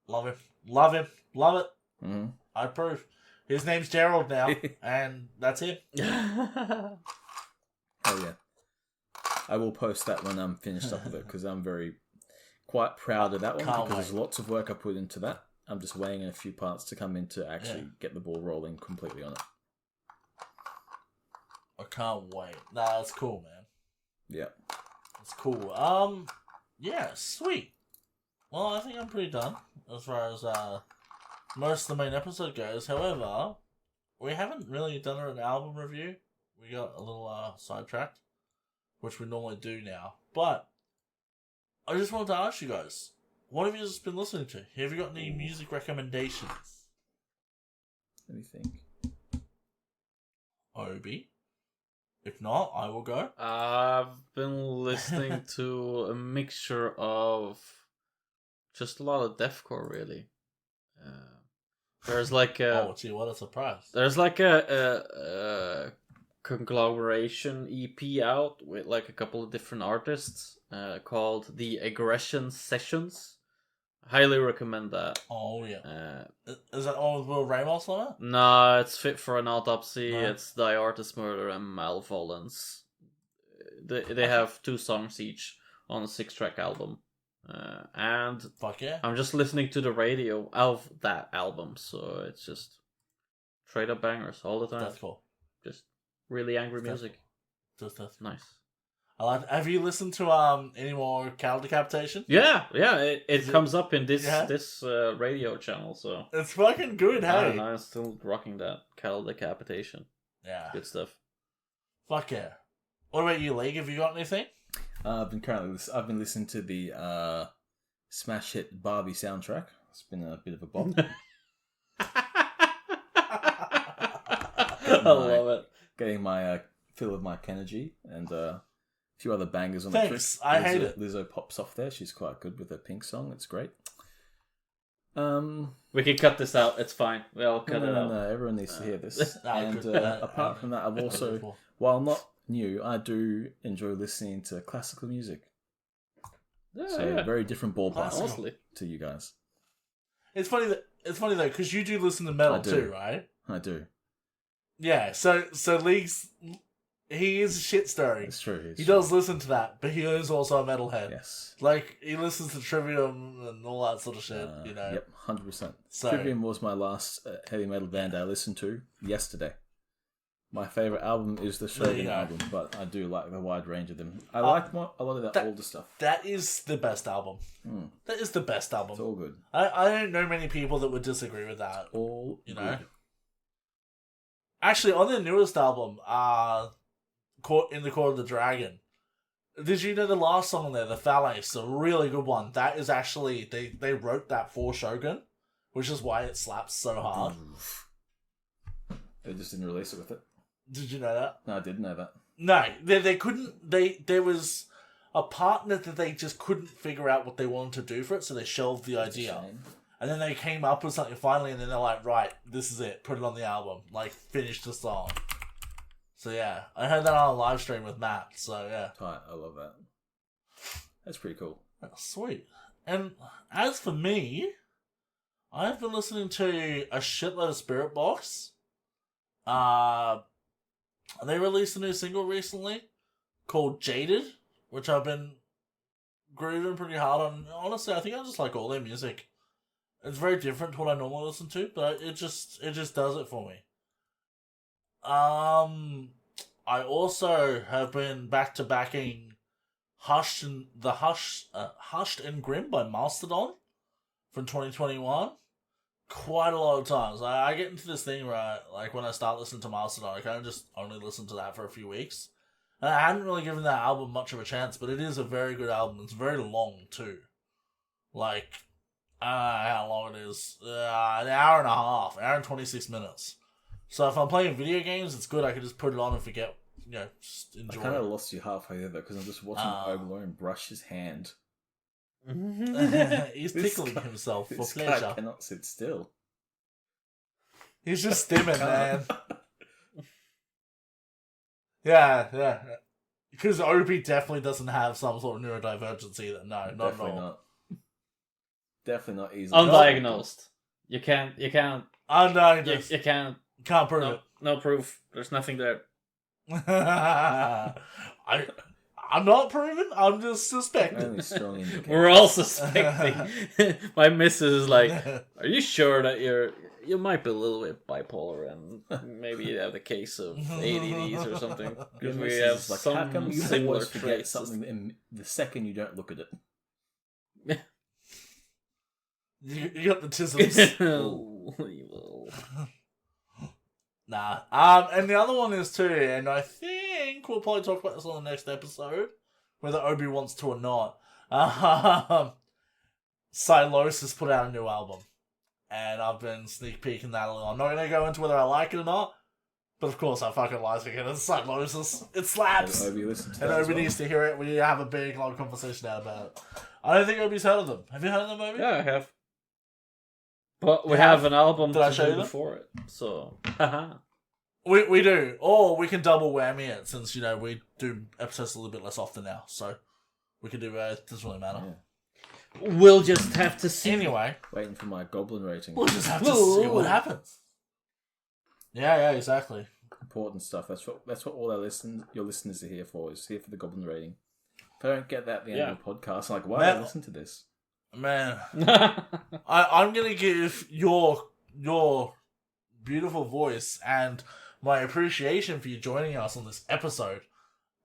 Love him. Love him. Love it. Mm-hmm. I approve. His name's Gerald now, and that's it. Oh yeah. I will post that when I'm finished up with it, because I'm quite proud of that one, Can't because there's wait. lots of work I put into that. I'm just weighing in a few parts to come in to actually get the ball rolling completely on it. I can't wait. Nah, that's cool, man. Yeah. That's cool. Yeah, sweet. Well, I think I'm pretty done as far as most of the main episode goes. However, we haven't really done an album review. We got a little sidetracked, which we normally do now. But I just wanted to ask you guys, what have you just been listening to? Have you got any music recommendations? Let me think. Obi? If not, I will go. I've been listening to a mixture of just a lot of deathcore, really. There's like a Oh, gee, what a surprise. there's like a conglomeration EP out with like a couple of different artists called the Aggression Sessions. Highly recommend that. Oh, yeah. Is that all with Will Ramos on it? No, it's Fit for an Autopsy, No. it's Die Artist Murder, and Malvolence. They have 2 songs each on a 6-track album. And Fuck yeah. I'm just listening to the radio of that album, so it's just straight up bangers all the time. That's cool. Just really angry That's music. That's Nice. I like. Have you listened to any more Cattle Decapitation? Yeah, it Is it- comes up in this Yeah? this radio channel, so It's fucking good, I hey. don't know, I'm still rocking that Cattle Decapitation. Yeah. Good stuff. Fuck yeah. What about you, League? Have you got anything? I've been listening to the smash hit Barbie soundtrack. It's been a bit of a bop. I love it. Getting my fill of Mike Energy and a few other bangers on Thanks. the trip. I hate it. Lizzo pops off there. She's quite good with her Pink song. It's great. We can cut this out. It's fine. We'll cut it out. No, everyone needs to hear this. And good. apart from that, I've also, while not new, I do enjoy listening to classical music. Yeah. Very different ballpark Honestly. to you guys. It's funny though, because you do listen to metal I do. too, right? I do. Yeah. So League's he is a shit stirring. It's true. He does listen to that, but he is also a metalhead. Yes. Like he listens to Trivium and all that sort of shit. Yep, 100%. So- Trivium was my last heavy metal band I listened to yesterday. My favourite album is the There you Shogun go. album, but I do like the wide range of them. I like a lot of that older stuff. That is the best album. That is the best album. It's all good. I don't know many people that would disagree with that. All You know? good. Actually, on their newest album, Caught in the Court of the Dragon, did you know the last song there, the Phallus, a really good one? That is actually, they wrote that for Shogun, which is why it slaps so hard. They just didn't release it with it. Did you know that? No, I didn't know that. No, they couldn't, there was a partner that they just couldn't figure out what they wanted to do for it, so they shelved the It's a idea. shame. And then they came up with something finally, and then they're like, right, this is it. Put it on the album. Like, finish the song. So yeah, I heard that on a live stream with Matt, so yeah. Tight, I love that. That's pretty cool. Oh, sweet. And as for me, I've been listening to a shitload of Spirit Box. They released a new single recently called Jaded, which I've been grooving pretty hard on. Honestly, I think I just like all their music. It's very different to what I normally listen to, but it just does it for me. I also have been back to backing Hushed and Grim by Mastodon from 2021 quite a lot of times. I get into this thing where like when I start listening to Mastodon, I kind of just only listen to that for a few weeks. And I hadn't really given that album much of a chance, but it is a very good album. It's very long too. Like, I don't know how long it is. An hour and a half, hour and 26 minutes. So if I'm playing video games, it's good. I can just put it on and forget, just I enjoy kind of it. lost you halfway there though, because I'm just watching Oberlin brush his hand. He's This tickling guy- himself for This pleasure. guy cannot sit still. He's just stimming, man. Yeah. Because Obi definitely doesn't have some sort of neurodivergence either. No, not at all. not. Definitely not easily. Undiagnosed. You can't. Oh, no, You can't. can't prove No, it. no proof. There's nothing there. I'm not proving. I'm just suspecting. Only strong indicator. We're all suspecting. My missus is like, "Are you sure that you might be a little bit bipolar and maybe you have a case of ADDs or something because we This have is like, some how come you similar always forget traits." something in the second you don't look at it? You got the tisms. Oh, evil. Nah. And the other one is too, and I think we'll probably talk about this on the next episode, whether Obi wants to or not. Silos has put out a new album, and I've been sneak peeking that a little. I'm not going to go into whether I like it or not, but of course I fucking like it. It's Silos. It slaps. Obi listen to And that as Obi well. needs to hear it. We need to have a big, long conversation now about it. I don't think Obi's heard of them. Have you heard of them, Obi? Yeah, I have. But we You have have? an album Did I to show you do them? before it, so haha. We do. Or we can double whammy it since, we do episodes a little bit less often now. So we can do both. Doesn't really matter. Yeah. We'll just have to see. Anyway, Waiting for my goblin rating. we'll just have to see Whoa. what happens. Yeah, exactly. Important stuff. That's what all your listeners are here for. Is here for the goblin rating. If I don't get that at the end of the podcast, I'm like, why did I listen to this? Man, I'm going to give your beautiful voice and my appreciation for you joining us on this episode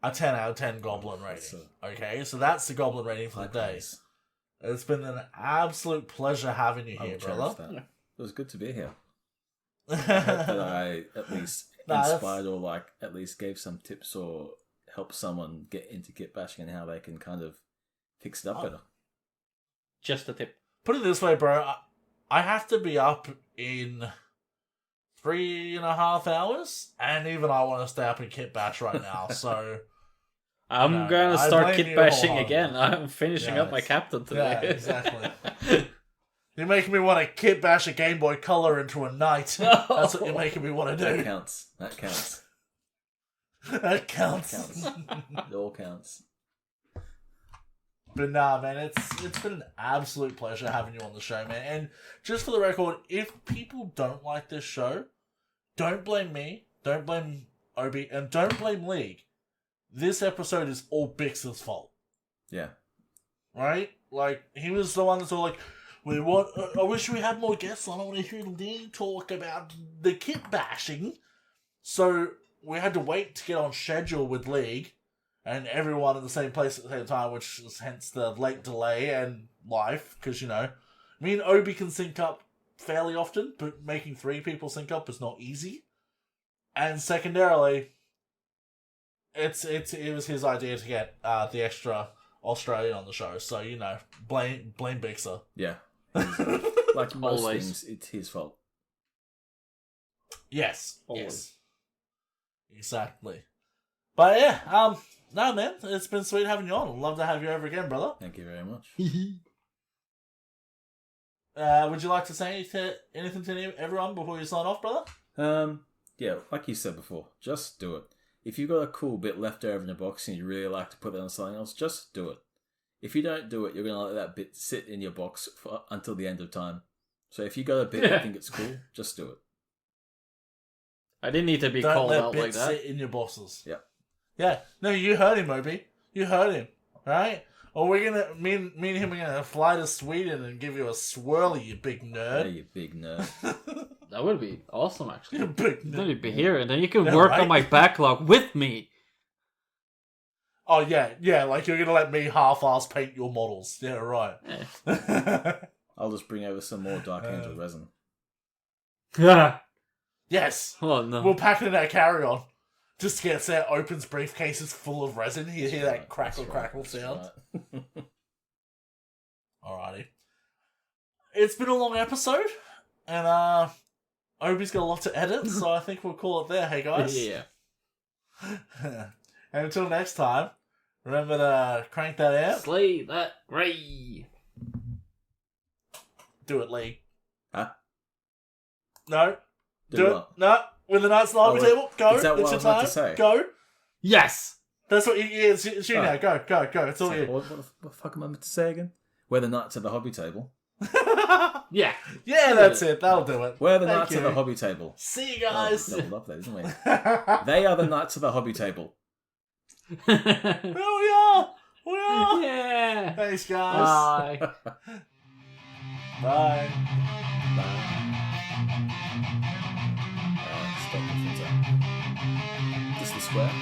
a 10 out of 10 goblin rating. Okay, so that's the goblin rating for the day. Likewise. It's been an absolute pleasure having you I here, will cherish brother. that. It was good to be here. I hope that I at least Nah, that's- inspired or at least gave some tips or help someone get into kitbashing and how they can kind of fix it up better. Just a tip. Put it this way, bro. I have to be up in 3.5 hours, and even I want to stay up in kitbash right now. So I'm gonna start kitbashing again. I'm finishing up my captain today. Yeah, exactly. You're making me want to kitbash a Game Boy Color into a knight. No. That's what you're making me want to do. That counts. That counts. That counts. It all counts. But nah, man, it's been an absolute pleasure having you on the show, man. And just for the record, if people don't like this show, don't blame me, don't blame Obi, and don't blame League. This episode is all Bix's fault. Yeah. Right? Like, he was the one that's all like, I wish we had more guests on. I want to hear League talk about the kit bashing. So we had to wait to get on schedule with League. And everyone in the same place at the same time, which is hence the late delay and life. Because, me and Obi can sync up fairly often, but making 3 people sync up is not easy. And secondarily, it was his idea to get the extra Australian on the show. So, blame Bixer. Yeah. Like most Always. things, it's his fault. Yes. Always. Yes. Exactly. But yeah, no, man, it's been sweet having you on. I'd love to have you over again, brother. Thank you very much. Would you like to say anything to everyone before you sign off, brother? Yeah, like you said before, just do it. If you've got a cool bit left over in your box and you really like to put that on something else, just do it. If you don't do it, you're going to let that bit sit in your box until the end of time. So if you got a bit you think it's cool, just do it. I didn't need to be Don't called let out bits like that. sit in your boxes. Yep. Yeah. No, you heard him, Obi. You heard him, right? Or we're gonna me and him are gonna fly to Sweden and give you a swirly, you big Yeah, nerd. you big nerd. That would be awesome, actually. You big Then nerd. you'd be here, and then you can Yeah, work right? on my backlog with me. Oh yeah, like you're gonna let me half-ass paint your models. Yeah, right. I'll just bring over some more Dark Angel resin. Yes. Oh no. We'll pack it in our carry-on. Just gets there, opens briefcases full of resin. You hear that crackle sound. Right. Alrighty. It's been a long episode, and Obi's got a lot to edit, so I think we'll call it there, hey guys. Yeah. And until next time, remember to crank that out. Slay that gray. Do it, Lee. Huh? No. Do Do it. what? No. With the Knights on the wait. table. Go. Is that what It's I your was about time. to say? Go. Yes. That's what it's you now. Go. It's all So, you. what the fuck am I meant to say again? We're the knights of the hobby table. Yeah. Yeah, that's it. That'll do it. We're the Thank knights of you. the hobby table. See you guys. Oh, love that, isn't we? They are the knights of the hobby table. Oh, we are. Yeah. Thanks, guys. Bye. Bye. Stop the things up. Just the square.